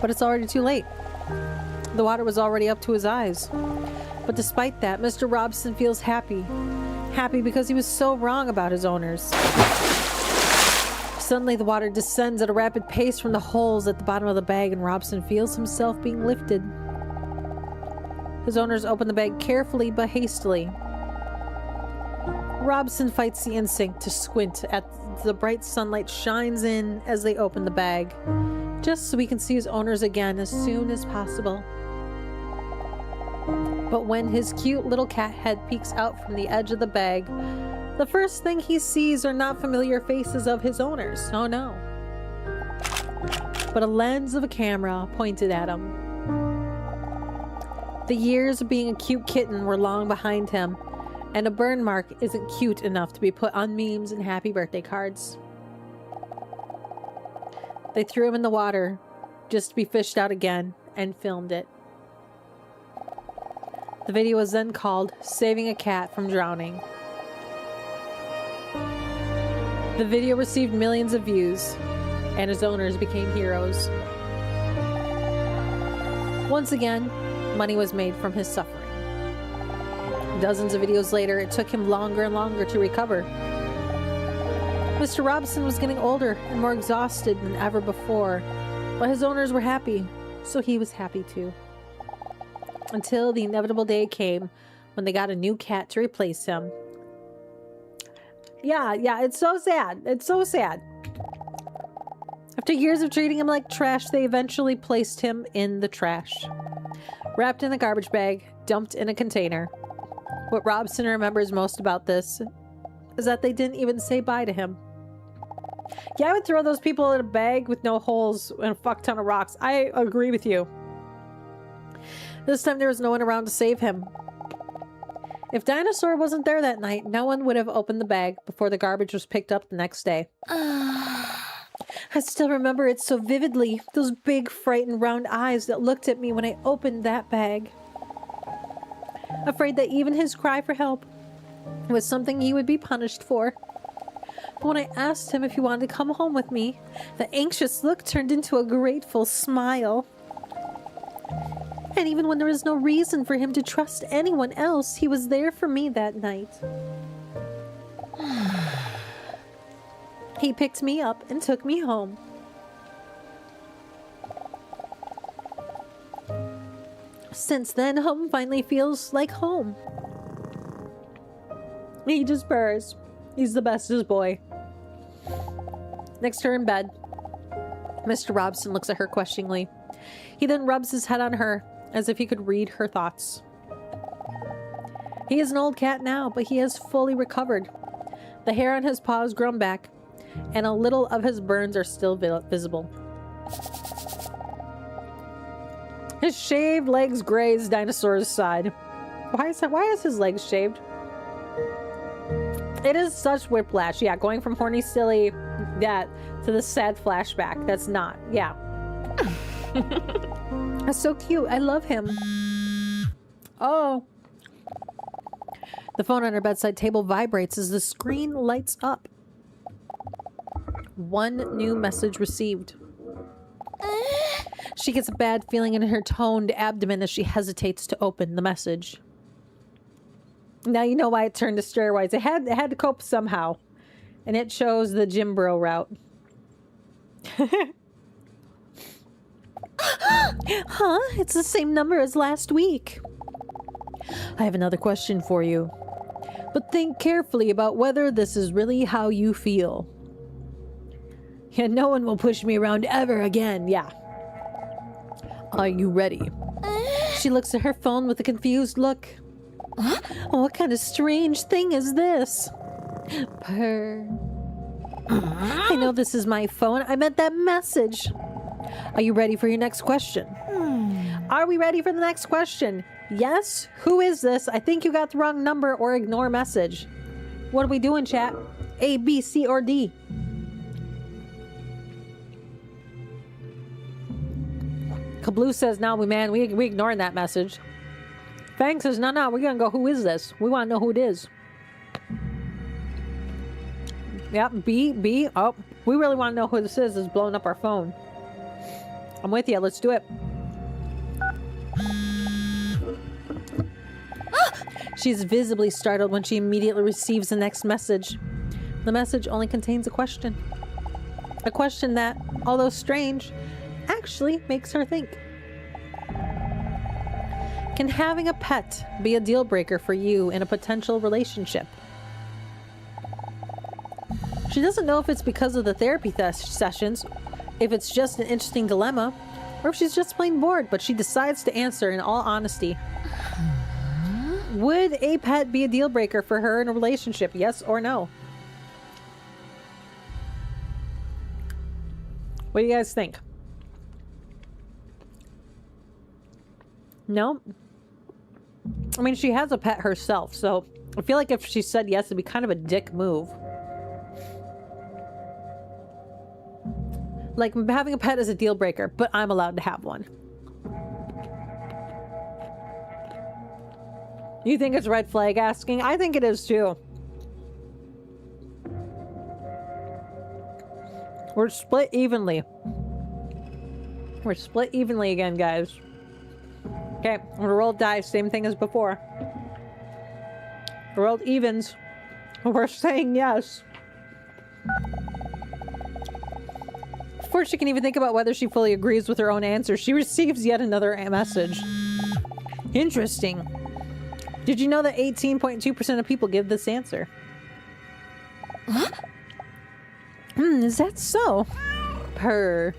S2: But it's already too late. The water was already up to his eyes. But despite that, Mr. Robson feels happy. Happy because he was so wrong about his owners. Suddenly, the water descends at a rapid pace from the holes at the bottom of the bag, and Robson feels himself being lifted. His owners open the bag carefully but hastily. Robson fights the instinct to squint at the bright sunlight shines in as they open the bag, just so he can see his owners again as soon as possible. But when his cute little cat head peeks out from the edge of the bag, the first thing he sees are not familiar faces of his owners. Oh no. But a lens of a camera pointed at him. The years of being a cute kitten were long behind him, and a burn mark isn't cute enough to be put on memes and happy birthday cards. They threw him in the water, just to be fished out again, and filmed it. The video was then called "Saving a Cat from Drowning." The video received millions of views, and his owners became heroes. Once again, money was made from his suffering. Dozens of videos later, it took him longer and longer to recover. Mr. Robson was getting older and more exhausted than ever before, but his owners were happy, so he was happy too. Until the inevitable day came when they got a new cat to replace him. Yeah, it's so sad. It's so sad. After years of treating him like trash, they eventually placed him in the trash. Wrapped in a garbage bag, dumped in a container. What Robson remembers most about this is that they didn't even say bye to him. Yeah, I would throw those people in a bag with no holes and a fuck ton of rocks. I agree with you. This time there was no one around to save him. If Dinosaur wasn't there that night, no one would have opened the bag before the garbage was picked up the next day. I still remember it so vividly. Those big, frightened, round eyes that looked at me when I opened that bag. Afraid that even his cry for help was something he would be punished for. But when I asked him if he wanted to come home with me, the anxious look turned into a grateful smile. And even when there was no reason for him to trust anyone else, he was there for me that night. He picked me up and took me home. Since then, home finally feels like home. He just purrs. He's the bestest boy. Next to her in bed, Mr. Robson looks at her questioningly. He then rubs his head on her as if he could read her thoughts. He is an old cat now, but he has fully recovered. The hair on his paw has grown back, and a little of his burns are still visible. His shaved legs graze Dinosaur's side. Why is his legs shaved? It is such whiplash. Yeah, going from horny silly that to the sad flashback. That's not. Yeah. That's so cute. I love him. Oh. The phone on her bedside table vibrates as the screen lights up. One new message received. She gets a bad feeling in her toned abdomen as she hesitates to open the message. Now you know why it turned to steroids. It had to cope somehow. And it shows the gym bro route. Huh? It's the same number as last week. I have another question for you. But think carefully about whether this is really how you feel. Yeah, no one will push me around ever again. Yeah. Are you ready? She looks at her phone with a confused look. What kind of strange thing is this? Purr. I know this is my phone. I meant that message. Are you ready for your next question? Are we ready for the next question? Yes? Who is this? I think you got the wrong number, or ignore message. What are we doing, chat? A, B, C, or D? Kabloo says, no, we ignoring that message. Fang says, no, we're gonna go, who is this? We want to know who it is. Yep, B. Oh, we really want to know who this is. It's blowing up our phone. I'm with you. Let's do it. She's visibly startled when she immediately receives the next message. The message only contains a question. A question that, although strange, actually makes her think. Can having a pet be a deal breaker for you in a potential relationship? She doesn't know if it's because of the therapy sessions, if it's just an interesting dilemma, or if she's just plain bored, but she decides to answer in all honesty. Would a pet be a deal breaker for her in a relationship, yes or no? What do you guys think? No? I mean, she has a pet herself, so I feel like if she said yes, it'd be kind of a dick move. Like, having a pet is a deal breaker, but I'm allowed to have one. You think it's red flag asking? I think it is too. We're split evenly. We're split evenly again, guys. Okay, I'm gonna roll dice, same thing as before. We rolled evens. We're saying yes. Before she can even think about whether she fully agrees with her own answer, she receives yet another message. Interesting. Did you know that 18.2% of people give this answer?
S4: Huh?
S2: Is that so? Purr.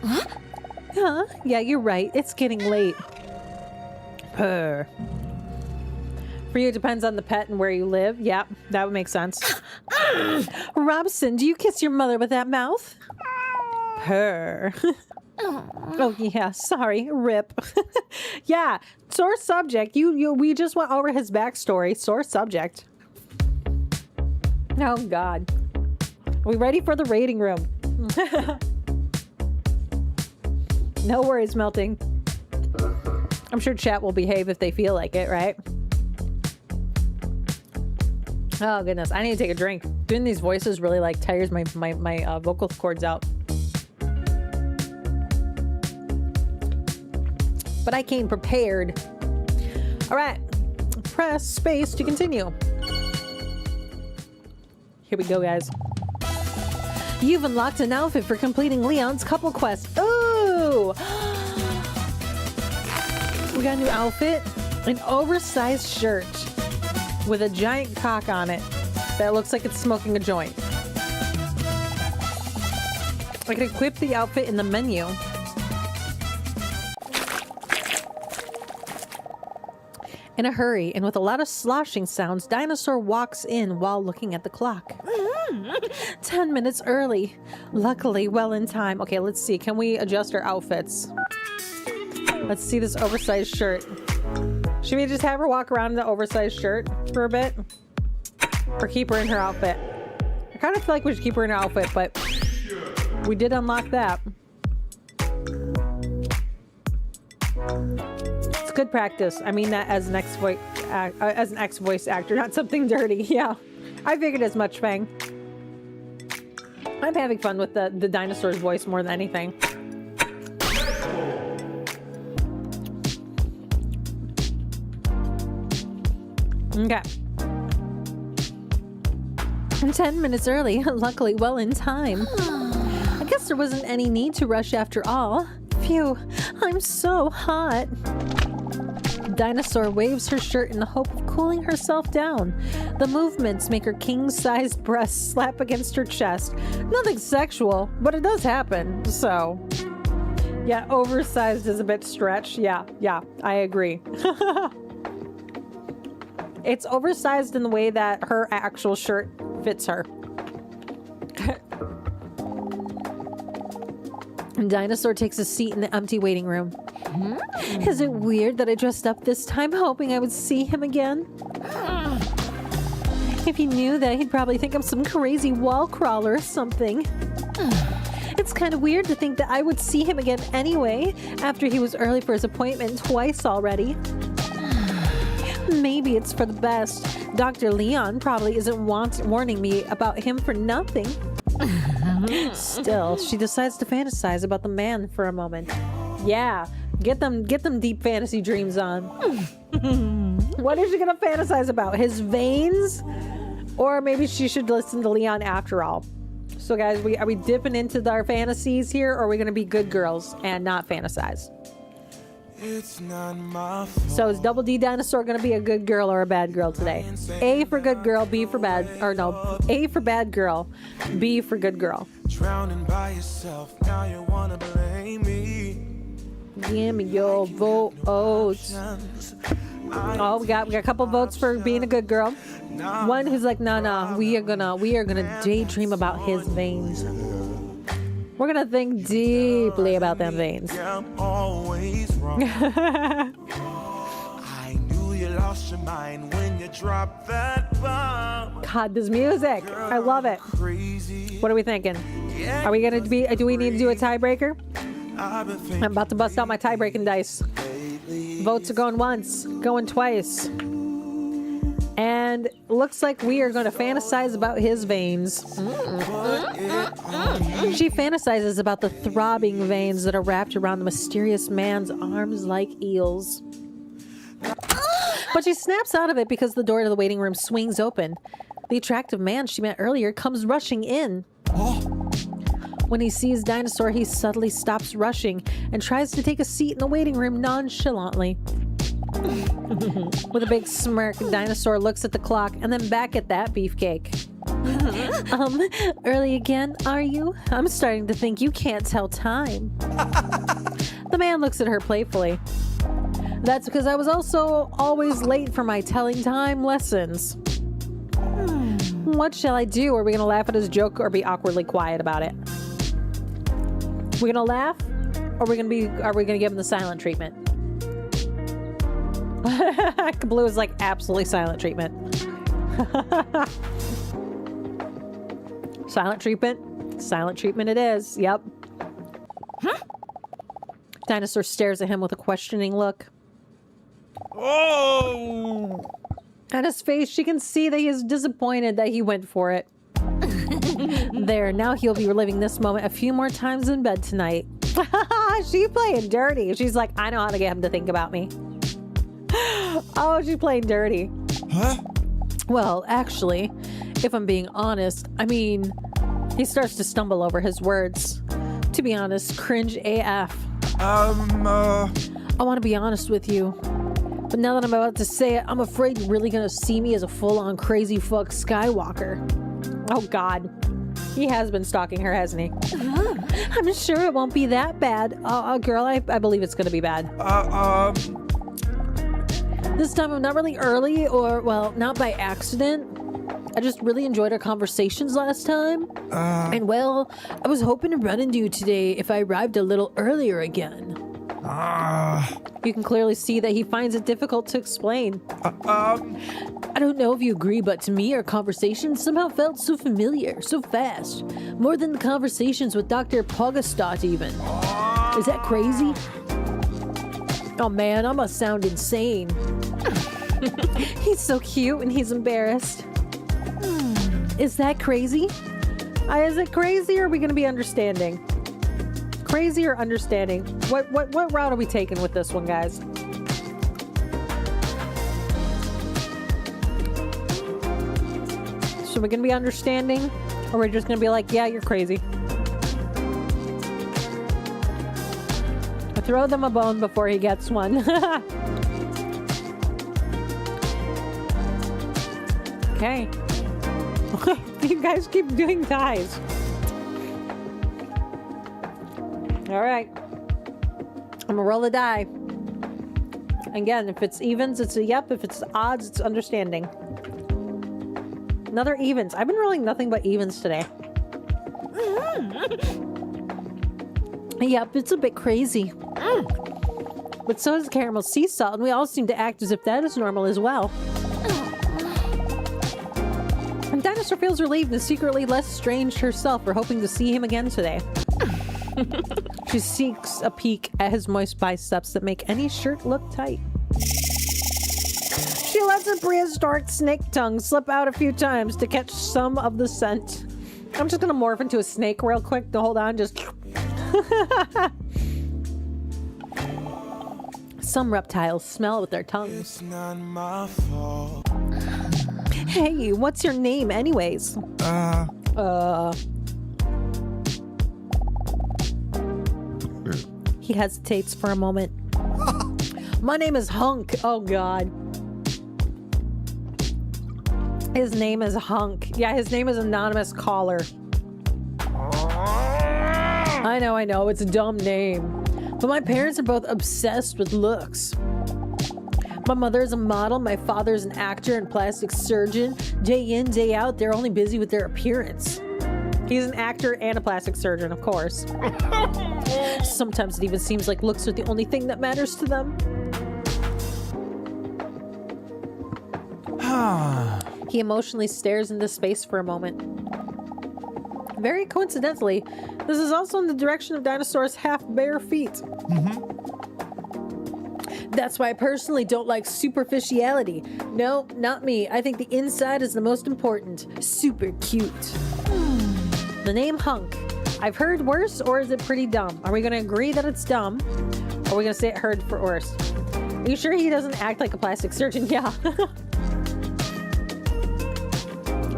S2: Huh? Yeah, you're right. It's getting late. Purr. For you, it depends on the pet and where you live. Yep, that would make sense. Robson, do you kiss your mother with that mouth? Purr. Oh yeah, sorry. Rip. Yeah, sore subject. We just went over his backstory. Sore subject. Oh God. Are we ready for the rating room? No worries, Melting. I'm sure chat will behave if they feel like it, right? Oh goodness, I need to take a drink. Doing these voices really like tires my vocal cords out. But I came prepared. All right, press space to continue. Here we go, guys. You've unlocked an outfit for completing Leon's couple quest. Ooh! We got a new outfit. An oversized shirt with a giant cock on it that looks like it's smoking a joint. I can equip the outfit in the menu. In a hurry and with a lot of sloshing sounds, Dinosaur walks in while looking at the clock. 10 minutes early. Luckily, well in time. Okay, let's see. Can we adjust our outfits? Let's see this oversized shirt. Should we just have her walk around in the oversized shirt for a bit? Or keep her in her outfit? I kind of feel like we should keep her in her outfit, but we did unlock that. It's good practice. I mean that as an ex-voice actor, not something dirty. Yeah, I figured as much, Fang. I'm having fun with the dinosaur's voice more than anything. Okay. 10 minutes early. Luckily, well in time. I guess there wasn't any need to rush after all. Phew, I'm so hot. Dinosaur waves her shirt in the hope of cooling herself down. The movements make her king-sized breasts slap against her chest. Nothing sexual, but it does happen, so... Yeah, oversized is a bit stretched. Yeah, I agree. It's oversized in the way that her actual shirt fits her. Dinosaur takes a seat in the empty waiting room. Is it weird that I dressed up this time hoping I would see him again? If he knew that, he'd probably think I'm some crazy wall crawler or something. It's kind of weird to think that I would see him again anyway, after he was early for his appointment twice already. Maybe it's for the best. Dr. Leon probably isn't warning me about him for nothing. Still, she decides to fantasize about the man for a moment. Yeah, get them deep fantasy dreams on. What is she gonna fantasize about? His veins? Or maybe she should listen to Leon after all. So guys, are we dipping into our fantasies here, or are we gonna be good girls and not fantasize?
S10: It's not my fault.
S2: So is Double D Dinosaur gonna be a good girl or a bad girl today? A for good girl, B for bad, or no, A for bad girl, B for good girl.
S10: Drowning by yourself, now you wanna blame me.
S2: Give me your votes. Oh, we got a couple votes for being a good girl. One who's like, no, we are gonna daydream about his veins. We're gonna think deeply about them veins.
S10: I'm always wrong. I knew you lost your mind when you dropped that bomb.
S2: God, this music, I love it.
S10: Crazy.
S2: What are we thinking? Are we gonna be? Do we need to do a tiebreaker? I'm about to bust out my tie-breaking dice. Votes are going once, going twice. And looks like we are going to fantasize about his veins. She fantasizes about the throbbing veins that are wrapped around the mysterious man's arms like eels. But she snaps out of it because the door to the waiting room swings open. The attractive man she met earlier comes rushing in. When he sees Dinosaur, he subtly stops rushing and tries to take a seat in the waiting room nonchalantly. With a big smirk, Dinosaur looks at the clock and then back at that beefcake. Early again, are you? I'm starting to think you can't tell time. The man looks at her playfully. That's because I was also always late for my telling time lessons. What shall I do? Are we gonna laugh at his joke or be awkwardly quiet about it? We're gonna laugh, or are we gonna give him the silent treatment? Blue is like absolutely silent treatment. Silent treatment. Silent treatment it is. Yep. Dinosaur stares at him with a questioning look.
S10: Oh!
S2: On his face, she can see that he is disappointed that he went for it. There, now he'll be reliving this moment a few more times in bed tonight. She playing dirty. She's like, I know how to get him to think about me. Oh, she's playing dirty.
S10: Huh?
S2: Well, actually, if I'm being honest, I mean, he starts to stumble over his words. To be honest, cringe AF. I want to be honest with you. But now that I'm about to say it, I'm afraid you're really gonna see me as a full-on crazy fuck Skywalker. Oh God. He has been stalking her, hasn't he? I'm sure it won't be that bad. Girl, I believe it's gonna be bad. This time I'm not really early, or, well, not by accident. I just really enjoyed our conversations last time. And, well, I was hoping to run into you today if I arrived a little earlier again. You can clearly see that he finds it difficult to explain. I don't know if you agree, but to me, our conversations somehow felt so familiar, so fast. More than the conversations with Dr. Pogastot, even. Is that crazy? Oh man, I must sound insane. He's so cute and he's embarrassed. Is that crazy? Is it crazy, or are we going to be understanding? Crazy or understanding? What route are we taking with this one, guys? So we're going to be understanding, or we're just going to be like, yeah, you're crazy. I'll throw them a bone before he gets one. Okay. You guys keep doing ties. All right. I'm gonna roll a die. Again, if it's evens, it's a yep. If it's odds, it's understanding. Another evens. I've been rolling nothing but evens today. Yep, it's a bit crazy. But so is caramel sea salt, and we all seem to act as if that is normal as well. And Dinosaur feels relieved and secretly less strange herself for hoping to see him again today. She seeks a peek at his moist biceps that make any shirt look tight. She lets her prehistoric snake tongue slip out a few times to catch some of the scent. I'm just gonna morph into a snake real quick to hold on, just... Some reptiles smell with their tongues.
S10: It's not my fault.
S2: Hey, what's your name anyways? He hesitates for a moment. My name is Hunk. Oh god. His name is Hunk. Yeah, his name is Anonymous Caller. I know, it's a dumb name. But my parents are both obsessed with looks. My mother is a model, my father is an actor and plastic surgeon. Day in, day out, they're only busy with their appearance. He's an actor and a plastic surgeon, of course. Sometimes it even seems like looks are the only thing that matters to them. He emotionally stares into space for a moment. Very coincidentally, this is also in the direction of Dinosaurs' half-bare feet. That's why I personally don't like superficiality. No, not me. I think the inside is the most important. Super cute. The name Hunk. I've heard worse, or is it pretty dumb? Are we going to agree that it's dumb? Or are we going to say it heard for worse? Are you sure he doesn't act like a plastic surgeon? Yeah.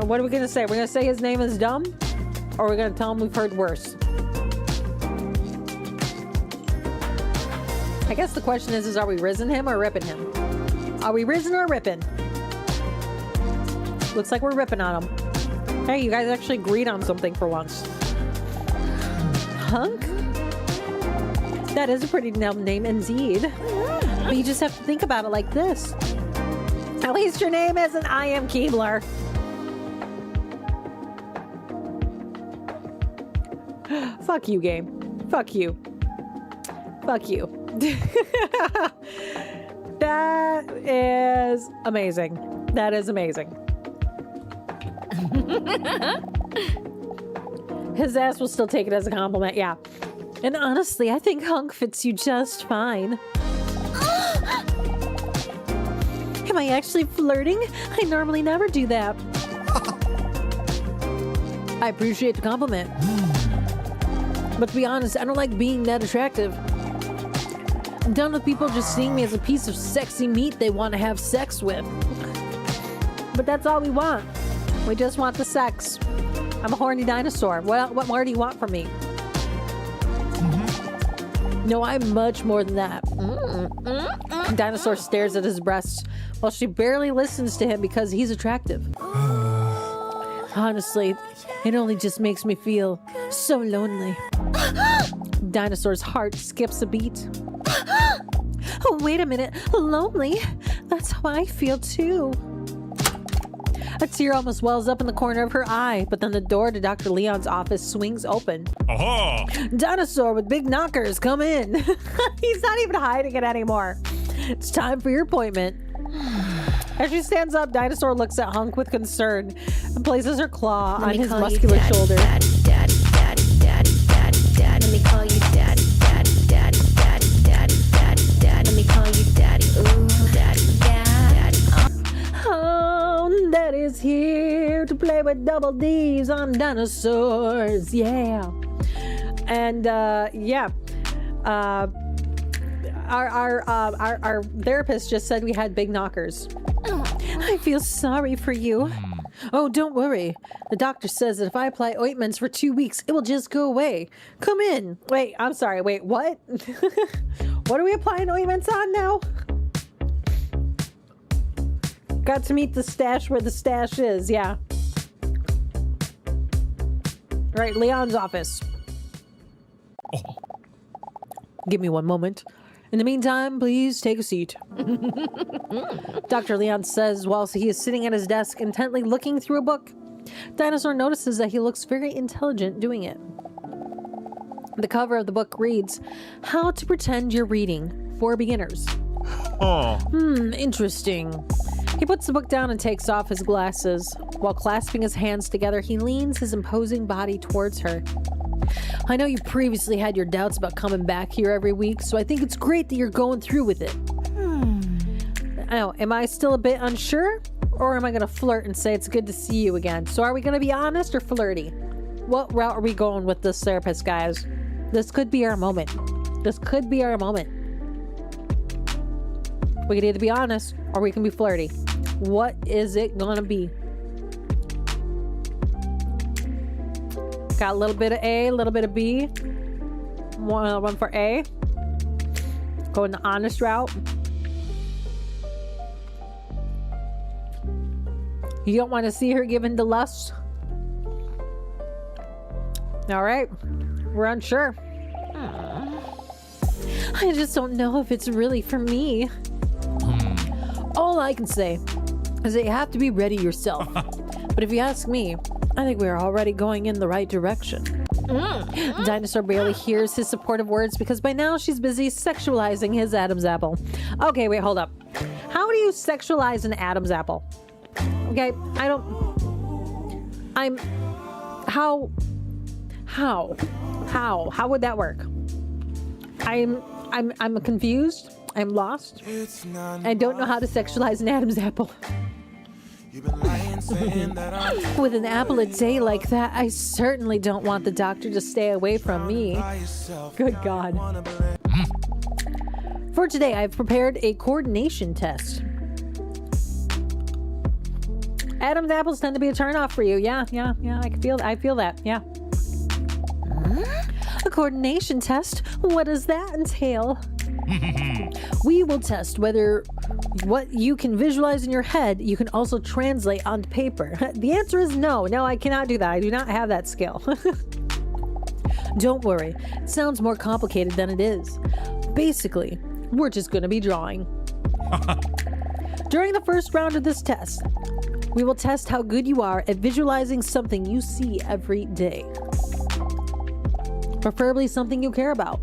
S2: Or what are we going to say? We're going to say his name is dumb? Or are we going to tell him we've heard worse? I guess the question is are we rizzing him or ripping him? Are we rizzing or ripping? Looks like we're ripping on him. Hey, you guys actually agreed on something for once. Hunk? That is a pretty dumb name indeed. But you just have to think about it like this. At least your name isn't I Am Keebler. Fuck you, game. Fuck you. Fuck you. That is amazing. That is amazing. His ass will still take it as a compliment, yeah. And honestly, I think Hunk fits you just fine. Am I actually flirting? I normally never do that. I appreciate the compliment. But to be honest, I don't like being that attractive. I'm done with people just seeing me as a piece of sexy meat they want to have sex with. But that's all we want. We just want the sex. I'm a horny dinosaur. What more do you want from me? No, I'm much more than that. Dinosaur stares at his breasts while she barely listens to him because he's attractive. Honestly, it only just makes me feel so lonely. Dinosaur's heart skips a beat. Oh, wait a minute. Lonely? That's how I feel too. A tear almost wells up in the corner of her eye, but then the door to Dr. Leon's office swings open.
S11: Aha!
S2: Dinosaur with big knockers, come in. He's not even hiding it anymore. It's time for your appointment. As she stands up, Dinosaur looks at Hunk with concern and places her claw on his muscular shoulder.
S7: Let me call you daddy, daddy, daddy, daddy, daddy, daddy, daddy. Let me call you daddy, ooh, daddy, daddy.
S2: Oh, Daddy's here to play with double D's on Dinosaurs, yeah. And yeah, our therapist just said we had big knockers. I feel sorry for you. Oh, don't worry. The doctor says that if I apply ointments for 2 weeks, it will just go away. Come in. Wait, I'm sorry. Wait, what? What are we applying ointments on now? Got to meet the stash where the stash is, yeah. Right, Leon's office. Give me one moment. In the meantime, please take a seat. Dr. Leon says whilst he is sitting at his desk intently looking through a book. Dinosaur notices that he looks very intelligent doing it. The cover of the book reads, How to Pretend You're Reading for Beginners. Interesting. He puts the book down and takes off his glasses. While clasping his hands together, he leans his imposing body towards her. I know you previously had your doubts about coming back here every week, so I think it's great that you're going through with it. Now, am I still a bit unsure? Or am I going to flirt and say it's good to see you again? So are we going to be honest or flirty? What route are we going with this therapist, guys? This could be our moment. This could be our moment. We can either be honest or we can be flirty. What is it gonna be? Got a little bit of A, a little bit of B. One for A. Going the honest route. You don't want to see her given to lust? All right. We're unsure. I just don't know if it's really for me. All I can say is that you have to be ready yourself. But if you ask me, I think we're already going in the right direction. Dinosaur barely hears his supportive words because by now she's busy sexualizing his Adam's apple. Okay, wait, hold up. How do you sexualize an Adam's apple? Okay, how would that work? I'm confused. I'm lost. I don't know how to sexualize an Adam's apple. With an apple a day like that, I certainly don't want the doctor to stay away from me. Good God. For today, I've prepared a coordination test. Adam's apples tend to be a turnoff for you. Yeah, I feel that. Yeah. A coordination test? What does that entail? We will test whether what you can visualize in your head, you can also translate onto paper. The answer is no. No, I cannot do that. I do not have that skill. Don't worry. It sounds more complicated than it is. Basically, we're just going to be drawing. During the first round of this test, we will test how good you are at visualizing something you see every day. Preferably something you care about.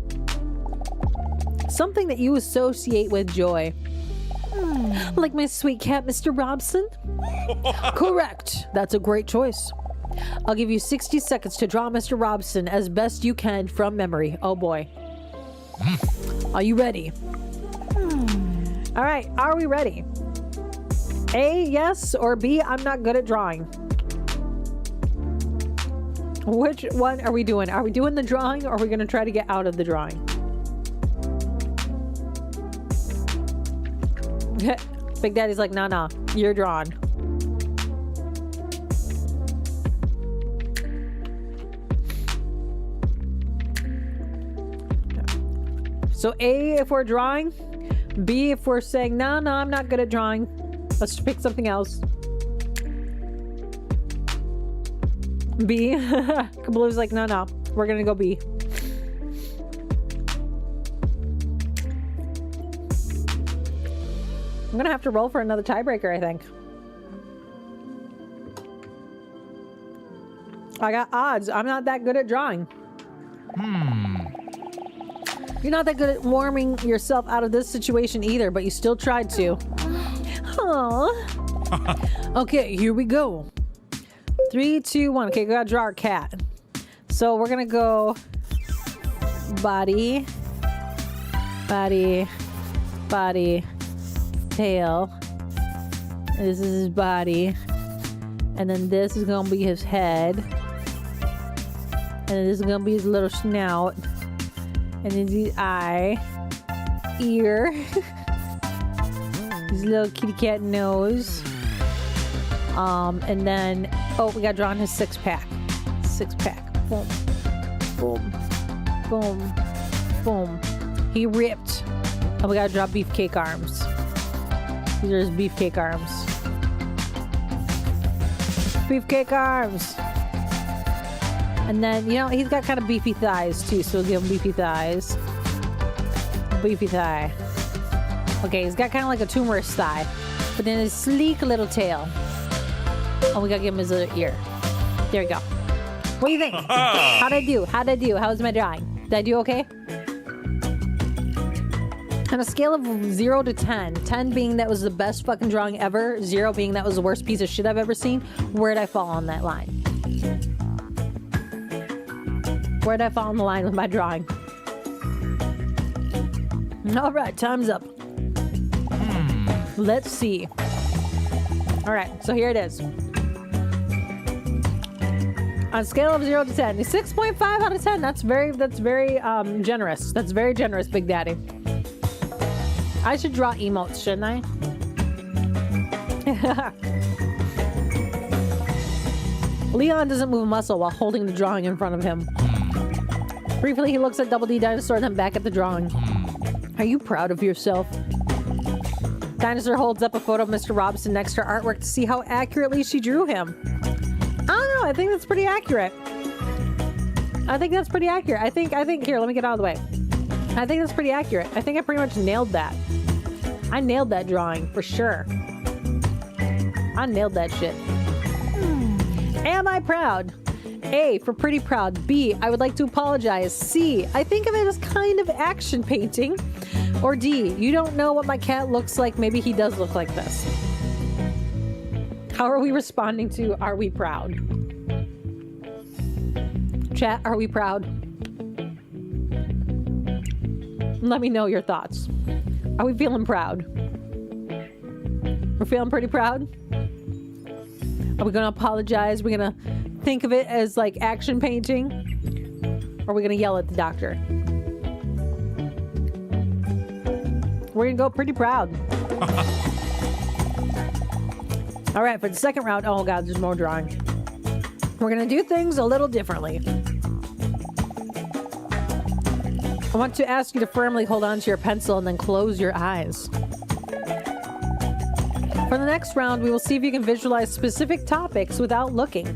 S2: Something that you associate with joy. Like my sweet cat, Mr. Robson? Correct. That's a great choice. I'll give you 60 seconds to draw Mr. Robson as best you can from memory. Oh boy. Are you ready? All right, are we ready? A, yes, or B, I'm not good at drawing. Which one are we doing? Are we doing the drawing or are we going to try to get out of the drawing? Big Daddy's like, nah, you're drawn. So A if we're drawing, B if we're saying, no, I'm not good at drawing. Let's pick something else. B. Kabloo's like, no, we're gonna go B. I'm gonna have to roll for another tiebreaker, I think. I got odds. I'm not that good at drawing. You're not that good at warming yourself out of this situation either, but you still tried to. Aww. Okay, here we go. 3, 2, 1. Okay, we gotta draw our cat. So we're gonna go body, tail. This is his body. And then this is gonna be his head. And then this is gonna be his little snout. And then the eye. Ear. His little kitty cat nose. And then, oh, we got drawn his 6-pack. 6-pack. Boom. Boom. Boom. Boom. He ripped. And we gotta draw beefcake arms. These are his beefcake arms. Beefcake arms. And then, you know, he's got kind of beefy thighs too, so we'll give him beefy thighs. Beefy thigh. Okay, he's got kind of like a tumorous thigh. But then his sleek little tail. Oh, we gotta give him his little ear. There we go. What do you think? How'd I do? How's my drawing? Did I do okay? On a scale of 0 to 10, 10 being that was the best fucking drawing ever, 0 being that was the worst piece of shit I've ever seen, where'd I fall on that line? Where'd I fall on the line with my drawing? All right, time's up. Let's see. All right, so here it is. On a scale of 0 to 10, 6.5 out of 10. That's very generous. That's very generous, Big Daddy. I should draw emotes, shouldn't I? Leon doesn't move a muscle while holding the drawing in front of him. Briefly, he looks at Double D Dinosaur, then back at the drawing. Are you proud of yourself? Dinosaur holds up a photo of Mr. Robson next to her artwork to see how accurately she drew him. I don't know. I think that's pretty accurate. I think that's pretty accurate. I think, here, let me get out of the way. I think that's pretty accurate. I think I pretty much nailed that. I nailed that drawing for sure. I nailed that shit. Am I proud? A, for pretty proud. B, I would like to apologize. C, I think of it as kind of action painting. Or D, you don't know what my cat looks like. Maybe he does look like this. How are we responding to are we proud? Chat, are we proud? Let me know your thoughts. Are we feeling proud? We're feeling pretty proud? Are we gonna apologize? We're gonna think of it as like action painting? Or are we gonna yell at the doctor? We're gonna go pretty proud. All right, for the second round, oh God, there's more drawing. We're gonna do things a little differently. I want to ask you to firmly hold on to your pencil and then close your eyes. For the next round, we will see if you can visualize specific topics without looking.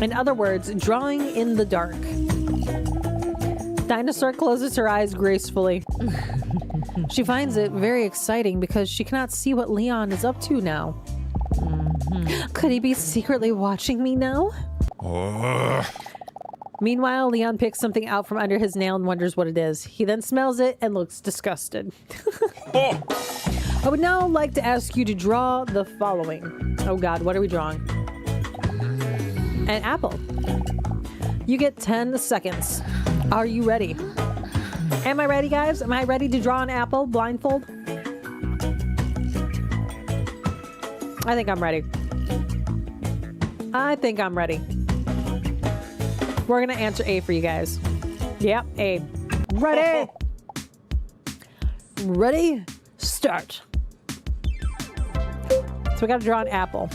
S2: In other words, drawing in the dark. Dinosaur closes her eyes gracefully. She finds it very exciting because she cannot see what Leon is up to now. Could he be secretly watching me now? Meanwhile, Leon picks something out from under his nail and wonders what it is. He then smells it and looks disgusted. I would now like to ask you to draw the following. Oh God, what are we drawing? An apple. You get 10 seconds. Are you ready? Am I ready, guys? Am I ready to draw an apple blindfold? I think I'm ready. I think I'm ready. We're gonna answer A for you guys. Yep, A. Ready? Ready? Start. So we gotta draw an apple.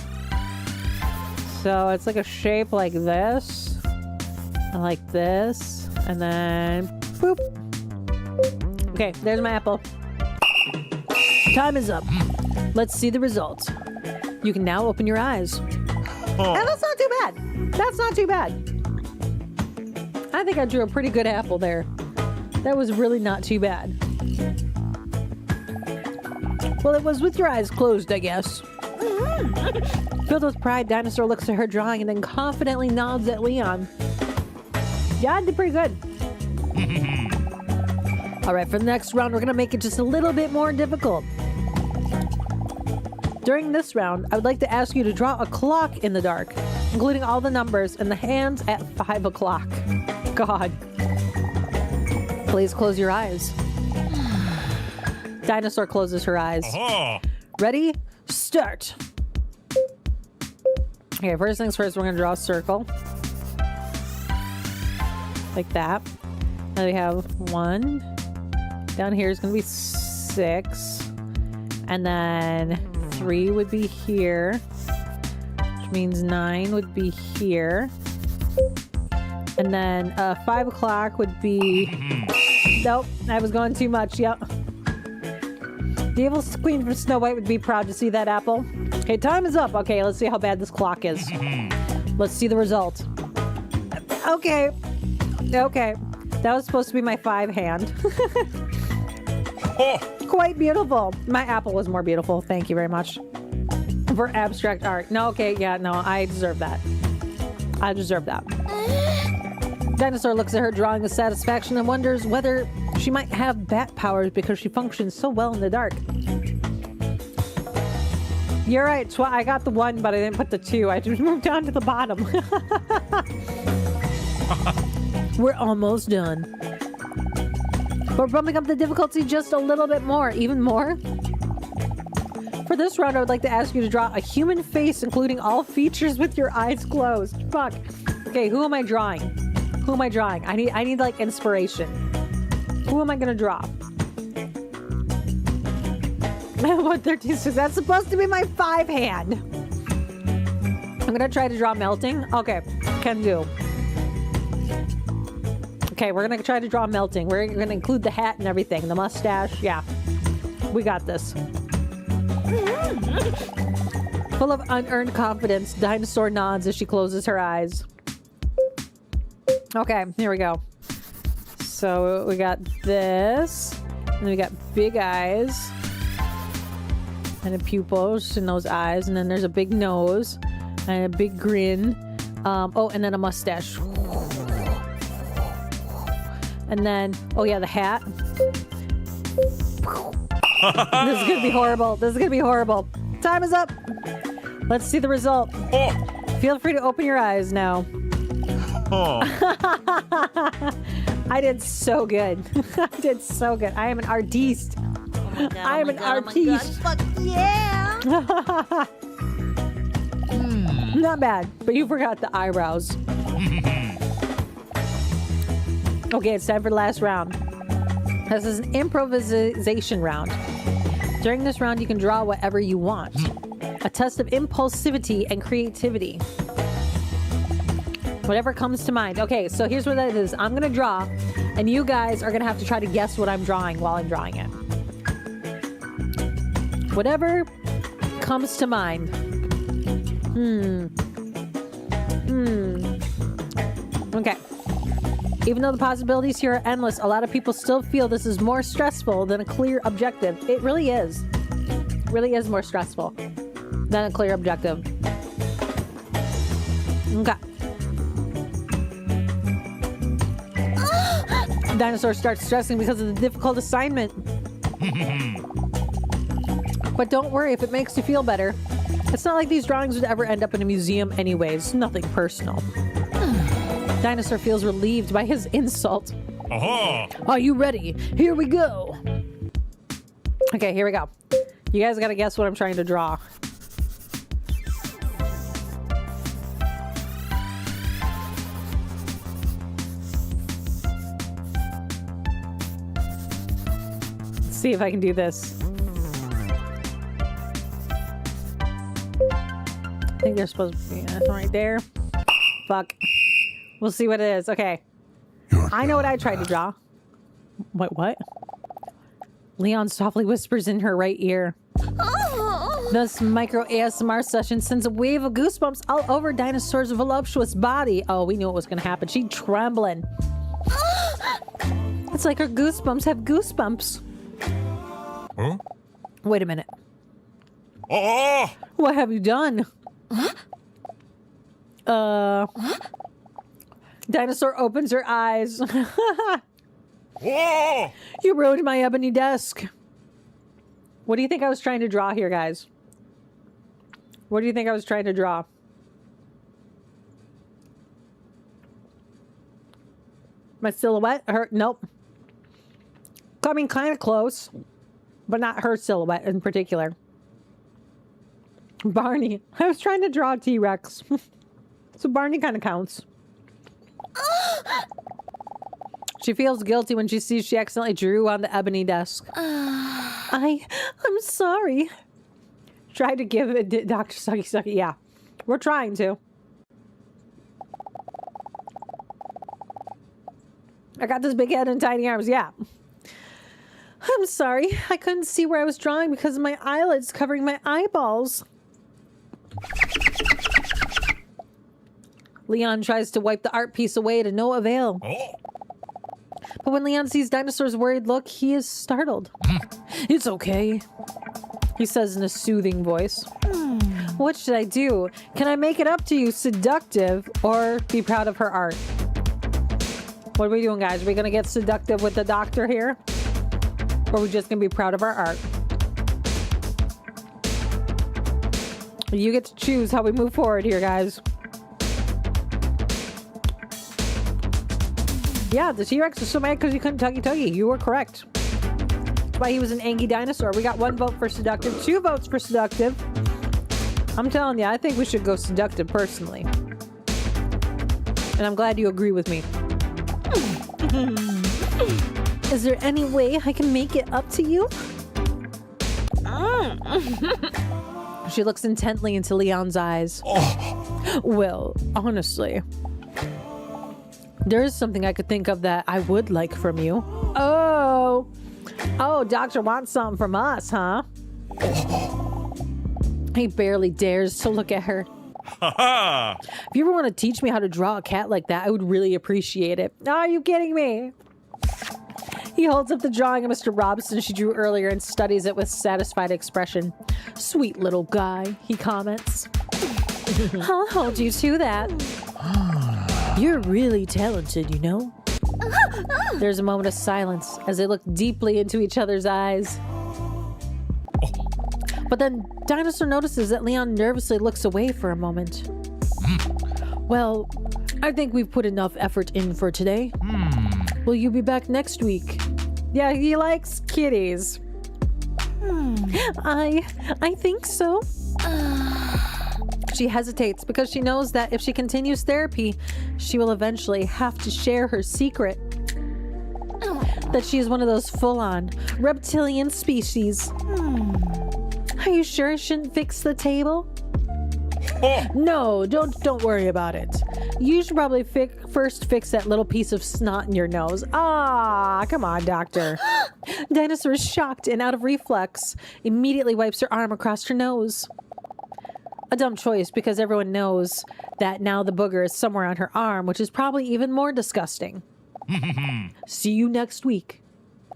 S2: So it's like a shape like this. And like this. And then boop. Okay, there's my apple. Time is up. Let's see the results. You can now open your eyes. And that's not too bad. That's not too bad. I think I drew a pretty good apple there. That was really not too bad. Well, it was with your eyes closed, I guess. Filled with pride, Dinosaur looks at her drawing and then confidently nods at Leon. Yeah, I did pretty good. All right, for the next round, we're going to make it just a little bit more difficult. During this round, I would like to ask you to draw a clock in the dark, including all the numbers and the hands at 5 o'clock. God. Please close your eyes. Dinosaur closes her eyes. Ready? Start. Okay, first things first, we're going to draw a circle. Like that. Then we have 1. Down here is going to be 6. And then 3 would be here. Which means 9 would be here. And then 5 o'clock would be... Nope, I was going too much. Yep. The evil queen from Snow White would be proud to see that apple. Okay, time is up. Okay, let's see how bad this clock is. Let's see the result. Okay. Okay. That was supposed to be my 5 hand. Quite beautiful. My apple was more beautiful. Thank you very much. For abstract art. No, okay, yeah, no, I deserve that. I deserve that. Dinosaur looks at her drawing with satisfaction and wonders whether she might have bat powers because she functions so well in the dark. You're right, I got the 1, but I didn't put the 2. I just moved down to the bottom. We're almost done. But bumping up the difficulty just a little bit more, even more. For this round, I would like to ask you to draw a human face, including all features with your eyes closed. Fuck. Okay, who am I drawing? Who am I drawing? I need like inspiration. Who am I gonna draw? 136. That's supposed to be my 5 hand. I'm gonna try to draw melting. Okay, can do. Okay, we're gonna try to draw melting. We're gonna include the hat and everything, the mustache. Yeah, we got this. Full of unearned confidence, Dinosaur nods as she closes her eyes. Okay, here we go. So we got this, and we got big eyes, and a pupils in those eyes, and then there's a big nose, and a big grin. Oh, and then a mustache. And then, oh yeah, the hat. This is gonna be horrible. This is gonna be horrible. Time is up. Let's see the result.
S11: Oh.
S2: Feel free to open your eyes now.
S11: Oh.
S2: I did so good. I did so good. I am an artiste.
S8: Oh my God,
S2: I am an artiste.
S8: Oh my God. Fuck yeah!
S2: Not bad, but you forgot the eyebrows. Okay, it's time for the last round. This is an improvisation round. During this round, you can draw whatever you want. A test of impulsivity and creativity. Whatever comes to mind. Okay, so here's what that is. I'm going to draw, and you guys are going to have to try to guess what I'm drawing while I'm drawing it. Whatever comes to mind. Okay. Even though the possibilities here are endless, a lot of people still feel this is more stressful than a clear objective. It really is. It really is more stressful than a clear objective. Okay. Dinosaur starts stressing because of the difficult assignment. But don't worry if it makes you feel better. It's not like these drawings would ever end up in a museum anyways. Nothing personal. Dinosaur feels relieved by his insult.
S11: Aha!
S2: Are you ready? Here we go. Okay, here we go. You guys gotta guess what I'm trying to draw. Let's see if I can do this. I think they're supposed to be right there. Fuck. We'll see what it is. Okay. I know what I tried to draw. Wait, what? Leon softly whispers in her right ear. This micro ASMR session sends a wave of goosebumps all over Dinosaur's voluptuous body. Oh, we knew it was going to happen. She's trembling. It's like her goosebumps have goosebumps.
S11: Huh?
S2: Wait a minute.
S11: Oh!
S2: What have you done? Dinosaur opens her eyes.
S11: Whoa!
S2: You ruined my ebony desk. What do you think I was trying to draw here, guys? What do you think I was trying to draw? My silhouette? Her? Nope. Coming kind of close, but not her silhouette in particular. Barney. I was trying to draw a T-Rex. So Barney kind of counts. She feels guilty when she sees she accidentally drew on the ebony desk. I'm sorry. Try to give it Dr. Sucky Sucky. Yeah, we're trying to. I got this big head and tiny arms. Yeah. I'm sorry. I couldn't see where I was drawing because of my eyelids covering my eyeballs. Leon tries to wipe the art piece away to no avail.
S11: Oh.
S2: But when Leon sees Dinosaur's worried look, he is startled. It's okay, he says in a soothing voice. What should I do? Can I make it up to you, seductive, or be proud of her art? What are we doing, guys? Are we going to get seductive with the doctor here? Or are we just going to be proud of our art? You get to choose how we move forward here, guys. Yeah, the T-Rex was so mad because you couldn't tuggy-tuggy. You were correct. That's why he was an angry dinosaur. We got 1 vote for seductive, 2 votes for seductive. I'm telling you, I think we should go seductive personally. And I'm glad you agree with me. Is there any way I can make it up to you? She looks intently into Leon's eyes. Well, honestly, there is something I could think of that I would like from you. Oh, doctor wants something from us, huh? He barely dares to look at her. If you ever want to teach me how to draw a cat like that, I would really appreciate it. Are you kidding me? He holds up the drawing of Mr. Robson she drew earlier and studies it with satisfied expression. Sweet little guy, he comments. I'll hold you to that. You're really talented, you know? There's a moment of silence as they look deeply into each other's eyes. But then Dinosaur notices that Leon nervously looks away for a moment. Well, I think we've put enough effort in for today. Will you be back next week? Yeah, he likes kitties. I think so. She hesitates because she knows that if she continues therapy, she will eventually have to share her secret. That she is one of those full-on reptilian species. Are you sure I shouldn't fix the table? No, don't worry about it. You should probably first fix that little piece of snot in your nose. Come on, doctor. Dinosaur is shocked and out of reflex. Immediately wipes her arm across her nose. A dumb choice because everyone knows that now the booger is somewhere on her arm, which is probably even more disgusting. See you next week.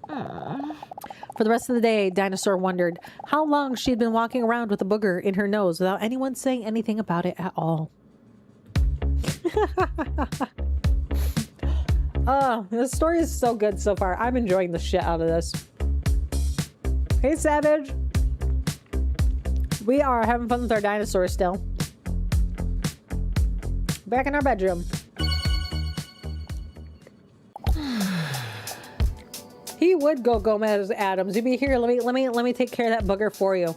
S2: For the rest of the day, Dinosaur wondered how long she had been walking around with a booger in her nose without anyone saying anything about it at all. This story is so good so far. I'm enjoying the shit out of this. Hey, Savage. We are having fun with our dinosaurs still. Back in our bedroom. He would go Gomez Adams. You'd be here. Let me take care of that booger for you.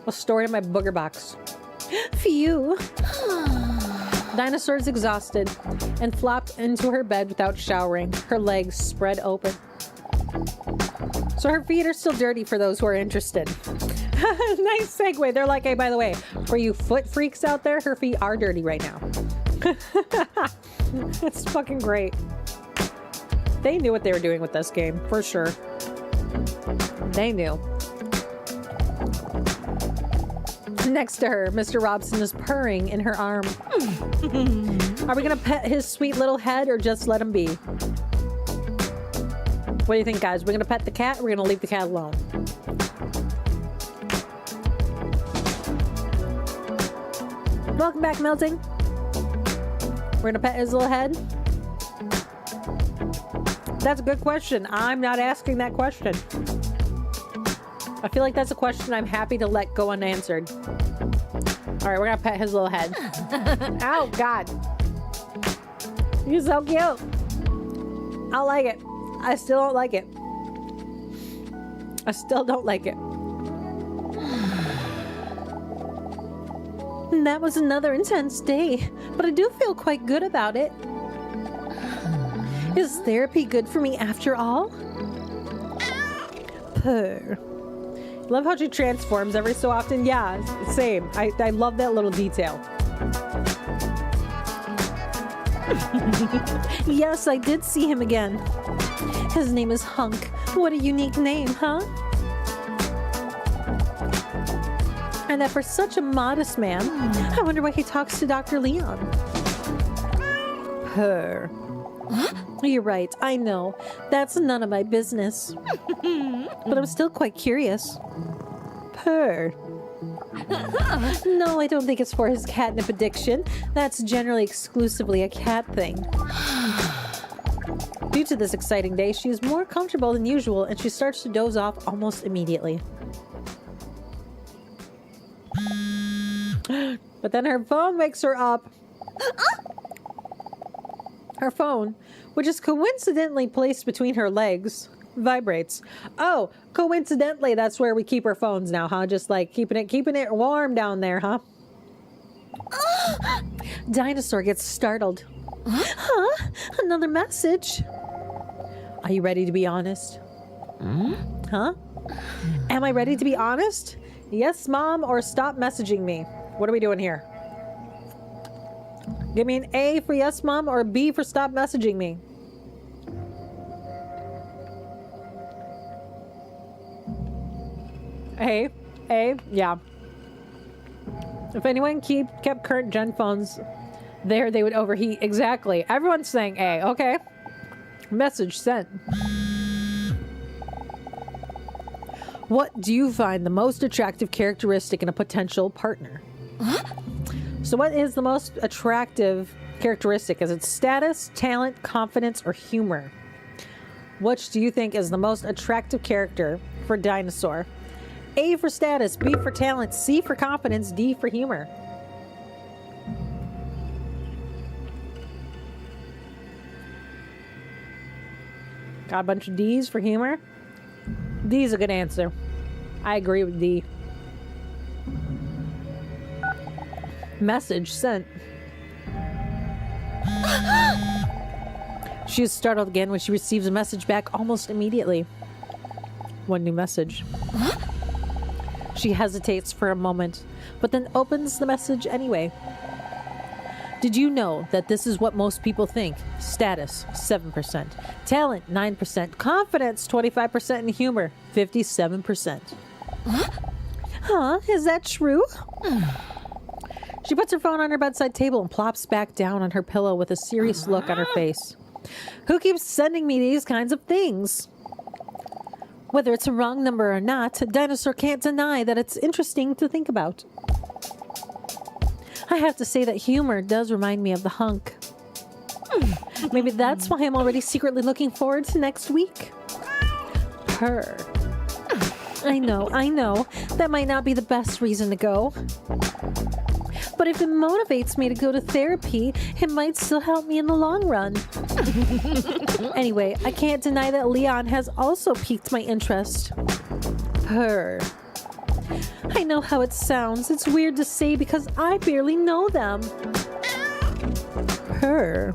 S2: I'll store it in my booger box. Phew. Dinosaur's exhausted and flopped into her bed without showering, her legs spread open. So her feet are still dirty for those who are interested. Nice segue. They're like, hey, by the way, for you foot freaks out there, her feet are dirty right now. It's fucking great. They knew what they were doing with this game, for sure. They knew. Next to her, Mr. Robson is purring in her arm. Are we gonna pet his sweet little head or just let him be? What do you think, guys? We're gonna pet the cat or we're gonna leave the cat alone? Welcome back, Melting. We're gonna pet his little head. That's a good question. I'm not asking that question. I feel like that's a question I'm happy to let go unanswered. All right, we're gonna pet his little head. Oh, God. You're so cute. I don't like it. I still don't like it. I still don't like it. That was another intense day, but I do feel quite good about it. Is therapy good for me after all? Purr. Love how she transforms every so often. Yeah, same. I love that little detail. Yes, I did see him again. His name is Hunk. What a unique name, huh? And that for such a modest man, I wonder why he talks to Dr. Leon. Purr. You're right, I know. That's none of my business. But I'm still quite curious. Purr. No, I don't think it's for his catnip addiction. That's generally exclusively a cat thing. Due to this exciting day, she is more comfortable than usual and she starts to doze off almost immediately. But then her phone wakes her up. Her phone, which is coincidentally placed between her legs, vibrates. Oh, coincidentally, that's where we keep our phones now, huh? Just like keeping it warm down there, huh? Dinosaur gets startled. Huh? Another message? Are you ready to be honest? Huh? Am I ready to be honest? Yes, Mom, or stop messaging me. What are we doing here? Give me an A for yes, Mom, or B for stop messaging me. A, yeah. If anyone kept current gen phones there, they would overheat. Exactly. Everyone's saying A. Okay. Message sent. What do you find the most attractive characteristic in a potential partner? So what is the most attractive characteristic? Is it status, talent, confidence, or humor? Which do you think is the most attractive character for Dinosaur? A for status, B for talent, C for confidence, D for humor. Got a bunch of D's for humor. D's a good answer. I agree with D. Message sent. She is startled again when she receives a message back almost immediately. One new message. She hesitates for a moment, but then opens the message anyway. Did you know that this is what most people think? Status, 7%. Talent, 9%. Confidence, 25%. And humor, 57%. Huh? Is that true? She puts her phone on her bedside table and plops back down on her pillow with a serious look on her face. Who keeps sending me these kinds of things? Whether it's a wrong number or not, Dinosaur can't deny that it's interesting to think about. I have to say that humor does remind me of the hunk. Maybe that's why I'm already secretly looking forward to next week. Her. I know. That might not be the best reason to go. But if it motivates me to go to therapy, it might still help me in the long run. Anyway, I can't deny that Leon has also piqued my interest. Her. I know how it sounds. It's weird to say because I barely know them. Her.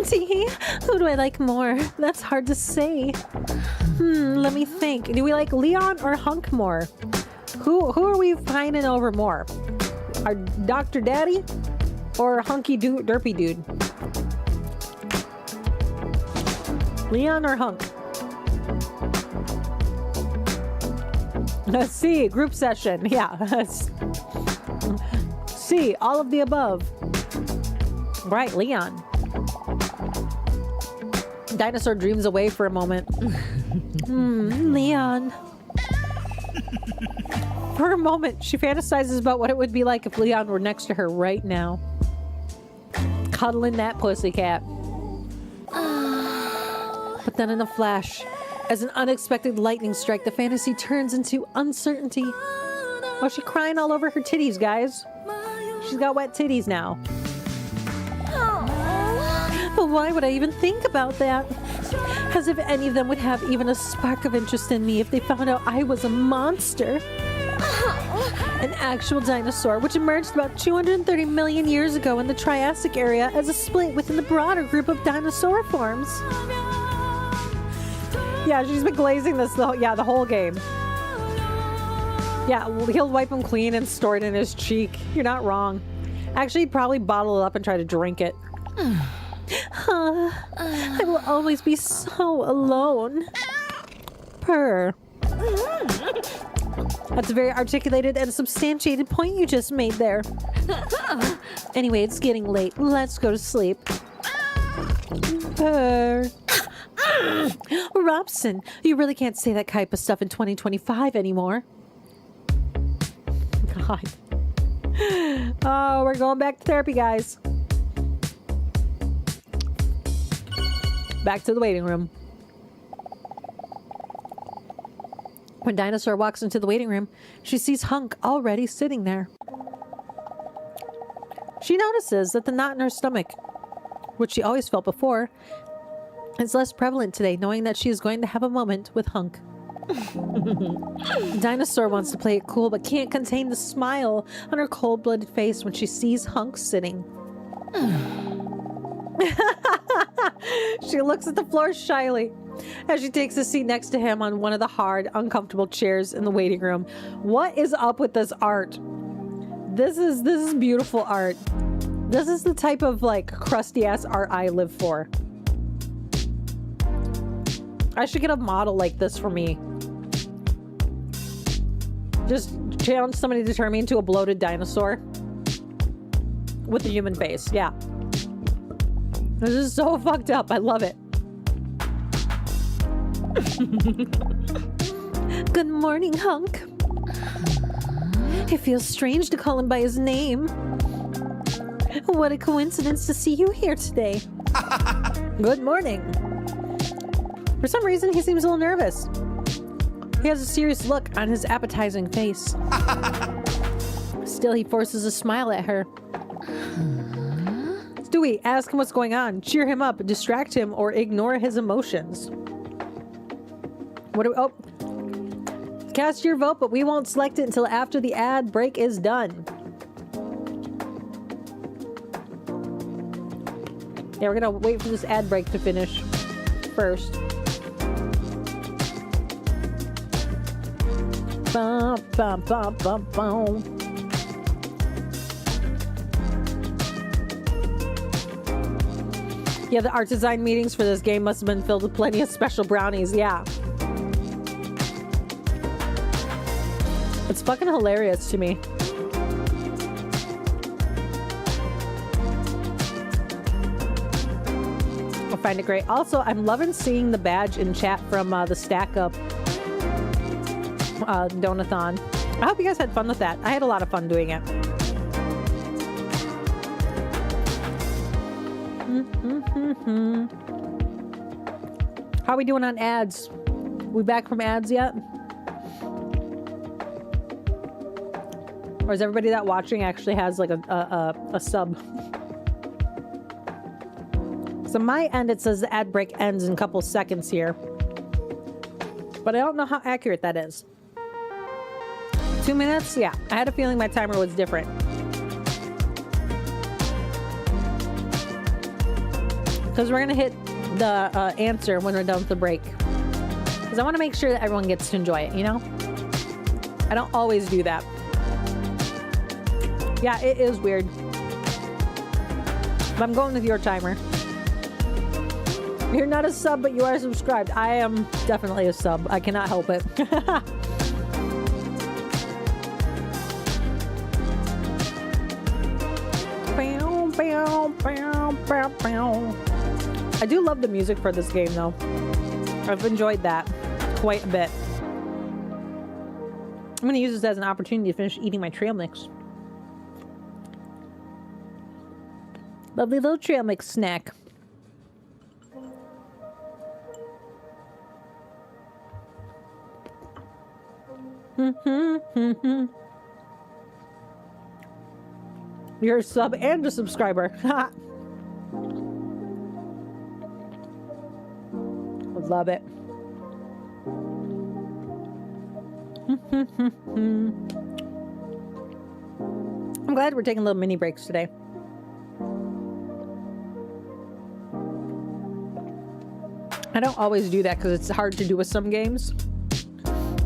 S2: Tee, who do I like more? That's hard to say. Let me think. Do we like Leon or Hunk more? Who are we finding over more? Our Dr. Daddy or Hunky Derpy Dude? Leon or Hunk? Let's see. Group session. Yeah. C. All of the above. Right, Leon. Dinosaur dreams away for a moment. Leon. For a moment, she fantasizes about what it would be like if Leon were next to her right now. Cuddling that pussycat. But then in a flash, as an unexpected lightning strike, the fantasy turns into uncertainty. Oh, she's crying all over her titties, guys. She's got wet titties now. But why would I even think about that? As if any of them would have even a spark of interest in me if they found out I was a monster. An actual dinosaur, which emerged about 230 million years ago in the Triassic area as a split within the broader group of dinosaur forms. Yeah, she's been glazing this the whole game. Yeah, he'll wipe him clean and store it in his cheek. You're not wrong. Actually, he'd probably bottle it up and try to drink it. I will always be so alone. Purr. That's a very articulated and substantiated point you just made there. Anyway, it's getting late. Let's go to sleep. Purr. Robson, you really can't say that type of stuff in 2025 anymore. God. Oh, we're going back to therapy, guys. Back to the waiting room. When Dinosaur walks into the waiting room, she sees Hunk already sitting there. She notices that the knot in her stomach, which she always felt before, is less prevalent today, knowing that she is going to have a moment with Hunk. Dinosaur wants to play it cool, but can't contain the smile on her cold-blooded face when she sees Hunk sitting. She looks at the floor shyly as she takes a seat next to him on one of the hard, uncomfortable chairs in the waiting room. What is up with this art? This is beautiful art. This is the type of like crusty ass art I live for. I should get a model like this for me. Just challenge somebody to turn me into a bloated dinosaur with a human face. Yeah. This is so fucked up. I love it. Good morning, hunk. It feels strange to call him by his name. What a coincidence to see you here today. Good morning. For some reason, he seems a little nervous. He has a serious look on his appetizing face. Still, he forces a smile at her. Stewie, ask him what's going on. Cheer him up, distract him, or ignore his emotions. What do we... Oh. Cast your vote, but we won't select it until after the ad break is done. Yeah, we're gonna wait for this ad break to finish first. Bum, bum, bum, bum, bum. Yeah, the art design meetings for this game must have been filled with plenty of special brownies. Yeah. It's fucking hilarious to me. I find it great. Also, I'm loving seeing the badge in chat from the Stack Up Donathon. I hope you guys had fun with that. I had a lot of fun doing it. How are we doing on ads? We back from ads yet? Or is everybody that watching actually has like a sub? So my end, it says the ad break ends in a couple seconds here. But I don't know how accurate that is. 2 minutes? Yeah, I had a feeling my timer was different. Because we're going to hit the answer when we're done with the break. Because I want to make sure that everyone gets to enjoy it, you know? I don't always do that. Yeah, it is weird. But I'm going with your timer. You're not a sub, but you are subscribed. I am definitely a sub. I cannot help it. I do love the music for this game, though. I've enjoyed that quite a bit. I'm going to use this as an opportunity to finish eating my trail mix. Lovely little trail mix snack. You're a sub and a subscriber. Love it. I'm glad we're taking little mini breaks today. I don't always do that because it's hard to do with some games.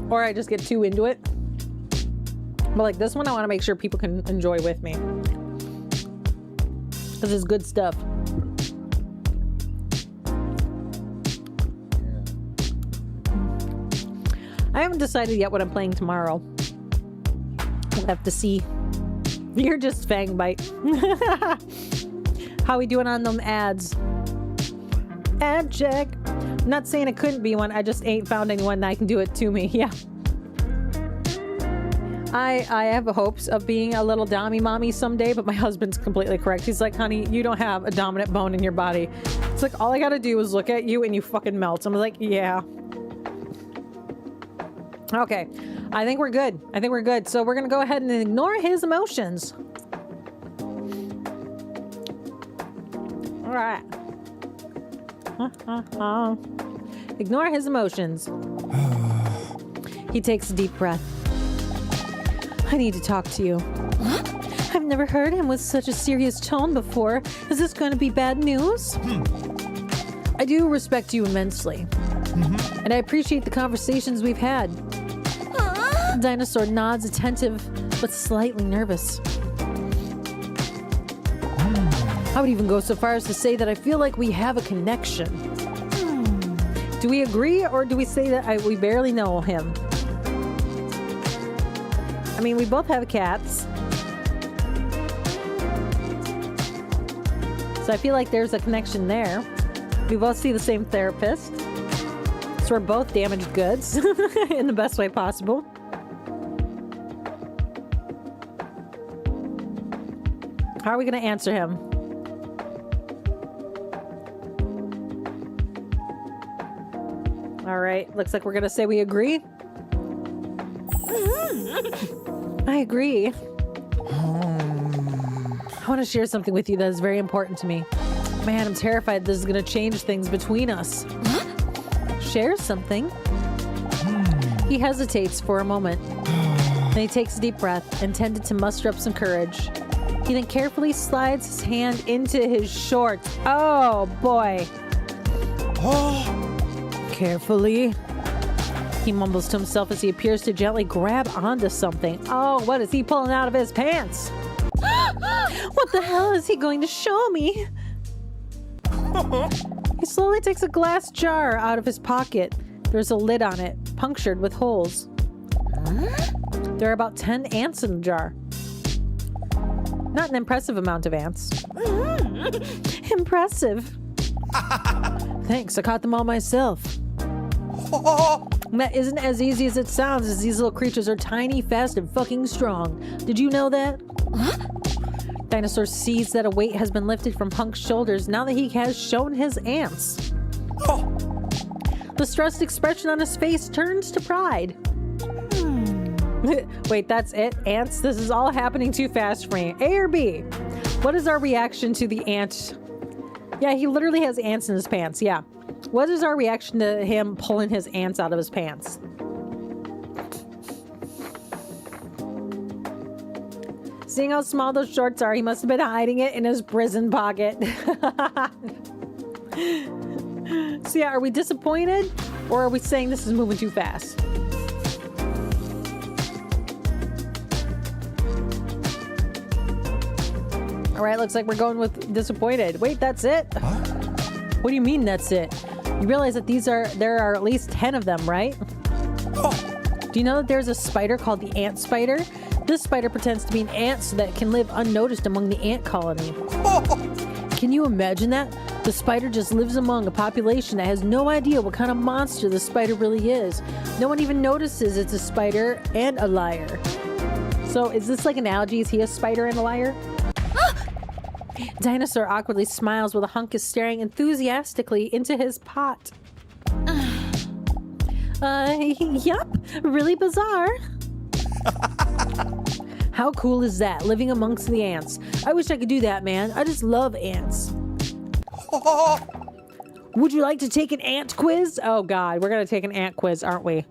S2: Or I just get too into it. But like this one, I want to make sure people can enjoy with me. Because it's good stuff. I haven't decided yet what I'm playing tomorrow. We'll have to see. You're just fang bite. How we doing on them ads? Ad check. I'm not saying it couldn't be one. I just ain't found anyone that can do it to me. Yeah. I have hopes of being a little dommy mommy someday, but my husband's completely correct. He's like, honey, you don't have a dominant bone in your body. It's like, all I gotta do is look at you and you fucking melt. I'm like, yeah. Okay, I think we're good. I think we're good. So we're gonna go ahead and ignore his emotions. All right. Ignore his emotions. He takes a deep breath. I need to talk to you. I've never heard him with such a serious tone before. Is this going to be bad news? I do respect you immensely. And I appreciate the conversations we've had. Dinosaur nods, attentive, but slightly nervous. I would even go so far as to say that I feel like we have a connection. Do we agree, or do we say that we barely know him? I mean, we both have cats. So I feel like there's a connection there. We both see the same therapist. So we're both damaged goods in the best way possible. How are we going to answer him? All right, looks like we're going to say we agree. I agree. I want to share something with you that is very important to me. Man, I'm terrified this is going to change things between us. Share something? He hesitates for a moment. Then he takes a deep breath, intended to muster up some courage. He then carefully slides his hand into his shorts. Oh, boy. Carefully. He mumbles to himself as he appears to gently grab onto something. Oh, what is he pulling out of his pants? What the hell is he going to show me? He slowly takes a glass jar out of his pocket. There's a lid on it, punctured with holes. There are about 10 ants in the jar. Not an impressive amount of ants. Impressive. Thanks, I caught them all myself. That isn't as easy as it sounds, as these little creatures are tiny, fast, and fucking strong. Did you know that? Dinosaur sees that a weight has been lifted from Hunk's shoulders now that he has shown his ants. The stressed expression on his face turns to pride. Wait, that's it? Ants? This is all happening too fast for me. A or B? What is our reaction to the ant? Yeah, he literally has ants in his pants. Yeah. What is our reaction to him pulling his ants out of his pants? Seeing how small those shorts are, he must have been hiding it in his prison pocket. So yeah, are we disappointed? Or are we saying this is moving too fast? All right, looks like we're going with disappointed. Wait, that's it? What do you mean that's it? You realize that there are at least 10 of them, right? Do you know that there's a spider called the ant spider? This spider pretends to be an ant so that it can live unnoticed among the ant colony. Can you imagine that? The spider just lives among a population that has no idea what kind of monster the spider really is. No one even notices it's a spider and a liar. So is this like an analogy? Is he a spider and a liar? Dinosaur awkwardly smiles while the hunk is staring enthusiastically into his pot. Yup, really bizarre. How cool is that, living amongst the ants? I wish I could do that, man. I just love ants. Would you like to take an ant quiz? Oh god, we're gonna take an ant quiz, aren't we?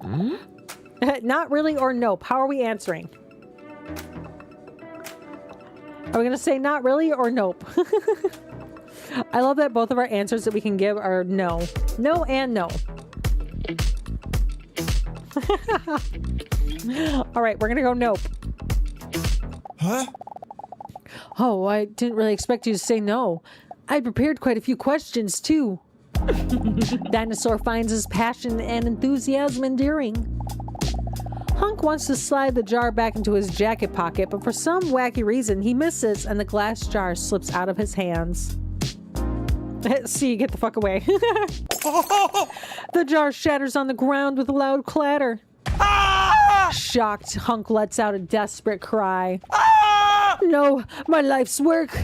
S2: Not really or nope. How are we answering? Are we gonna say not really or nope? I love that both of our answers that we can give are no. No and no. All right, we're gonna go nope.
S10: Huh?
S2: Oh, I didn't really expect you to say no. I prepared quite a few questions too. Dinosaur finds his passion and enthusiasm endearing. Hunk wants to slide the jar back into his jacket pocket, but for some wacky reason, he misses and the glass jar slips out of his hands. See, get the fuck away. The jar shatters on the ground with a loud clatter. Shocked, Hunk lets out a desperate cry. No, my life's work.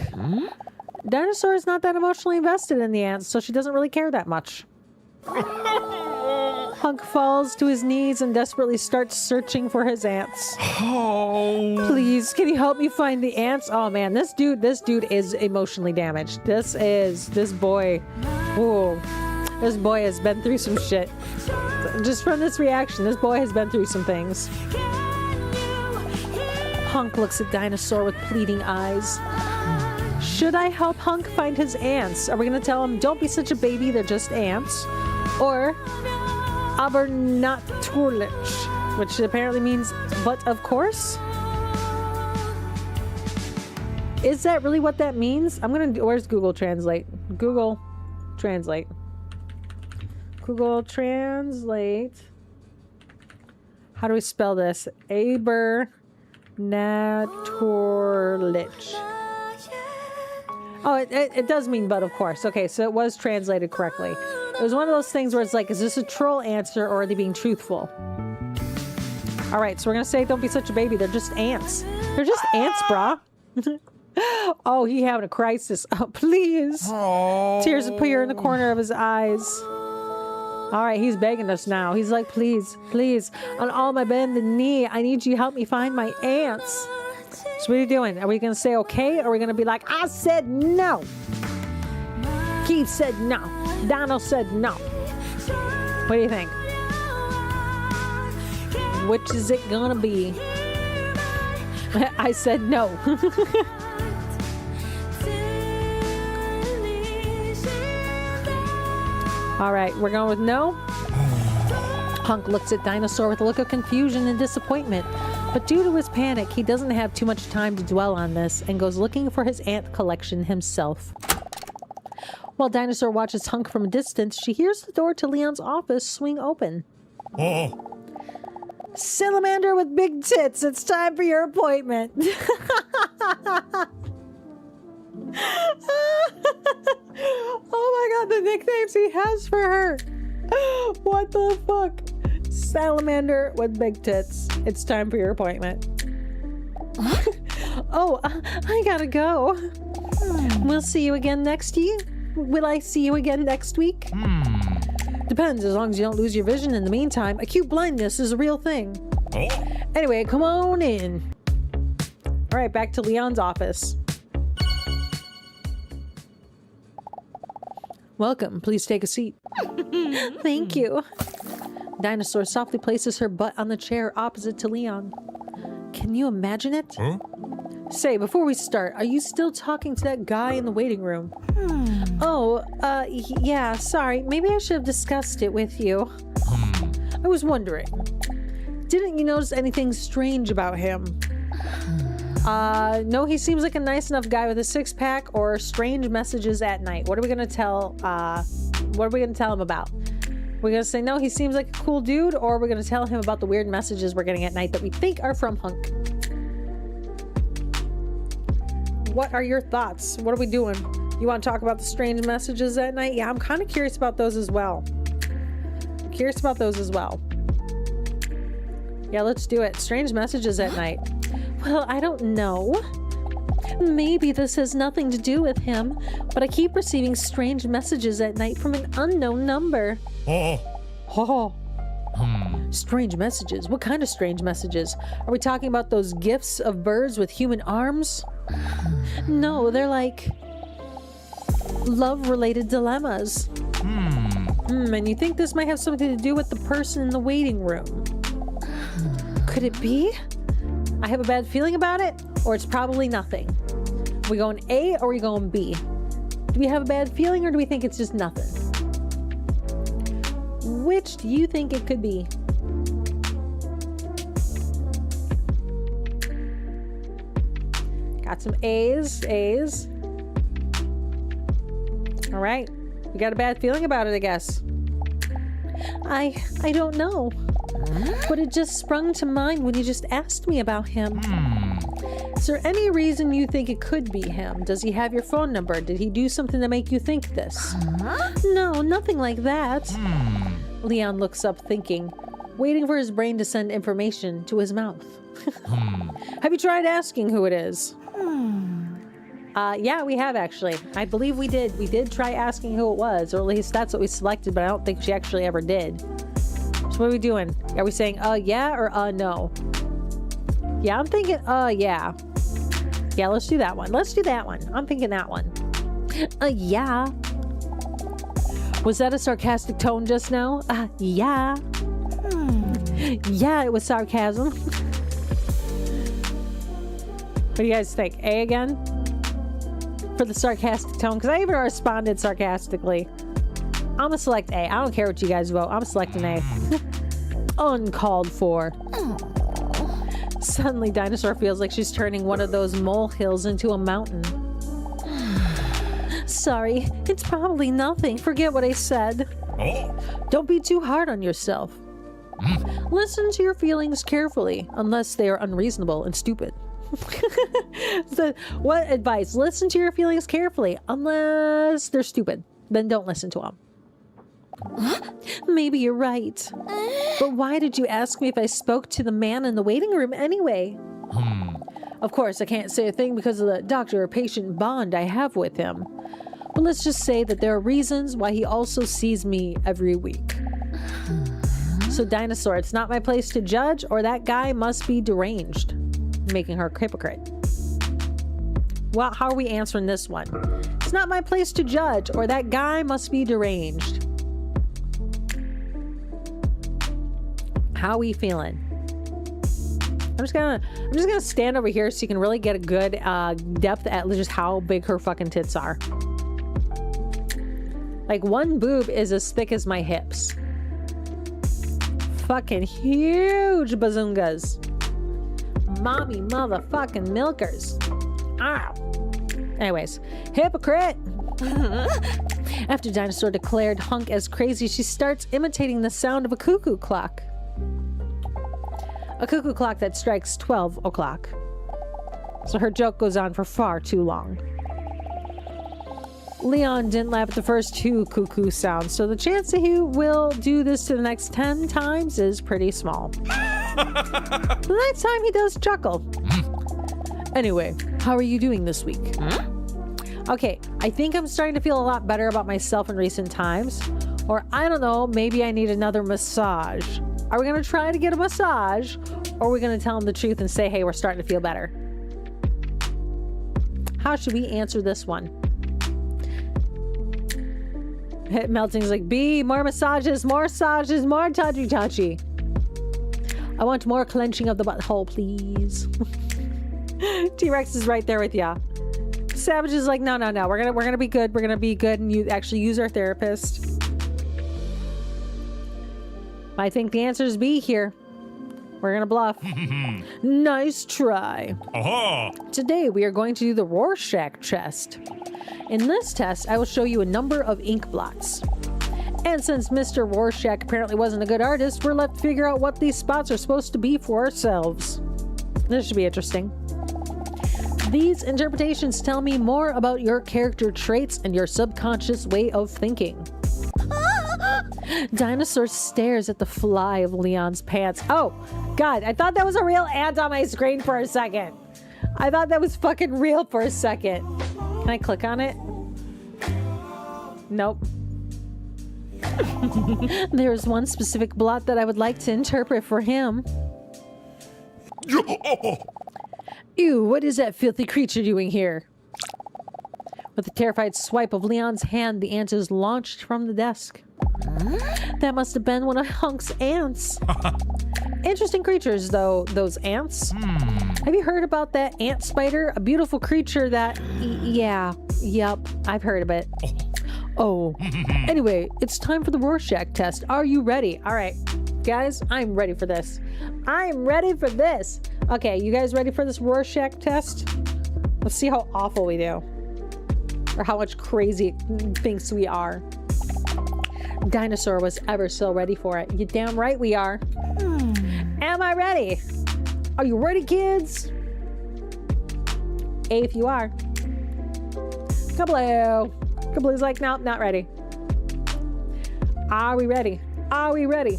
S2: Dinosaur is not that emotionally invested in the ants, so she doesn't really care that much. Hunk falls to his knees and desperately starts searching for his ants.
S11: Oh.
S2: Please, can you help me find the ants? Oh man, this dude is emotionally damaged. This boy. Whoa. This boy has been through some shit. Just from this reaction, this boy has been through some things. Hunk looks at Dinosaur with pleading eyes. Should I help Hunk find his ants? Are we going to tell him, don't be such a baby, they're just ants? Or, aber natürlich, which apparently means, but of course? Is that really what that means? I'm going to, where's Google Translate? Google Translate. Google Translate. How do we spell this? Aber natürlich. Oh, it does mean but, of course. Okay, so it was translated correctly. It was one of those things where it's like, is this a troll answer or are they being truthful? All right, so we're going to say, don't be such a baby. They're just ants. They're just ants, brah. Oh, he having a crisis. Oh, please. Tears appear in the corner of his eyes. All right, he's begging us now. He's like, please, please, on all my bended knee, I need you to help me find my ants. So what are you doing? Are we going to say okay? Or are we going to be like, I said no. Keith said no. Dino said no. What do you think? Which is it going to be? I said no. All right, we're going with no. Hunk looks at Dinosaur with a look of confusion and disappointment. But due to his panic, he doesn't have too much time to dwell on this and goes looking for his ant collection himself. While Dinosaur watches Hunk from a distance, she hears the door to Leon's office swing open.
S11: Oh.
S2: Salamander with big tits, it's time for your appointment. Oh my god, the nicknames he has for her. What the fuck? Salamander with big tits. It's time for your appointment. Oh, I gotta go. We'll see you again next year. Will I see you again next week? Depends, as long as you don't lose your vision in the meantime. Acute blindness is a real thing. Anyway, come on in. All right, back to Leon's office. Welcome. Please take a seat. Thank you. Dinosaur softly places her butt on the chair opposite to Leon. Can you imagine it?
S11: Huh?
S2: Say, before we start, are you still talking to that guy in the waiting room? Oh, yeah, sorry. Maybe I should have discussed it with you. I was wondering, didn't you notice anything strange about him? No, he seems like a nice enough guy with a six-pack or strange messages at night. What are we gonna tell, him about? We're gonna say, no, he seems like a cool dude, or we're gonna tell him about the weird messages we're getting at night that we think are from Hunk. What are your thoughts? What are we doing? You want to talk about the strange messages at night? Yeah, I'm kind of curious about those as well. Yeah, let's do it. Strange messages at night. Well, I don't know. Maybe this has nothing to do with him, but I keep receiving strange messages at night from an unknown number. Oh. Strange messages? What kind of strange messages? Are we talking about those gifts of birds with human arms? No, they're like love-related dilemmas. And you think this might have something to do with the person in the waiting room? Could it be? I have a bad feeling about it, or it's probably nothing. Are we going A or are we going B? Do we have a bad feeling or do we think it's just nothing? Which do you think it could be? Got some A's. All right. We got a bad feeling about it, I guess. I don't know. But it just sprung to mind when you just asked me about him. Is there any reason you think it could be him? Does he have your phone number? Did he do something to make you think this? No, nothing like that. Leon looks up thinking, waiting for his brain to send information to his mouth. Have you tried asking who it is? Yeah, we have actually. I believe we did. We did try asking who it was, or at least that's what we selected, but I don't think she actually ever did. So what are we doing? Are we saying yeah or no? Yeah, I'm thinking yeah. Yeah, let's do that one. I'm thinking that one. Yeah. Was that a sarcastic tone just now? Yeah. Yeah, it was sarcasm. What do you guys think? A again? For the sarcastic tone? Because I even responded sarcastically. I'm gonna select A. I don't care what you guys vote. I'm selecting A. Uncalled for. Suddenly, Dinosaur feels like she's turning one of those molehills into a mountain. Sorry, it's probably nothing. Forget what I said.
S11: Oh.
S2: Don't be too hard on yourself. Listen to your feelings carefully, unless they are unreasonable and stupid. So, what advice? Listen to your feelings carefully, unless they're stupid. Then don't listen to them. Maybe you're right. But why did you ask me if I spoke to the man in the waiting room anyway? Of course, I can't say a thing because of the doctor or patient bond I have with him. But let's just say that there are reasons why he also sees me every week. So, Dinosaur, it's not my place to judge, or that guy must be deranged, making her a hypocrite. Well, how are we answering this one? It's not my place to judge, or that guy must be deranged. How are we feeling? I'm just gonna stand over here so you can really get a good depth at just how big her fucking tits are. Like, one boob is as thick as my hips. Fucking huge bazungas. Mommy motherfucking milkers. Ow. Anyways, hypocrite. After Dinosaur declared Hunk as crazy, she starts imitating the sound of a cuckoo clock. A cuckoo clock that strikes 12 o'clock. So her joke goes on for far too long. Leon didn't laugh at the first 2 cuckoo sounds, so the chance that he will do this to the next 10 times is pretty small. The next time he does chuckle. Anyway, how are you doing this week? Okay, I think I'm starting to feel a lot better about myself in recent times. Or I don't know, maybe I need another massage. Are we going to try to get a massage? Or are we going to tell him the truth and say, hey, we're starting to feel better? How should we answer this one? Melting's like, B, more massages, more touchy. I want more clenching of the butthole, please. T-Rex is right there with ya. Savage is like, no. We're gonna be good. We're gonna be good, and you actually use our therapist. I think the answer is B here. We're gonna bluff. Nice try.
S11: Aha!
S2: Today we are going to do the Rorschach test. In this test, I will show you a number of ink blots. And since Mr. Rorschach apparently wasn't a good artist, we're left to figure out what these spots are supposed to be for ourselves. This should be interesting. These interpretations tell me more about your character traits and your subconscious way of thinking. Dinosaur stares at the fly of Leon's pants. Oh, God, I thought that was a real ant on my screen for a second. I thought that was fucking real for a second. Can I click on it? Nope. There's one specific blot that I would like to interpret for him. Ew, what is that filthy creature doing here? With a terrified swipe of Leon's hand, the ant is launched from the desk. That must have been one of Hunk's ants. Interesting creatures, though, those ants. Have you heard about that ant spider? A beautiful creature that... Yep, I've heard of it. Oh. Anyway, it's time for the Rorschach test. Are you ready? All right, guys, I'm ready for this. I'm ready for this. Okay, you guys ready for this Rorschach test? Let's see how awful we do. Or how much crazy it thinks we are. Dinosaur was ever so ready for it. You damn right we are. Am I ready? Are you ready, kids? A if you are. Kabloo. Kabloo's like, nope, not ready. Are we ready? Are we ready?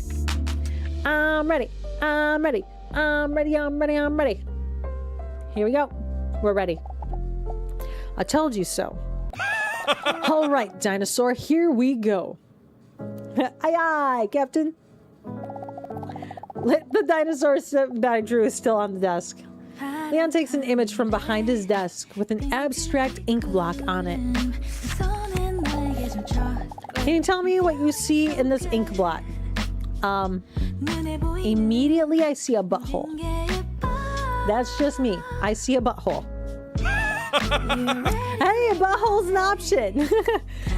S2: I'm ready. I'm ready. I'm ready. I'm ready. I'm ready. Here we go. We're ready. I told you so. All right, Dinosaur, here we go. Aye, aye, Captain. The dinosaur that I drew is still on the desk. Leon takes an image from behind his desk with an abstract ink block on it. Can you tell me what you see in this ink blot? Immediately I see a butthole. That's just me. I see a butthole. Hey, a butthole's an option.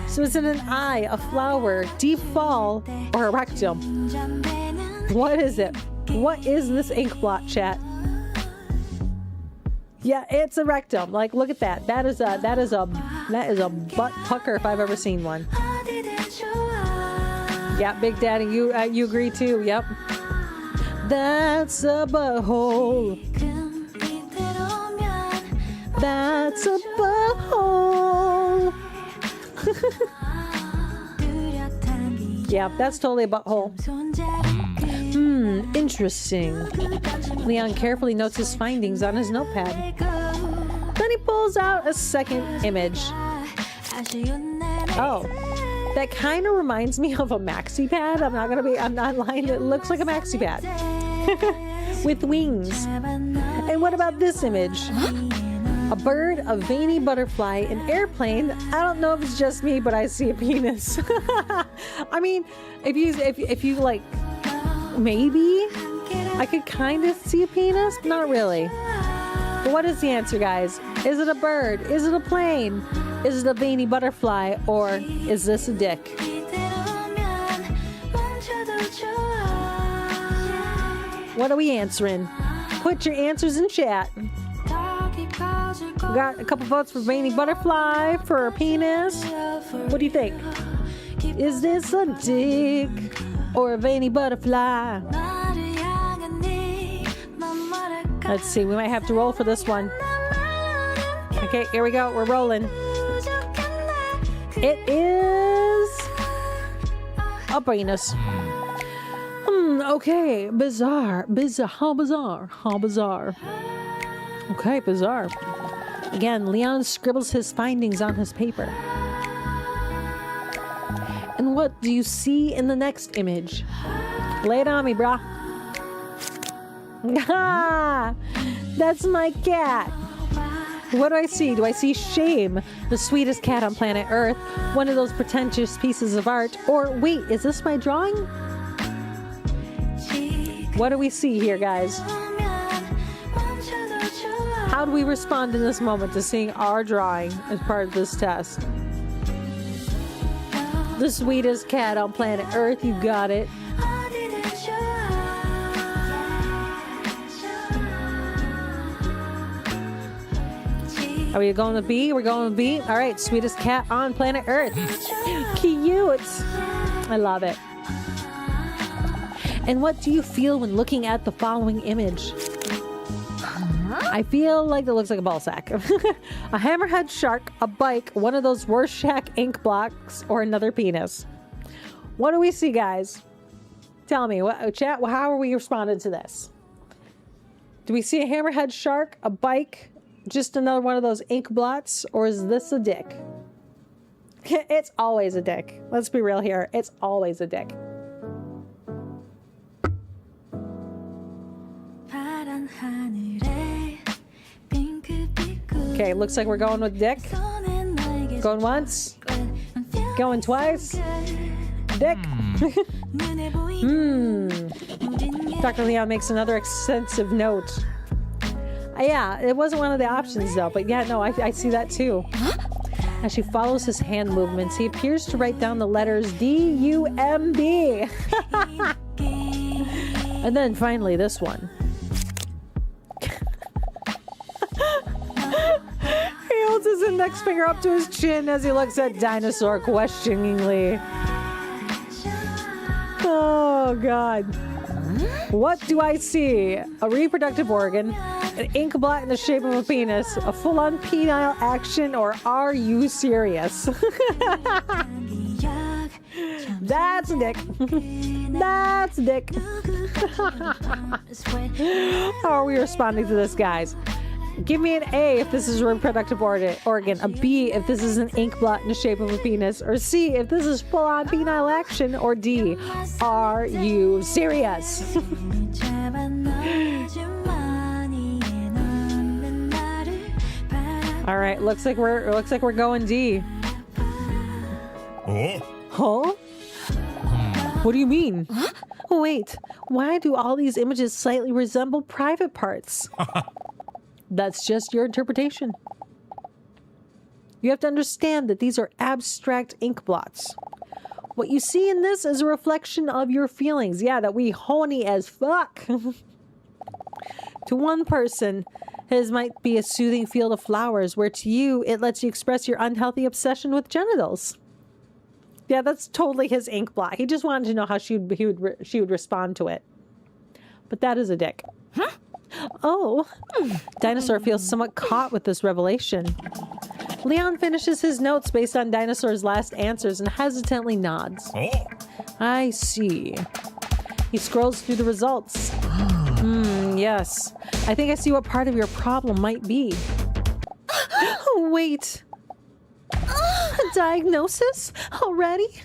S2: So is it an eye, a flower, deep fall, or a rectum? What is it? What is this ink blot, chat? Yeah, it's a rectum. Like, look at that. That is a butt pucker if I've ever seen one. Yeah, Big Daddy, you agree too. Yep. That's a butthole. That's a butthole. Yeah, that's totally a butthole. Interesting. Leon carefully notes his findings on his notepad. Then he pulls out a second image. Oh, that kind of reminds me of a maxi pad. I'm not lying. It looks like a maxi pad with wings. And what about this image? A bird, a veiny butterfly, an airplane. I don't know if it's just me, but I see a penis. I mean, if you like, maybe I could kind of see a penis, but not really. But what is the answer, guys? Is it a bird? Is it a plane? Is it a veiny butterfly? Or is this a dick? What are we answering? Put your answers in chat. We got a couple votes for veiny butterfly, for a penis. What do you think? Is this a dick or a veiny butterfly? Let's see, we might have to roll for this one. Okay, here we go, we're rolling. It is a penis. Okay, bizarre, how bizarre. Okay, bizarre. Again, Leon scribbles his findings on his paper. And what do you see in the next image? Lay it on me, brah. Ah, that's my cat. What do I see? Do I see Shame, the sweetest cat on planet Earth, one of those pretentious pieces of art? Or wait, is this my drawing? What do we see here, guys? How do we respond in this moment to seeing our drawing as part of this test? The sweetest cat on planet Earth, you got it. Are we going with B? We're going with B. All right, sweetest cat on planet Earth. Cute. I love it. And what do you feel when looking at the following image? I feel like it looks like a ball sack. A hammerhead shark, a bike, one of those Rorschach ink blocks, or another penis. What do we see, guys? Tell me, chat, how are we responding to this? Do we see a hammerhead shark, a bike, just another one of those ink blots, or is this a dick? It's always a dick. Let's be real here. It's always a dick. Okay, looks like we're going with dick. Going once. Going twice. Dick. Dr. Leon makes another extensive note. Yeah, it wasn't one of the options though, but yeah, no, I see that too. As she follows his hand movements, he appears to write down the letters D-U-M-B. And then finally this one. He holds his index finger up to his chin as he looks at Dinosaur questioningly. Oh, God. What do I see? A reproductive organ, an ink blot in the shape of a penis, a full-on penile action, or are you serious? That's a dick. That's a dick. How are we responding to this, guys? Give me an A if this is a reproductive organ, a B if this is an ink blot in the shape of a penis, or C if this is full-on penile action, or D, are you serious? All right, looks like we're going D.
S11: Oh?
S2: Huh? What do you mean? Wait, why do all these images slightly resemble private parts? That's just your interpretation. You have to understand that these are abstract ink blots. What you see in this is a reflection of your feelings. Yeah, that we horny as fuck. To one person, his might be a soothing field of flowers, where to you, it lets you express your unhealthy obsession with genitals. Yeah, that's totally his ink blot. He just wanted to know how she would respond to it. But that is a dick. Huh? Oh. Dinosaur feels somewhat caught with this revelation. Leon finishes his notes based on Dinosaur's last answers and hesitantly nods.
S11: Oh.
S2: I see. He scrolls through the results. Yes. I think I see what part of your problem might be. Oh, wait. A diagnosis? Already?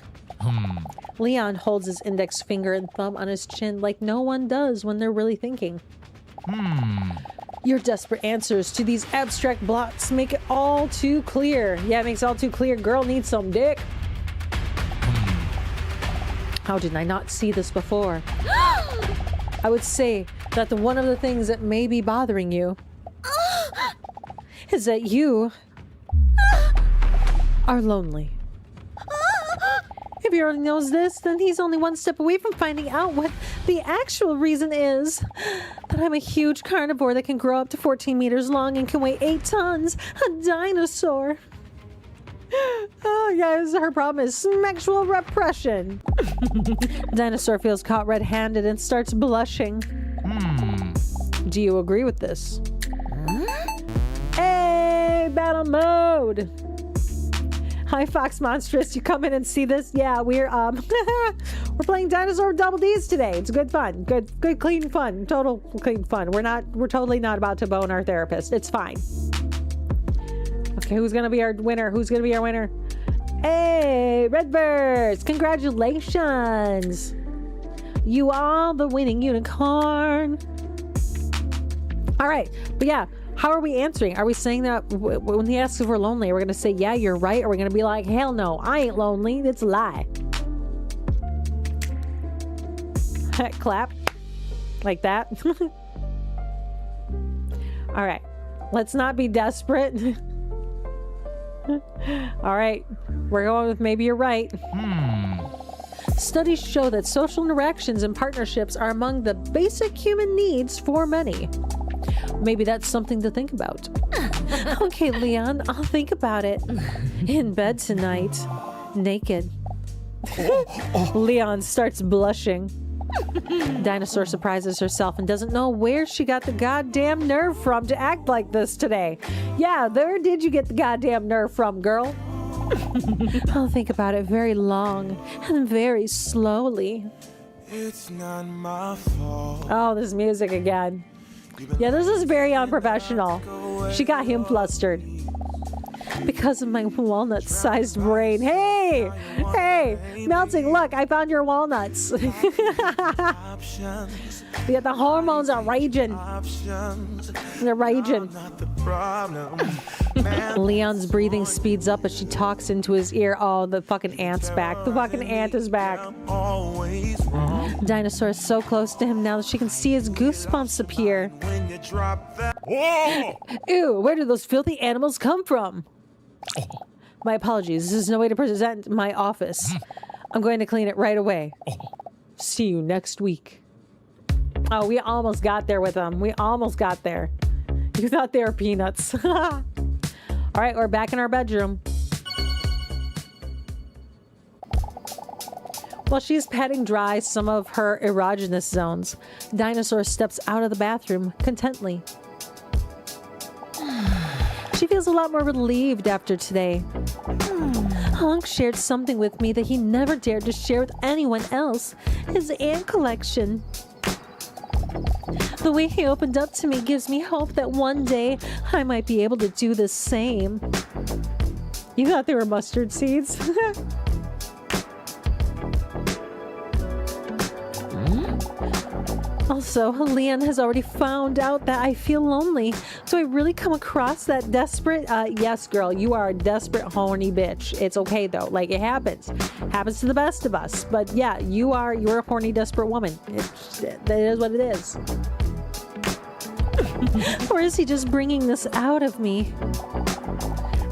S2: Leon holds his index finger and thumb on his chin like no one does when they're really thinking. Your desperate answers to these abstract blots make it all too clear. Yeah, it makes it all too clear. Girl needs some dick. How did I not see this before? I would say that one of the things that may be bothering you is that you are lonely. If he already knows this, then he's only one step away from finding out what the actual reason is. That I'm a huge carnivore that can grow up to 14 meters long and can weigh 8 tons. A dinosaur. Oh, guys, her problem is sexual repression. Dinosaur feels caught red-handed and starts blushing. Do you agree with this? Hey, battle mode! Hi, Fox Monstrous. You come in and see this? Yeah, we're we're playing Dinosaur Double D's today. It's good fun. Good clean fun. Total clean fun. We're totally not about to bone our therapist. It's fine. Okay, who's gonna be our winner? Who's gonna be our winner? Hey, Redbirds! Congratulations! You are the winning unicorn. All right, but yeah. How are we answering? Are we saying that when he asks if we're lonely, are we going to say, yeah, you're right? Or are we going to be like, hell no, I ain't lonely. It's a lie. Clap. Like that. All right. Let's not be desperate. All right. We're going with maybe you're right. Studies show that social interactions and partnerships are among the basic human needs for many. Maybe that's something to think about. Okay, Leon, I'll think about it. In bed tonight, naked. Leon starts blushing. Dinosaur surprises herself and doesn't know where she got the goddamn nerve from to act like this today. Yeah, where did you get the goddamn nerve from, girl? I'll think about it very long and very slowly.
S10: It's not my fault.
S2: Oh, this music again. Yeah, this is very unprofessional. She got him flustered. Because of my walnut-sized brain. Hey! Hey! Melting, look, I found your walnuts. Yeah, the hormones are raging. They're raging. Leon's breathing speeds up as she talks into his ear. Oh, the fucking ant's back. The fucking ant is back. Dinosaur is so close to him now that she can see his goosebumps appear.
S11: Whoa!
S2: Ew, where did those filthy animals come from? My apologies. This is no way to present my office. I'm going to clean it right away. See you next week. Oh, we almost got there with them. We almost got there. You thought they were peanuts. All right, we're back in our bedroom. While she's patting dry some of her erogenous zones, Dinosaur steps out of the bathroom contently. She feels a lot more relieved after today. Honk shared something with me that he never dared to share with anyone else. His ant collection. The way he opened up to me gives me hope that one day I might be able to do the same. You thought they were mustard seeds? Also, Leon has already found out that I feel lonely. Do I really come across that desperate? Yes, girl, you are a desperate, horny bitch. It's okay though. Like, it happens. Happens to the best of us. But yeah, you're a horny, desperate woman. That is what it is. Or is he just bringing this out of me?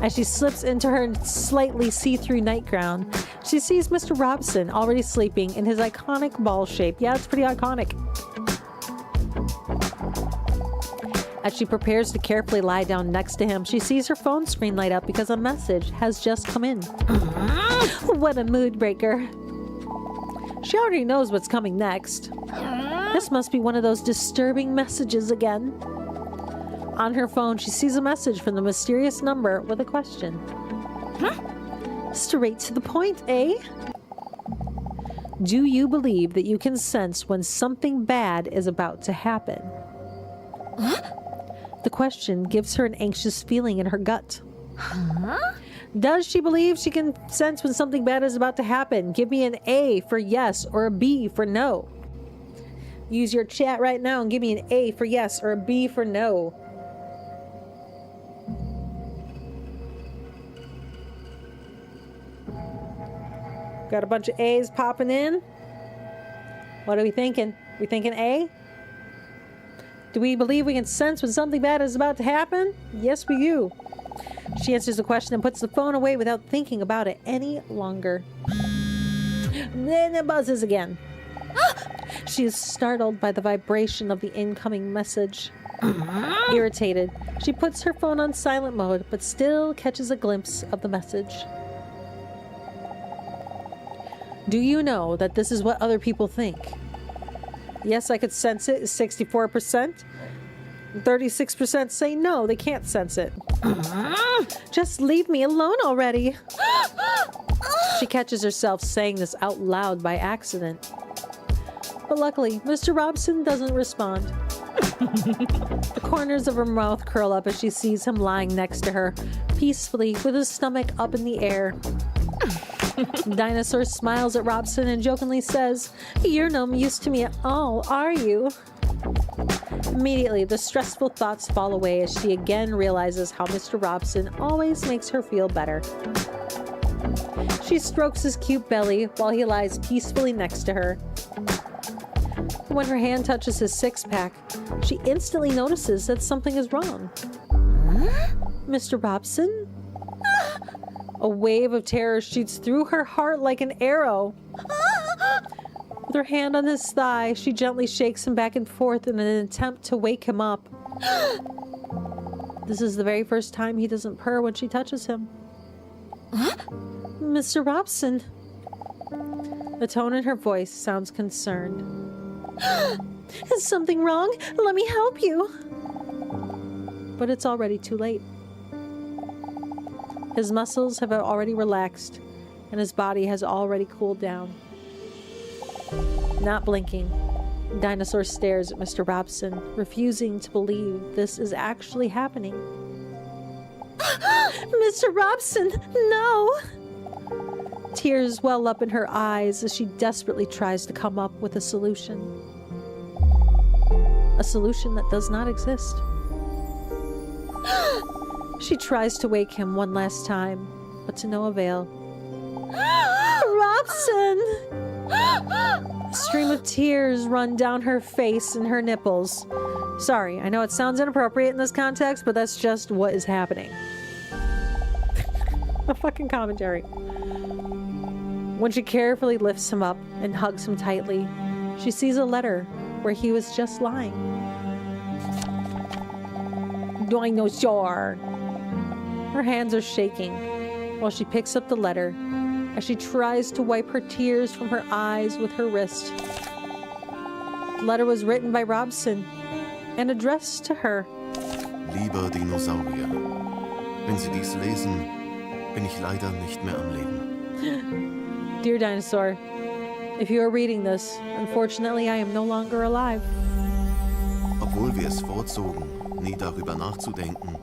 S2: As she slips into her slightly see-through nightgown, she sees Mr. Robson already sleeping in his iconic ball shape. Yeah, it's pretty iconic. As she prepares to carefully lie down next to him, she sees her phone screen light up because a message has just come in. What a mood breaker. She already knows what's coming next. This must be one of those disturbing messages again. On her phone, she sees a message from the mysterious number with a question. Straight to the point, eh? Do you believe that you can sense when something bad is about to happen? The question gives her an anxious feeling in her gut. Does she believe she can sense when something bad is about to happen? Give me an A for yes or a B for no. Use your chat right now and give me an A for yes or a B for no. Got a bunch of A's popping in. What are we thinking? We thinking A? Do we believe we can sense when something bad is about to happen? Yes, we do. She answers the question and puts the phone away without thinking about it any longer. Then it buzzes again. She is startled by the vibration of the incoming message. Irritated, she puts her phone on silent mode, but still catches a glimpse of the message. Do you know that this is what other people think? Yes, I could sense it is 64%. 36% say no, they can't sense it. Just leave me alone already. She catches herself saying this out loud by accident. But luckily, Mr. Robson doesn't respond. The corners of her mouth curl up as she sees him lying next to her, peacefully with his stomach up in the air. Dinosaur smiles at Robson and jokingly says, "You're no use to me at all, are you?" Immediately, the stressful thoughts fall away as she again realizes how Mr. Robson always makes her feel better. She strokes his cute belly while he lies peacefully next to her. When her hand touches his six-pack, she instantly notices that something is wrong. Mr. Robson? A wave of terror shoots through her heart like an arrow. With her hand on his thigh, she gently shakes him back and forth in an attempt to wake him up. This is the very first time he doesn't purr when she touches him. Mr. Robson. The tone in her voice sounds concerned. Is something wrong? Let me help you. But it's already too late. His muscles have already relaxed, and his body has already cooled down. Not blinking, Dinosaur stares at Mr. Robson, refusing to believe this is actually happening. Mr. Robson, no! Tears well up in her eyes as she desperately tries to come up with a solution. A solution that does not exist. She tries to wake him one last time, but to no avail. Robson! A stream of tears run down her face and her nipples. Sorry, I know it sounds inappropriate in this context, but that's just what is happening. A fucking commentary. When she carefully lifts him up and hugs him tightly, she sees a letter where he was just lying. Dinosaur! Her hands are shaking while she picks up the letter as she tries to wipe her tears from her eyes with her wrist. The letter was written by Robson and addressed to her.
S13: Lieber Dinosaurier, wenn Sie dies lesen, bin ich leider nicht mehr am Leben.
S2: Dear Dinosaur, if you are reading this, unfortunately I am no longer alive.
S13: Obwohl wir es vorzogen, nie darüber nachzudenken,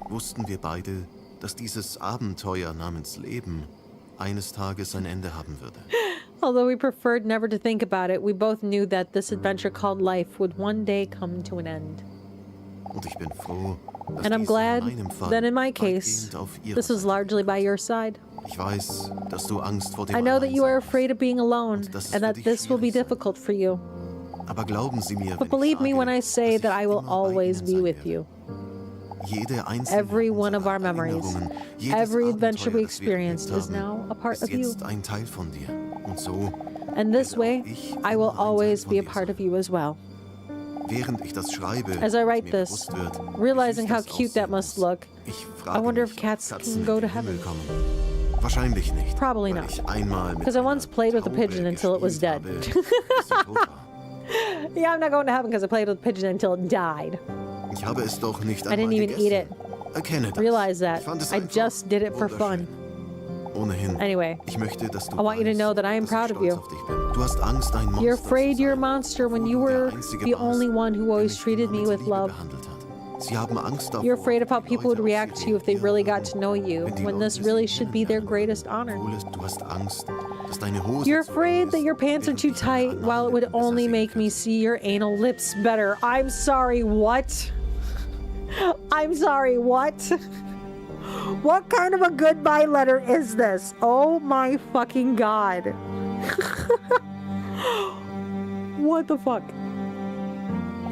S13: wussten wir beide, dass dieses Abenteuer namens Leben eines Tages ein Ende haben würde.
S2: Although we preferred never to think about it, we both knew that this adventure called life would one day come to an end.
S13: Und ich bin froh, dass
S2: And I'm
S13: dies
S2: glad
S13: in meinem Fall
S2: that in my case,
S13: weitgehend auf ihrer
S2: this was
S13: Seite
S2: largely by your side.
S13: Ich weiß, dass du Angst vor dem
S2: I know that you are
S13: Alleinsein
S2: afraid of being alone,
S13: dass es
S2: and
S13: für
S2: that
S13: dich
S2: this will be
S13: schwierig sein
S2: difficult for you.
S13: hast. Aber glauben Sie mir,
S2: But
S13: wenn ich
S2: believe me
S13: sage,
S2: when I say
S13: dass
S2: that
S13: ich
S2: I will
S13: immer bei
S2: always
S13: Ihnen
S2: be
S13: sein
S2: with
S13: werde.
S2: you.
S13: Jede einzelne
S2: Every one of
S13: unserer
S2: our memories,
S13: Erinnerungen, jedes
S2: every adventure we
S13: Abenteuer, das wir erlebt
S2: experienced is
S13: haben,
S2: now a part
S13: ist
S2: of you.
S13: jetzt ein Teil von dir. Und so
S2: And this way,
S13: ich
S2: I will
S13: immer ein
S2: always
S13: Teil
S2: be a
S13: von dir
S2: part of you as well.
S13: Während ich das schreibe,
S2: As I write
S13: mir
S2: this,
S13: bewusst wird,
S2: realizing
S13: wie süß
S2: how
S13: das
S2: cute that
S13: aussehen
S2: must
S13: muss.
S2: look,
S13: Ich
S2: I
S13: frage
S2: wonder
S13: mich,
S2: if cats
S13: ob
S2: can
S13: Katzen
S2: go
S13: in
S2: to
S13: den Himmel
S2: heaven.
S13: kommen. Wahrscheinlich nicht.
S2: Probably
S13: weil
S2: not.
S13: ich einmal mit
S2: Because I once
S13: einer
S2: played with a
S13: Taube
S2: pigeon until it was
S13: gespielt
S2: dead.
S13: habe, bis sie tot war.
S2: Yeah, I'm not going to heaven because I played with a pigeon until it died.
S13: Ich habe es doch nicht
S2: I didn't
S13: einmal
S2: even eat it.
S13: gegessen. Erkenne das.
S2: Realize that.
S13: Ich fand es
S2: I
S13: einfach
S2: just did it for fun.
S13: Ohnehin.
S2: Anyway,
S13: Ich möchte, dass du
S2: I want you to
S13: weißt,
S2: know that I am
S13: dass ich
S2: proud of
S13: stolz
S2: you.
S13: auf dich bin. Du hast Angst, ein Monster
S2: You're afraid
S13: zu
S2: you're a
S13: sein,
S2: monster when
S13: obwohl
S2: you
S13: du der
S2: were
S13: Einzige
S2: the
S13: warst,
S2: only one who
S13: der
S2: always
S13: mich
S2: treated
S13: immer
S2: me
S13: mit
S2: with
S13: Liebe
S2: love.
S13: behandelt hat. Sie haben Angst davor,
S2: You're afraid of how
S13: wie
S2: people would
S13: Leute
S2: react
S13: auf
S2: to
S13: sie
S2: you if they really got
S13: reagieren
S2: to know you,
S13: wenn die
S2: when this
S13: Leute
S2: really
S13: sie
S2: should be their
S13: kennenlernen.
S2: greatest honor.
S13: Du hast Angst, dass deine Hose
S2: You're
S13: zu
S2: afraid
S13: eng
S2: that
S13: ist,
S2: your pants are
S13: während
S2: too
S13: ich deine
S2: tight while it would
S13: Anallippen besser
S2: only
S13: sehen
S2: make me
S13: könnte.
S2: see your anal lips better. I'm sorry, what? I'm sorry, what? What kind of a goodbye letter is this? Oh my fucking god. What the fuck?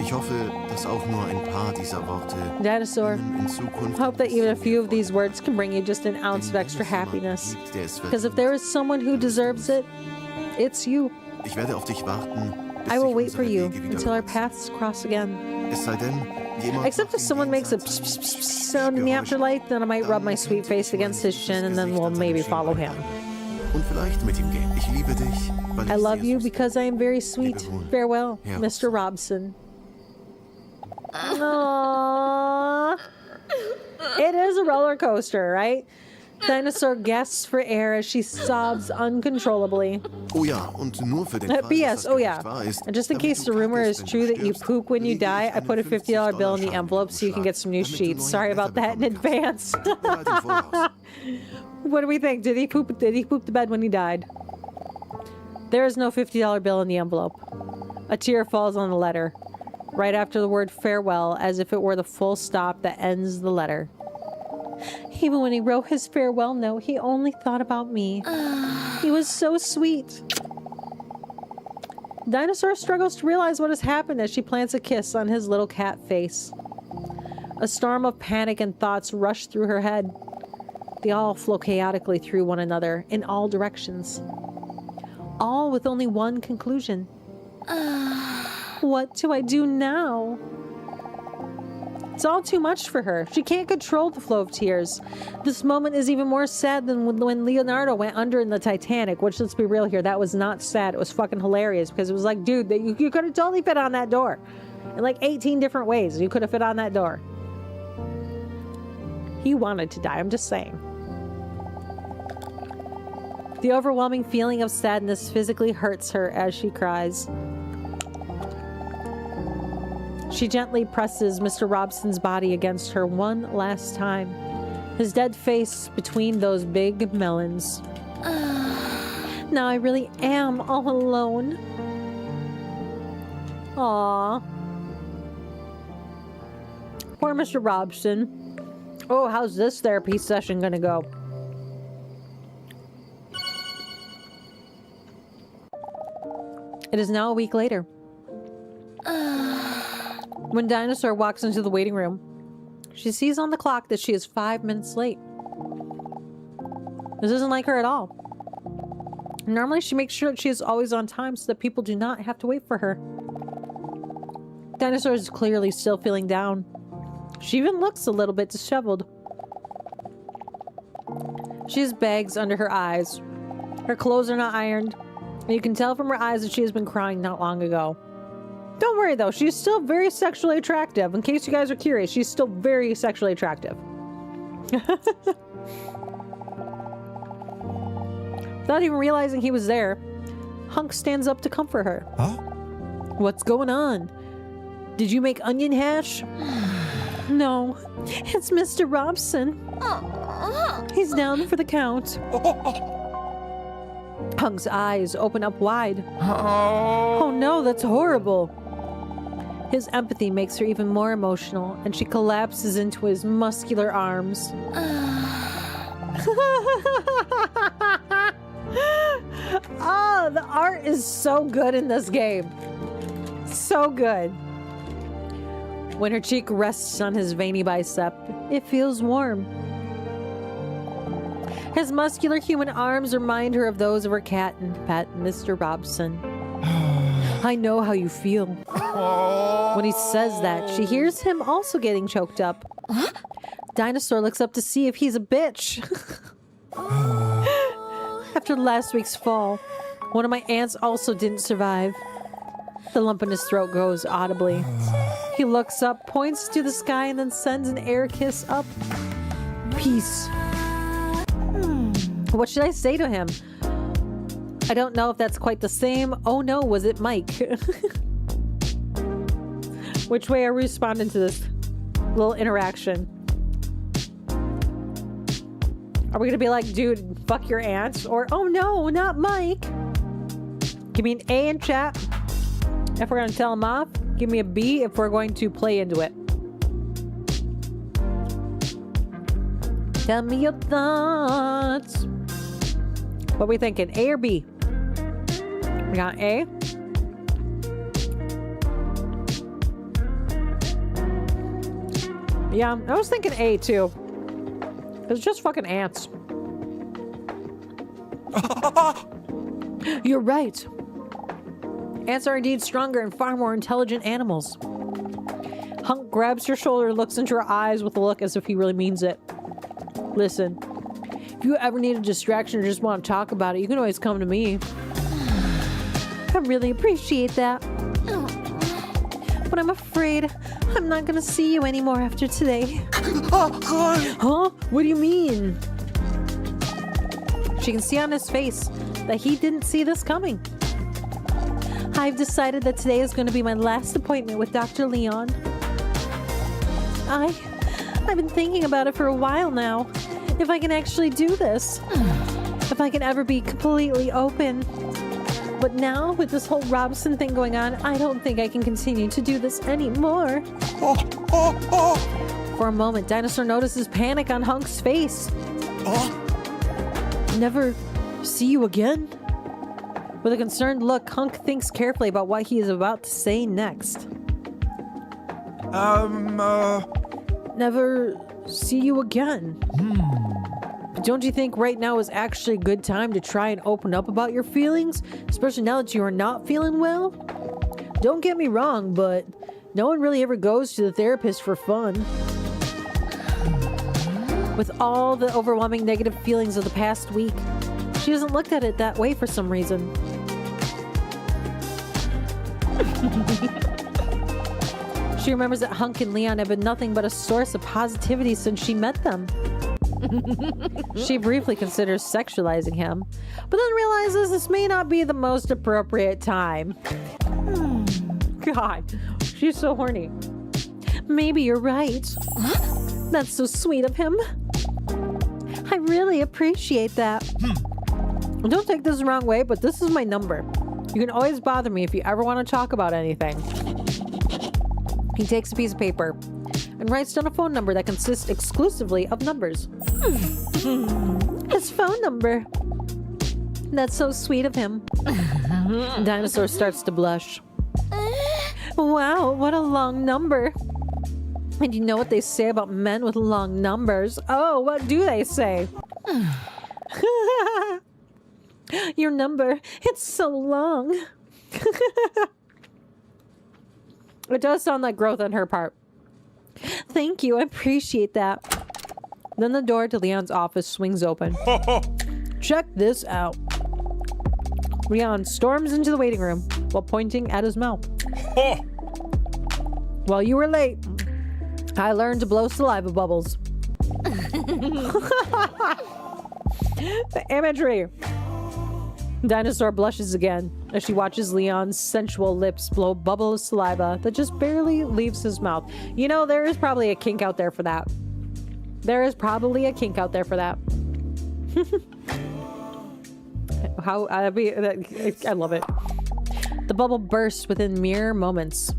S13: Ich hoffe, dass auch nur ein paar dieser Worte
S2: Dinosaur,
S13: Ihnen in Zukunft
S2: hope that
S13: ein
S2: even a
S13: bisschen
S2: few
S13: mehr
S2: of these
S13: Freude
S2: words can bring you just an ounce of
S13: Denn
S2: extra
S13: wenn es jemanden
S2: happiness.
S13: gibt, der es
S2: Because if
S13: verdient,
S2: there is someone who deserves it, it's you.
S13: Ich werde auf dich warten, bis
S2: I will
S13: sich
S2: wait for
S13: unsere
S2: you
S13: Wege wieder
S2: until our
S13: kreuzen.
S2: paths cross again.
S13: Es sei denn, jemand
S2: Except
S13: macht
S2: if
S13: im
S2: someone makes a
S13: Jenseits
S2: pss, pss, pss sound in the afterlife, then I might rub my sweet face against his shin and then we'll maybe follow him.
S13: Und vielleicht mit ihm gehen. Ich liebe dich, weil
S2: I
S13: ich
S2: love
S13: sehr
S2: you
S13: süß
S2: because I am very sweet.
S13: Lebe wohl.
S2: Farewell,
S13: Ja.
S2: Mr. Robson. Aww. It is a roller coaster, right? Dinosaur gasps for air as she sobs uncontrollably.
S13: Oh ja, und nur für den Fall, dass
S2: P.S.
S13: das
S2: Oh
S13: Gerücht
S2: yeah.
S13: wahr ist,
S2: And just in
S13: damit
S2: case
S13: du
S2: the rumor
S13: kacke
S2: is
S13: ist, wenn
S2: true
S13: du
S2: that you
S13: stirbst,
S2: poop when you
S13: lege ich
S2: die, I
S13: einen
S2: put a $50 bill in the
S13: $50
S2: envelope so you can get some new
S13: damit du
S2: sheets.
S13: neue
S2: Sorry
S13: Blätter
S2: about that in
S13: bekommen
S2: advance.
S13: kannst. Tut mir leid im Voraus.
S2: What do we think? Did he poop the bed when he died? There is no $50 bill in the envelope. A tear falls on the letter, right after the word farewell, as if it were the full stop that ends the letter. Even when he wrote his farewell note, he only thought about me. He was so sweet. Dinosaur struggles to realize what has happened as she plants a kiss on his little cat face. A storm of panic and thoughts rush through her head. They all flow chaotically through one another in all directions. All with only one conclusion. What do I do now? It's all too much for her. She can't control the flow of tears. This moment is even more sad than when Leonardo went under in the Titanic, which, let's be real here, that was not sad. It was fucking hilarious because it was like, dude, you could have totally fit on that door. In like 18 different ways, you could have fit on that door. He wanted to die, I'm just saying. The overwhelming feeling of sadness physically hurts her as she cries. She gently presses Mr. Robson's body against her one last time, his dead face between those big melons. Now I really am all alone. Aww. Poor Mr. Robson. Oh, how's this therapy session gonna go? It is now a week later. When Dinosaur walks into the waiting room, she sees on the clock that she is 5 minutes late. This isn't like her at all. Normally, she makes sure that she is always on time so that people do not have to wait for her. Dinosaur is clearly still feeling down. She even looks a little bit disheveled. She has bags under her eyes. Her clothes are not ironed, and you can tell from her eyes that she has been crying not long ago. Don't worry though, she's still very sexually attractive. In case you guys are curious, she's still very sexually attractive. Without even realizing he was there, Hunk stands up to comfort her.
S11: Huh?
S2: What's going on? Did you make onion hash? No, it's Mr. Robson. He's down for the count. Hunk's eyes open up wide.
S11: Oh.
S2: Oh no, that's horrible. His empathy makes her even more emotional, and she collapses into his muscular arms. Oh, the art is so good in this game. So good. When her cheek rests on his veiny bicep, it feels warm. His muscular human arms remind her of those of her cat and pet, Mr. Robson. I know how you feel. When he says that, she hears him also getting choked up. Dinosaur looks up to see if he's a bitch. After last week's fall, one of my aunts also didn't survive. The lump in his throat grows audibly. He looks up, points to the sky, and then sends an air kiss up. Peace. What should I say to him? I don't know if that's quite the same. Oh no, was it Mike? Which way are we responding to this little interaction? Are we gonna be like, dude, fuck your aunt? Or, oh no, not Mike. Give me an A in chat if we're gonna tell him off. Give me a B if we're going to play into it. Tell me your thoughts. What are we thinking? A or B? We got A. Yeah, I was thinking A too. It's just fucking ants. You're right. Ants are indeed stronger and far more intelligent animals. Hunk grabs her shoulder and looks into her eyes with a look as if he really means it. Listen, if you ever need a distraction or just want to talk about it, you can always come to me. I really appreciate that. But I'm afraid I'm not gonna see you anymore after today. Huh? What do you mean? She can see on his face that he didn't see this coming. I've decided that today is going to be my last appointment with Dr. Leon. I've been thinking about it for a while now. If I can actually do this. If I can ever be completely open. But now, with this whole Robson thing going on, I don't think I can continue to do this anymore. For a moment, Dinosaur notices panic on Hunk's face. Never see you again? With a concerned look, Hunk thinks carefully about what he is about to say next. Never see you again. But don't you think right now is actually a good time to try and open up about your feelings? Especially now that you are not feeling well? Don't get me wrong, but no one really ever goes to the therapist for fun. With all the overwhelming negative feelings of the past week, she hasn't looked at it that way for some reason. She remembers that Hunk and Leon have been nothing but a source of positivity since she met them. She briefly considers sexualizing him, but then realizes this may not be the most appropriate time. God, she's so horny. Maybe you're right. That's so sweet of him. I really appreciate that. Don't take this the wrong way, but this is my number. You can always bother me if you ever want to talk about anything. He takes a piece of paper and writes down a phone number that consists exclusively of numbers. His phone number. That's so sweet of him. Dinosaur starts to blush. Wow, what a long number. And you know what they say about men with long numbers? Oh, what do they say? Your number, it's so long. It does sound like growth on her part. Thank you, I appreciate that. Then the door to Leon's office swings open. Check this out. Leon storms into the waiting room while pointing at his mouth. While you were late, I learned to blow saliva bubbles. The imagery. Dinosaur blushes again as she watches Leon's sensual lips blow bubble of saliva that just barely leaves his mouth. You know, there is probably a kink out there for that. There is probably a kink out there for that. How I love it. The bubble bursts within mere moments.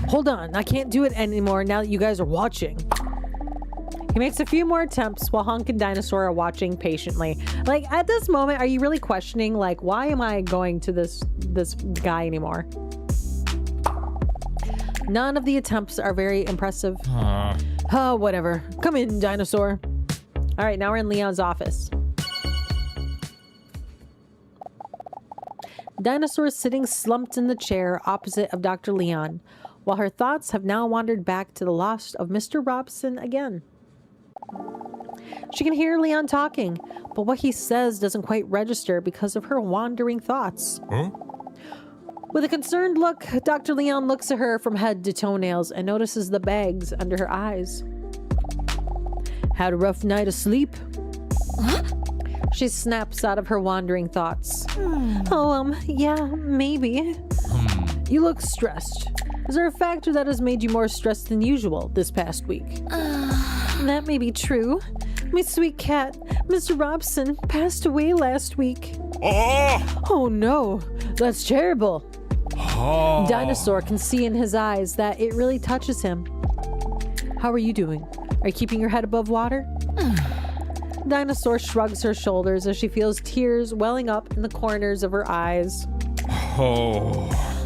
S2: Hold on, I can't do it anymore now that you guys are watching. He makes a few more attempts while Hunk and Dinosaur are watching patiently. Like, at this moment, are you really questioning, like, why am I going to this guy anymore? None of the attempts are very impressive. Oh, whatever. Come in, Dinosaur. All right, now we're in Leon's office. Dinosaur is sitting slumped in the chair opposite of Dr. Leon, while her thoughts have now wandered back to the loss of Mr. Robson again. She can hear Leon talking, but what he says doesn't quite register because of her wandering thoughts. With a concerned look, Dr. Leon looks at her from head to toenails and notices the bags under her eyes. Had a rough night of sleep? She snaps out of her wandering thoughts. Yeah, maybe. You look stressed. Is there a factor that has made you more stressed than usual this past week? That may be true. My sweet cat, Mr. Robson, passed away last week. Oh no, that's terrible. Dinosaur can see in his eyes that it really touches him. How are you doing? Are you keeping your head above water? Dinosaur shrugs her shoulders as she feels tears welling up in the corners of her eyes.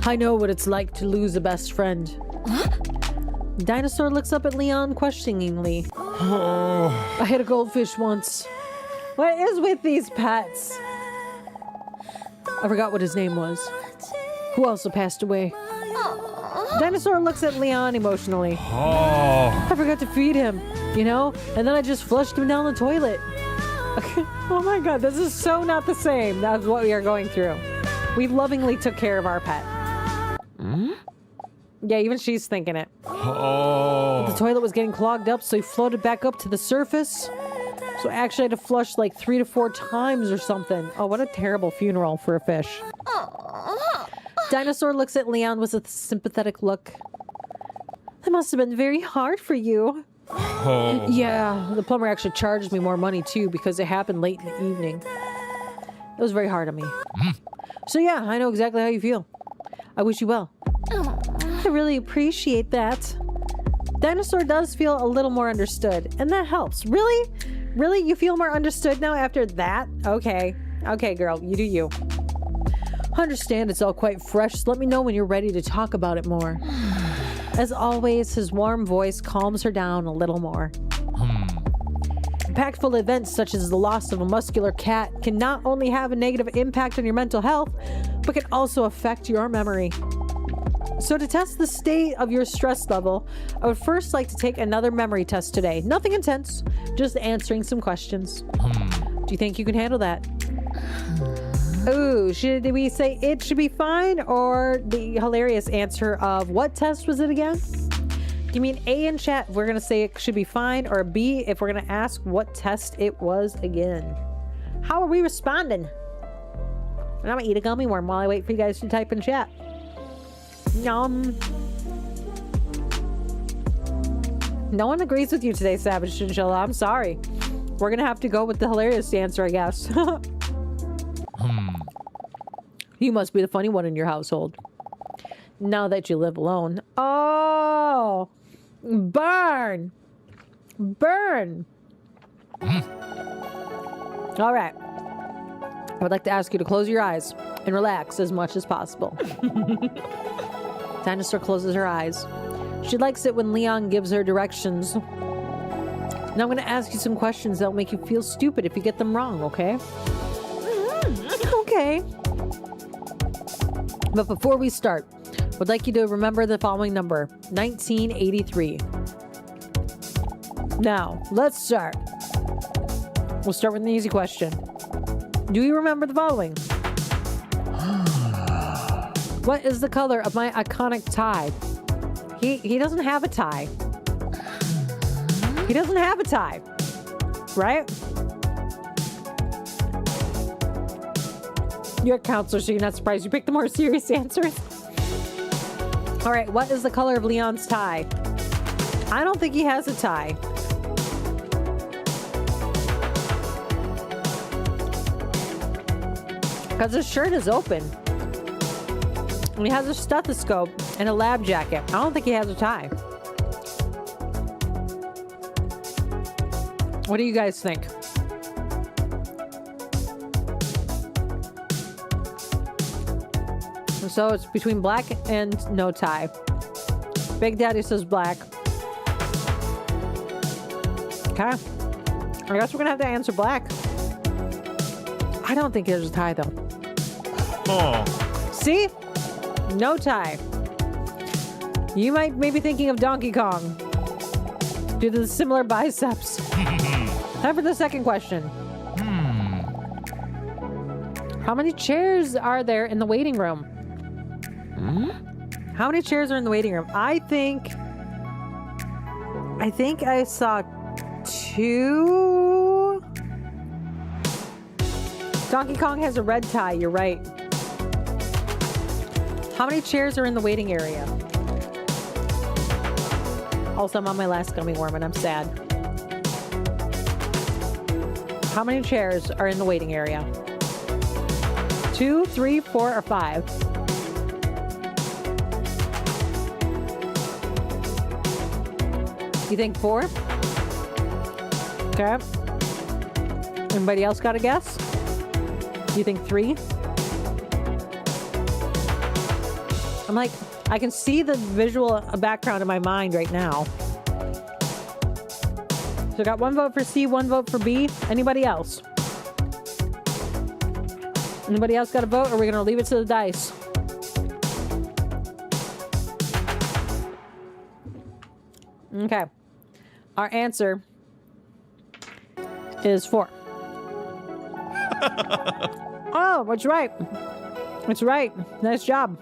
S2: I know what it's like to lose a best friend. Dinosaur looks up at Leon questioningly. I had a goldfish once. What is with these pets? I forgot what his name was. Who also passed away? Dinosaur looks at Leon emotionally. I forgot to feed him, and then I just flushed him down the toilet. Oh my god, this is so not the same. That's what we are going through. We lovingly took care of our pet. Yeah, even she's thinking it. The toilet was getting clogged up, so he floated back up to the surface. So I actually had to flush like 3 to 4 times or something. Oh, what a terrible funeral for a fish. Dinosaur looks at Leon with a sympathetic look. That must have been very hard for you. Yeah, the plumber actually charged me more money too because it happened late in the evening. It was very hard on me. So yeah, I know exactly how you feel. I wish you well. I really appreciate that. Dinosaur does feel a little more understood, and that helps. Really? Really? You feel more understood now after that? Okay. Okay, girl, you do you. I understand it's all quite fresh, so let me know when you're ready to talk about it more. As always, his warm voice calms her down a little more. Impactful events such as the loss of a muscular cat can not only have a negative impact on your mental health, but can also affect your memory. So to test the state of your stress level, I would first like to take another memory test today. Nothing intense, just answering some questions. Do you think you can handle that? Ooh, did we say it should be fine, or the hilarious answer of what test was it again? Give me an A in chat if we're going to say it should be fine, or a B if we're going to ask what test it was again. How are we responding? And I'm going to eat a gummy worm while I wait for you guys to type in chat. Yum. No one agrees with you today, Savage Chinchilla. I'm sorry. We're going to have to go with the hilarious answer, I guess. You must be the funny one in your household. Now that you live alone. Oh! Burn! Burn! All right. I would like to ask you to close your eyes and relax as much as possible. Dinosaur closes her eyes. She likes it when Leon gives her directions. Now I'm going to ask you some questions that will make you feel stupid if you get them wrong, okay? Okay. But before we start, I would like you to remember the following number, 1983. Now, let's start. We'll start with an easy question. Do you remember the following? What is the color of my iconic tie? He doesn't have a tie. He doesn't have a tie. Right? You're a counselor, so you're not surprised you picked the more serious answers. All right, what is the color of Leon's tie? I don't think he has a tie. Because his shirt is open. And he has a stethoscope and a lab jacket. I don't think he has a tie. What do you guys think? So it's between black and no tie. Big Daddy says black. Okay. I guess we're gonna have to answer black. I don't think there's a tie though.
S11: Oh.
S2: See? No tie. You might maybe thinking of Donkey Kong due to the similar biceps. Time for the second question. How many chairs are there in the waiting room? How many chairs are in the waiting room? I think I saw 2. Donkey Kong has a red tie. You're right. How many chairs are in the waiting area? Also, I'm on my last gummy worm and I'm sad. How many chairs are in the waiting area? 2, 3, 4, or 5? You think 4? Okay. Anybody else got a guess? You think 3? I'm like, I can see the visual background in my mind right now. So I got 1 vote for C, 1 vote for B. Anybody else? Anybody else got a vote, or are we going to leave it to the dice? Okay. Our answer is 4. Oh, that's right. That's right. Nice job.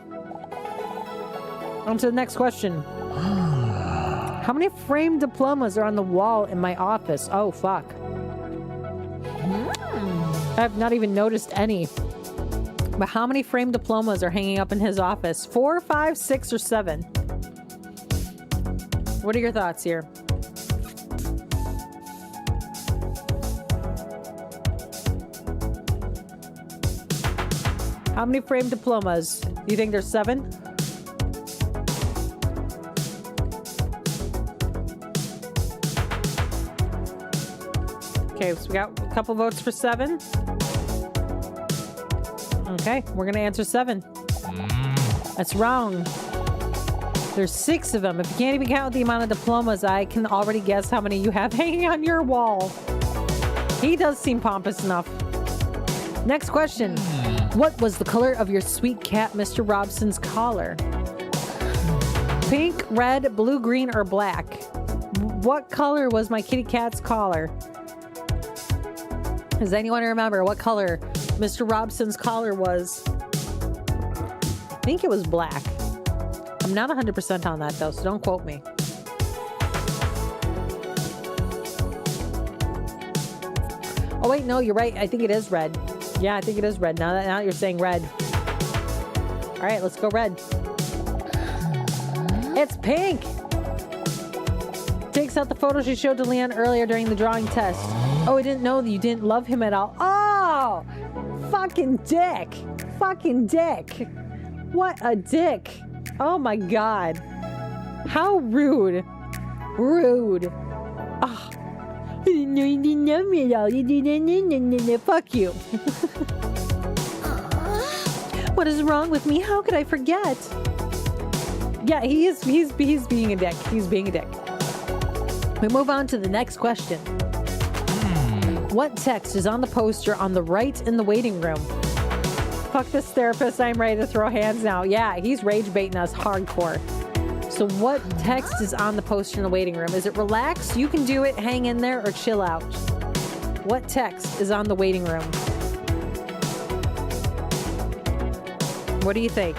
S2: On to the next question. How many framed diplomas are on the wall in my office? Oh, fuck. I have not even noticed any. But how many framed diplomas are hanging up in his office? 4, 5, 6, or 7? What are your thoughts here? How many framed diplomas? Do you think there's 7? Okay, so we got a couple votes for 7. Okay, we're gonna answer 7. That's wrong. There's 6 of them. If you can't even count the amount of diplomas, I can already guess how many you have hanging on your wall. He does seem pompous enough. Next question. What was the color of your sweet cat, Mr. Robson's collar? Pink, red, blue, green, or black? What color was my kitty cat's collar? Does anyone remember what color Mr. Robson's collar was? I think it was black. I'm not 100% on that though, so don't quote me. Oh wait, no, you're right. I think it is red. Yeah, I think it is red. Now you're saying red. All right, let's go red. It's pink. Takes out the photo she showed to Leanne earlier during the drawing test. Oh, I didn't know that you didn't love him at all. Oh, fucking dick. Fucking dick. What a dick. Oh my God. How rude. Rude. Oh. I didn't know you didn't love me at all. You didn't. Fuck you. What is wrong with me? How could I forget? Yeah, he's being a dick. He's being a dick. We move on to the next question. What text is on the poster on the right in the waiting room? Fuck this therapist. I'm ready to throw hands now. Yeah, he's rage baiting us hardcore. So what text is on the poster in the waiting room? Is it relax, you can do it, hang in there, or chill out? What text is on the waiting room? What do you think?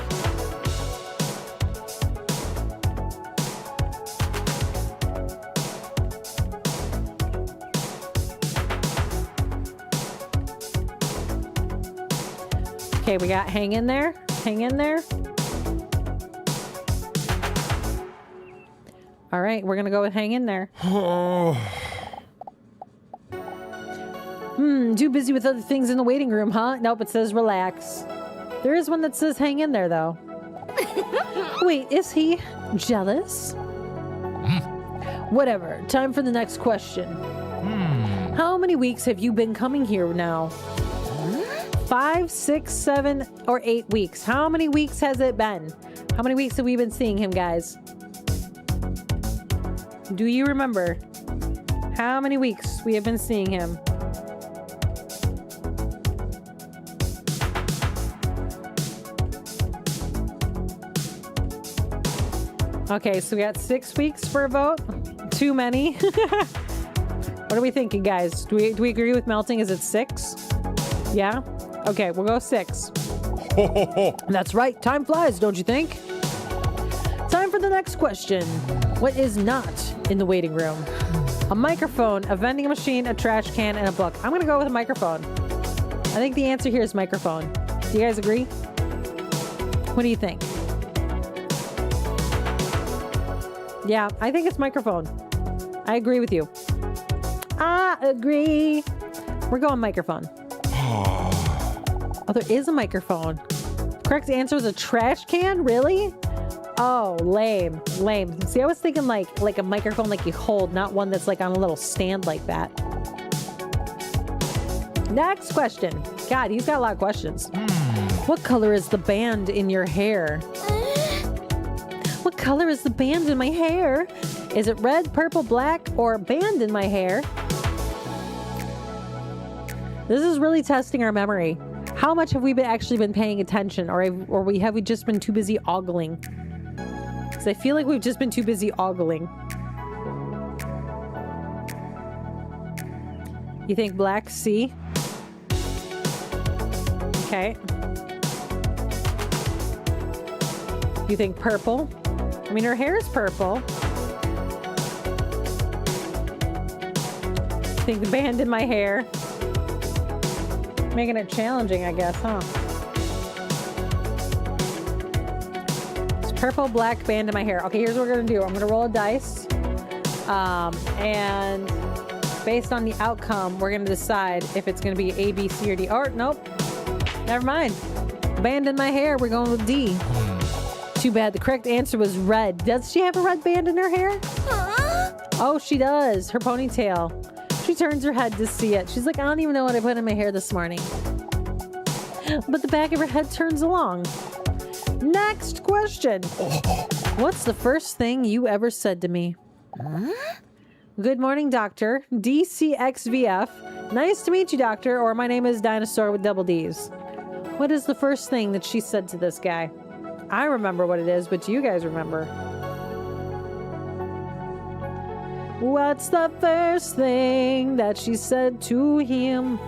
S2: Okay, we got hang in there. Hang in there. All right, we're going to go with hang in there. Too busy with other things in the waiting room, huh? Nope, it says relax. There is one that says hang in there, though. Wait, is he jealous? Whatever. Time for the next question. How many weeks have you been coming here now? 5, 6, 7, or 8 weeks? How many weeks has it been? How many weeks have we been seeing him, guys? Do you remember how many weeks we have been seeing him? Okay, so we got 6 weeks for a vote. Too many. What are we thinking, guys? Do we agree with melting? Is it 6? Yeah? Okay, we'll go 6. That's right. Time flies, don't you think? Time for the next question. What is not in the waiting room? A microphone, a vending machine, a trash can, and a book. I'm going to go with a microphone. I think the answer here is microphone. Do you guys agree? What do you think? Yeah, I think it's microphone. I agree with you. I agree. We're going microphone. Oh, there is a microphone. Correct answer is a trash can? Really? Oh, lame. Lame. See, I was thinking like a microphone like you hold, not one that's like on a little stand like that. Next question. God, he's got a lot of questions. What color is the band in your hair? What color is the band in my hair? Is it red, purple, black, or band in my hair? This is really testing our memory. How much have we actually been paying attention, or have we just been too busy ogling? Because I feel like we've just been too busy ogling. You think black? C? Okay. You think purple? I mean, her hair is purple. I think the band in my hair. Making it challenging, I guess, huh? It's purple, black, band in my hair. Okay, here's what we're gonna do. I'm gonna roll a dice. And based on the outcome, we're gonna decide if it's gonna be A, B, C, or D. Or, nope. Never mind. Band in my hair, we're going with D. Too bad. The correct answer was red. Does she have a red band in her hair? Oh, she does. Her ponytail. She turns her head to see it. She's like, I don't even know what I put in my hair this morning. But the back of her head turns along. Next question. What's the first thing you ever said to me? Good morning, doctor. DCXVF. Nice to meet you, doctor. Or my name is Dinosaur with double D's. What is the first thing that she said to this guy? I remember what it is, but do you guys remember? What's the first thing that she said to him?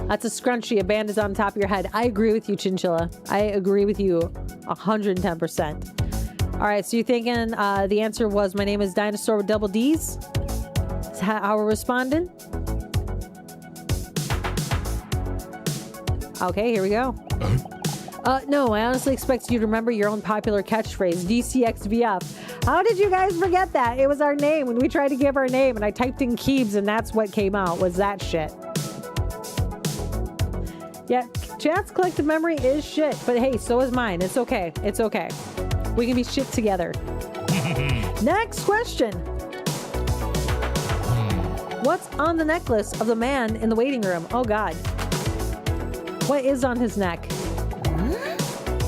S2: That's a scrunchie. A band is on top of your head. I agree with you, Chinchilla. I agree with you 110%. All right, so you're thinking the answer was my name is Dinosaur with double D's? Is that how we're responding? Okay, here we go. No, I honestly expected you to remember your own popular catchphrase, DCXVF. How did you guys forget that? It was our name when we tried to give our name, and I typed in Keebs, and that's what came out, was that shit. Yeah, chat's collective memory is shit, but hey, so is mine. It's okay. It's okay. We can be shit together. Next question. What's on the necklace of the man in the waiting room? Oh, God. What is on his neck?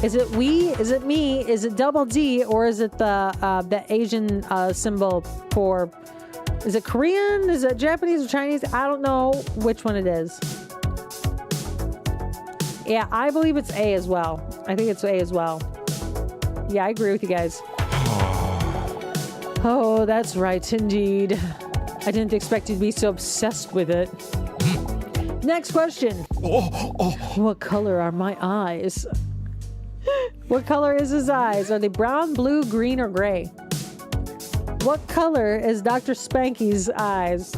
S2: Is it we? Is it me? Is it double D? Or is it the Asian symbol for... Is it Korean? Is it Japanese or Chinese? I don't know which one it is. Yeah, I believe it's A as well. I think it's A as well. Yeah, I agree with you guys. Oh, that's right, indeed. I didn't expect you to be so obsessed with it. Next question. What color are my eyes? What color is his eyes? Are they brown, blue, green, or gray? What color is Dr. Spanky's eyes?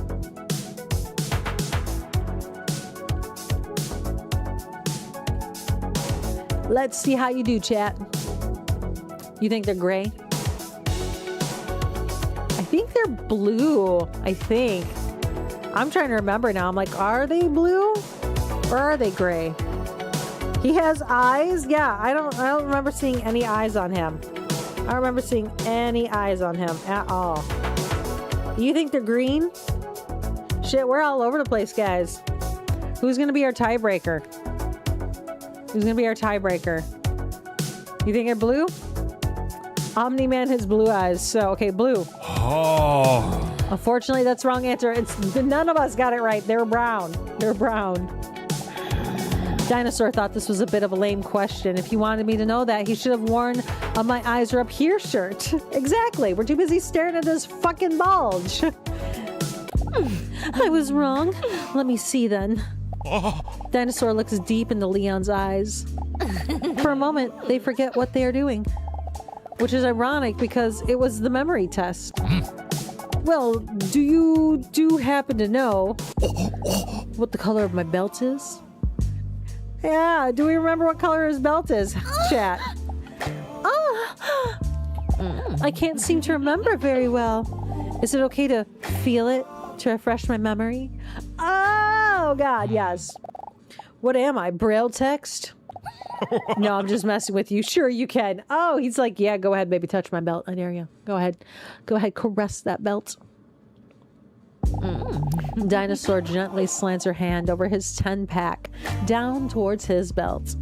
S2: Let's see how you do, chat. You think they're gray? I think they're blue. I think. I'm trying to remember now. I'm like, are they blue or are they gray? He has eyes. Yeah, I don't remember seeing any eyes on him. I don't remember seeing any eyes on him at all. You think they're green? Shit, we're all over the place, guys. Who's gonna be our tiebreaker? Who's gonna be our tiebreaker? You think they're blue? Omni-Man has blue eyes, so okay, blue.
S11: Oh.
S2: Unfortunately, that's the wrong answer. None of us got it right. They're brown. They're brown. Dinosaur thought this was a bit of a lame question. If he wanted me to know that, he should have worn a My Eyes Are Up Here shirt. Exactly. We're too busy staring at this fucking bulge. I was wrong. Let me see then. Dinosaur looks deep into Leon's eyes. For a moment, they forget what they are doing. Which is ironic because it was the memory test. Well, do you happen to know what the color of my belt is? Yeah, do we remember what color his belt is? Chat. I can't seem to remember very well. Is it okay to feel it to refresh my memory? Oh, God, yes. What am I, Braille text? No, I'm just messing with you. Sure, you can. Oh, he's like, yeah, go ahead, baby, touch my belt. I dare you. Go ahead. Go ahead, caress that belt. Dinosaur gently slants her hand over his 10-pack, down towards his belt.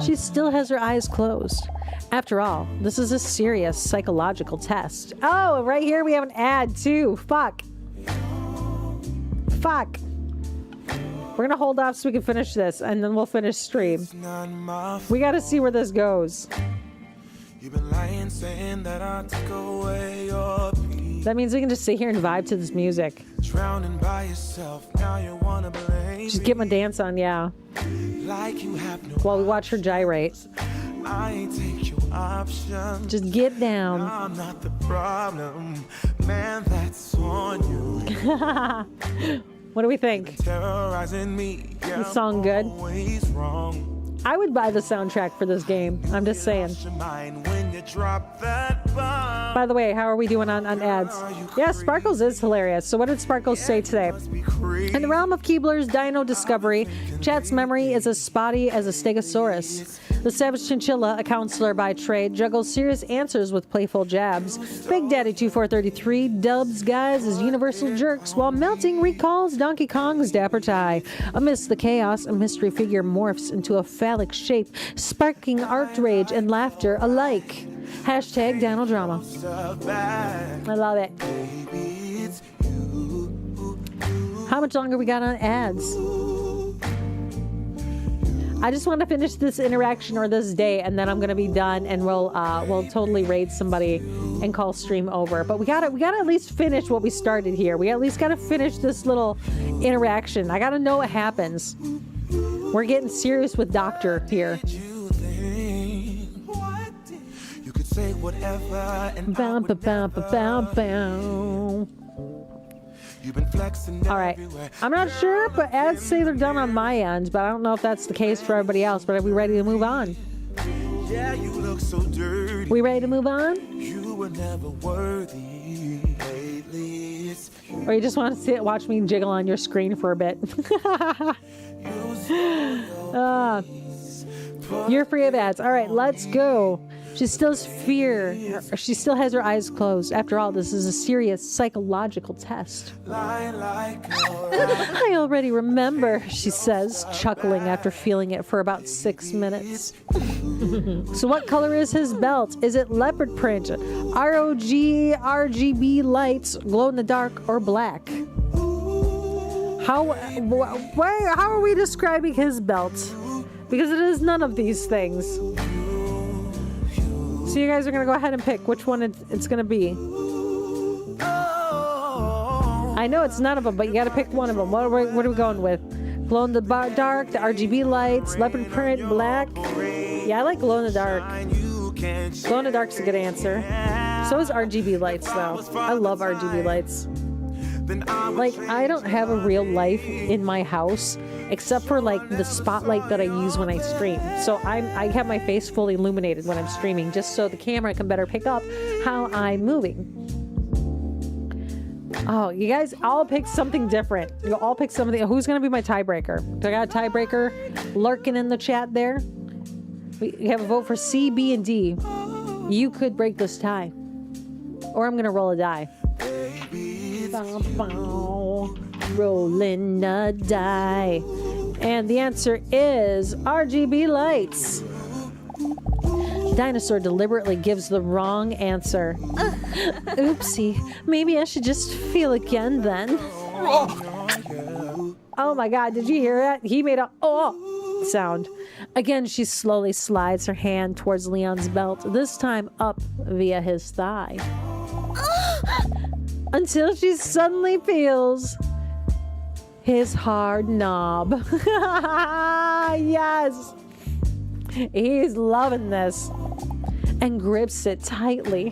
S2: She still has her eyes closed. After all, this is a serious psychological test. Oh, right here we have an ad, too. Fuck. We're gonna hold off so we can finish this, and then we'll finish stream. We gotta see where this goes.
S10: You've been lying, saying that I took away your peace.
S2: That means we can just sit here and vibe to this music.
S10: Drowning by yourself, now you wanna blame
S2: Just get my dance on, yeah.
S10: like you have no
S2: While we watch her gyrate.
S10: I ain't take your option.
S2: Just get down.
S10: I'm not the problem, man, that's on you.
S2: What do we think?
S10: Terrorizing me. Yeah,
S2: This song good?
S10: always wrong.
S2: I would buy the soundtrack for this game. I'm just saying.
S10: When you drop that bomb.
S2: By the way, how are we doing on ads? Yeah, Sparkles is hilarious. So what did Sparkles say today? In the realm of Keebler's dino discovery, Chat's memory is as spotty as a stegosaurus. The savage chinchilla, a counselor by trade, juggles serious answers with playful jabs. Big Daddy 2433 dubs guys as universal jerks, while Melting recalls Donkey Kong's dapper tie. Amidst the chaos, a mystery figure morphs into a phallic shape, sparking art rage and laughter alike. Hashtag Dino Drama. I love it. How much longer we got on ads? I just want to finish this interaction or this day, and then I'm gonna be done, and we'll totally raid somebody and call stream over. But we gotta at least finish what we started here. We at least gotta finish this little interaction. I gotta know what happens. We're getting serious with Doctor here.
S10: You could say whatever and
S2: Bow, bow, bow, bow, bow.
S10: You've been flexing
S2: all right, I'm not sure, but ads say they're done on my end, but I don't know if that's the case for everybody else. But are we ready to move on?
S10: Yeah, you look so dirty.
S2: We ready to move on?
S10: You were never worthy lately.
S2: Or you just want to watch me jiggle on your screen for a bit? You're free of ads. All right, let's go. She still has fear. She still has her eyes closed. After all, this is a serious psychological test. I already remember, she says, chuckling after feeling it for about 6 minutes. So what color is his belt? Is it leopard print, RGB lights, glow in the dark, or black? How are we describing his belt? Because it is none of these things. So you guys are going to go ahead and pick which one it's going to be. I know it's none of them, but you got to pick one of them. What are we going with? Glow in the dark, the RGB lights, leopard print, black. Yeah, I like glow in the dark. Glow in the dark's a good answer. So is RGB lights, though. I love RGB lights. Like, I don't have a real life in my house except for like the spotlight that I use when I stream. So I have my face fully illuminated when I'm streaming, just so the camera can better pick up how I'm moving. Oh, you guys all picked something different. You all picked something. Who's going to be my tiebreaker? Do I got a tiebreaker lurking in the chat there? We have a vote for C, B, and D. You could break this tie. Or I'm going to roll a die. Bow, bow, rolling a die. And the answer is RGB lights. Dinosaur deliberately gives the wrong answer. Oopsie. Maybe I should just feel again then. Oh my god, did you hear that? He made a oh sound. Again, she slowly slides her hand towards Leon's belt, this time up via his thigh. Until she suddenly feels his hard knob. Yes! He's loving this. And grips it tightly.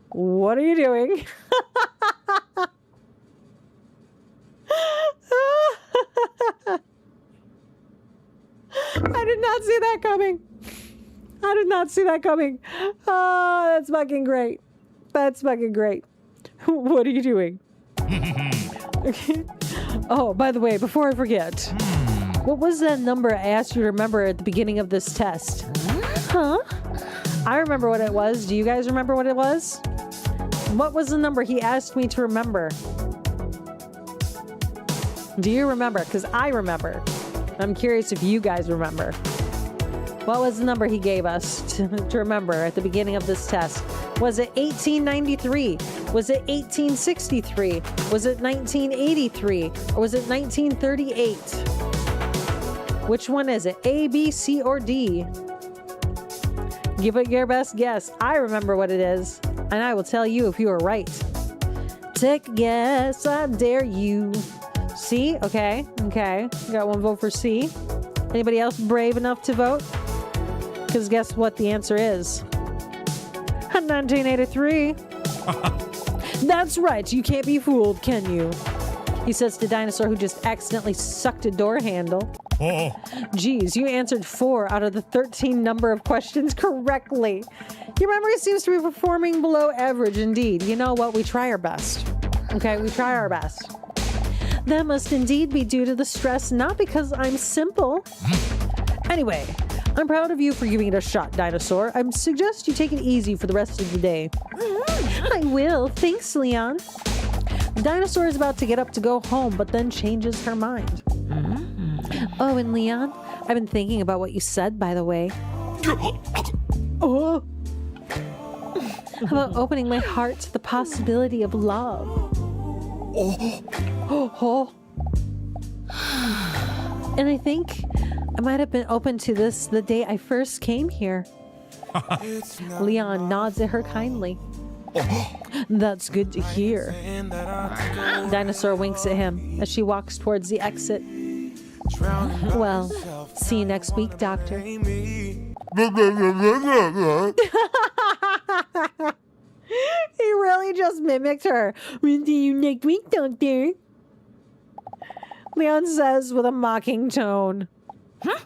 S2: What are you doing? I did not see that coming. I did not see that coming. Oh, that's fucking great. That's fucking great. What are you doing? Okay. Oh, by the way, before I forget, what was that number I asked you to remember at the beginning of this test? Huh? I remember what it was. Do you guys remember what it was? What was the number he asked me to remember? Do you remember? Because I remember. I'm curious if you guys remember. What was the number he gave us to remember at the beginning of this test? Was it 1893? Was it 1863? Was it 1983? Or was it 1938? Which one is it? A, B, C, or D? Give it your best guess. I remember what it is, and I will tell you if you are right. Take a guess, I dare you. C? Okay, okay. Got one vote for C. Anybody else brave enough to vote? Because guess what the answer is? 1983. That's right, you can't be fooled, can you? He says to Dinosaur, who just accidentally sucked a door handle. Geez, you answered 4 out of the 13 number of questions correctly. Your memory seems to be performing below average indeed. You know what? We try our best. Okay, we try our best. That must indeed be due to the stress, not because I'm simple. Anyway, I'm proud of you for giving it a shot, Dinosaur. I suggest you take it easy for the rest of the day. I will. Thanks, Leon. Dinosaur is about to get up to go home, but then changes her mind. Oh, and Leon, I've been thinking about what you said, by the way. Oh. About opening my heart to the possibility of love. And I think I might have been open to this the day I first came here. Leon nods at her kindly. That's good to hear. Dinosaur winks at him as she walks towards the exit. Well, see you next week, Doctor. He really just mimicked her. We'll see you next week, Doctor. Leon says with a mocking tone. Huh?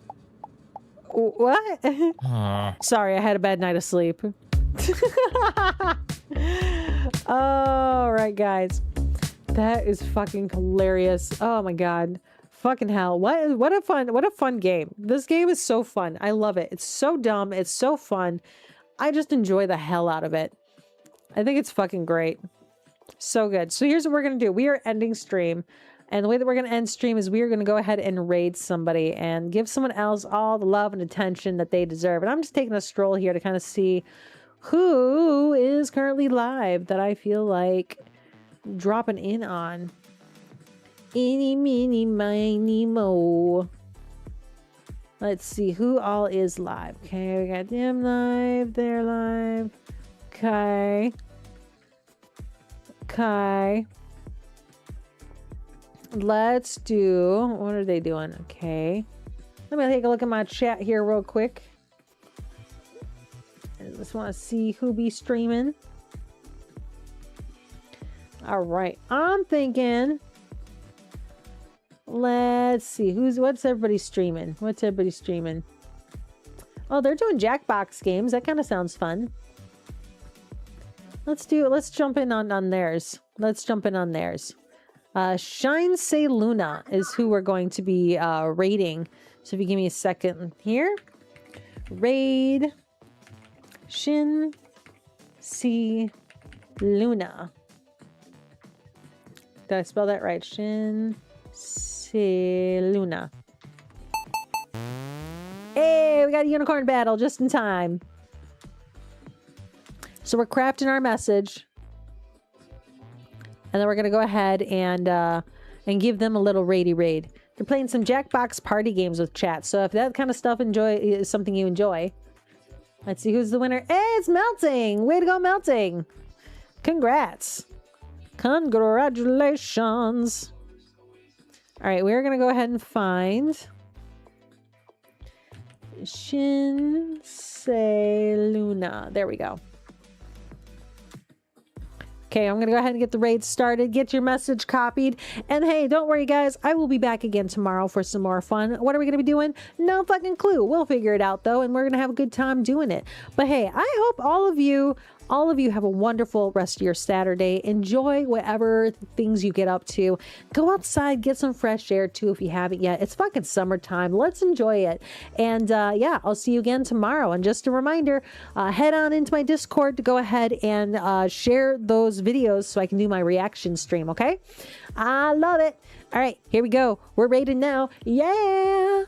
S2: What? Sorry, I had a bad night of sleep. All right, guys. That is fucking hilarious. Oh my god. Fucking hell. What a fun game. This game is so fun. I love it. It's so dumb. It's so fun. I just enjoy the hell out of it. I think it's fucking great. So good. So here's what we're going to do. We are ending stream. And the way that we're going to end stream is we are going to go ahead and raid somebody and give someone else all the love and attention that they deserve. And I'm just taking a stroll here to kind of see who is currently live that I feel like dropping in on. Eeny, meeny, miny, mo. Let's see who all is live. Okay, we got them live. They're live. Okay. Okay. Let's do... What are they doing? Okay. Let me take a look at my chat here real quick. I just want to see who be streaming. All right. I'm thinking... Let's see. What's everybody streaming? What's everybody streaming? Oh, they're doing Jackbox games. That kind of sounds fun. Let's jump in on theirs. Let's jump in on theirs. Shine Say Luna is who we're going to be raiding. So if you give me a second here. Raid Shin Si Luna. Did I spell that right? Shin Si Luna. Hey, we got a unicorn battle just in time. So we're crafting our message. And then we're going to go ahead and give them a little raid. They're playing some Jackbox party games with chat. So if that kind of stuff is something you enjoy, let's see who's the winner. Hey, it's Melting. Way to go, Melting. Congrats. Congratulations. All right, we're going to go ahead and find Shinsei Luna. There we go. Okay, I'm going to go ahead and get the raid started. Get your message copied. And hey, don't worry, guys. I will be back again tomorrow for some more fun. What are we going to be doing? No fucking clue. We'll figure it out, though, and we're going to have a good time doing it. But hey, I hope all of you have a wonderful rest of your Saturday. Enjoy whatever things you get up to. Go outside, get some fresh air, too, if you haven't yet. It's fucking summertime. Let's enjoy it. And yeah, I'll see you again tomorrow. And just a reminder, head on into my Discord to go ahead and share those videos so I can do my reaction stream, okay? I love it. All right, here we go. We're raiding now. Yeah!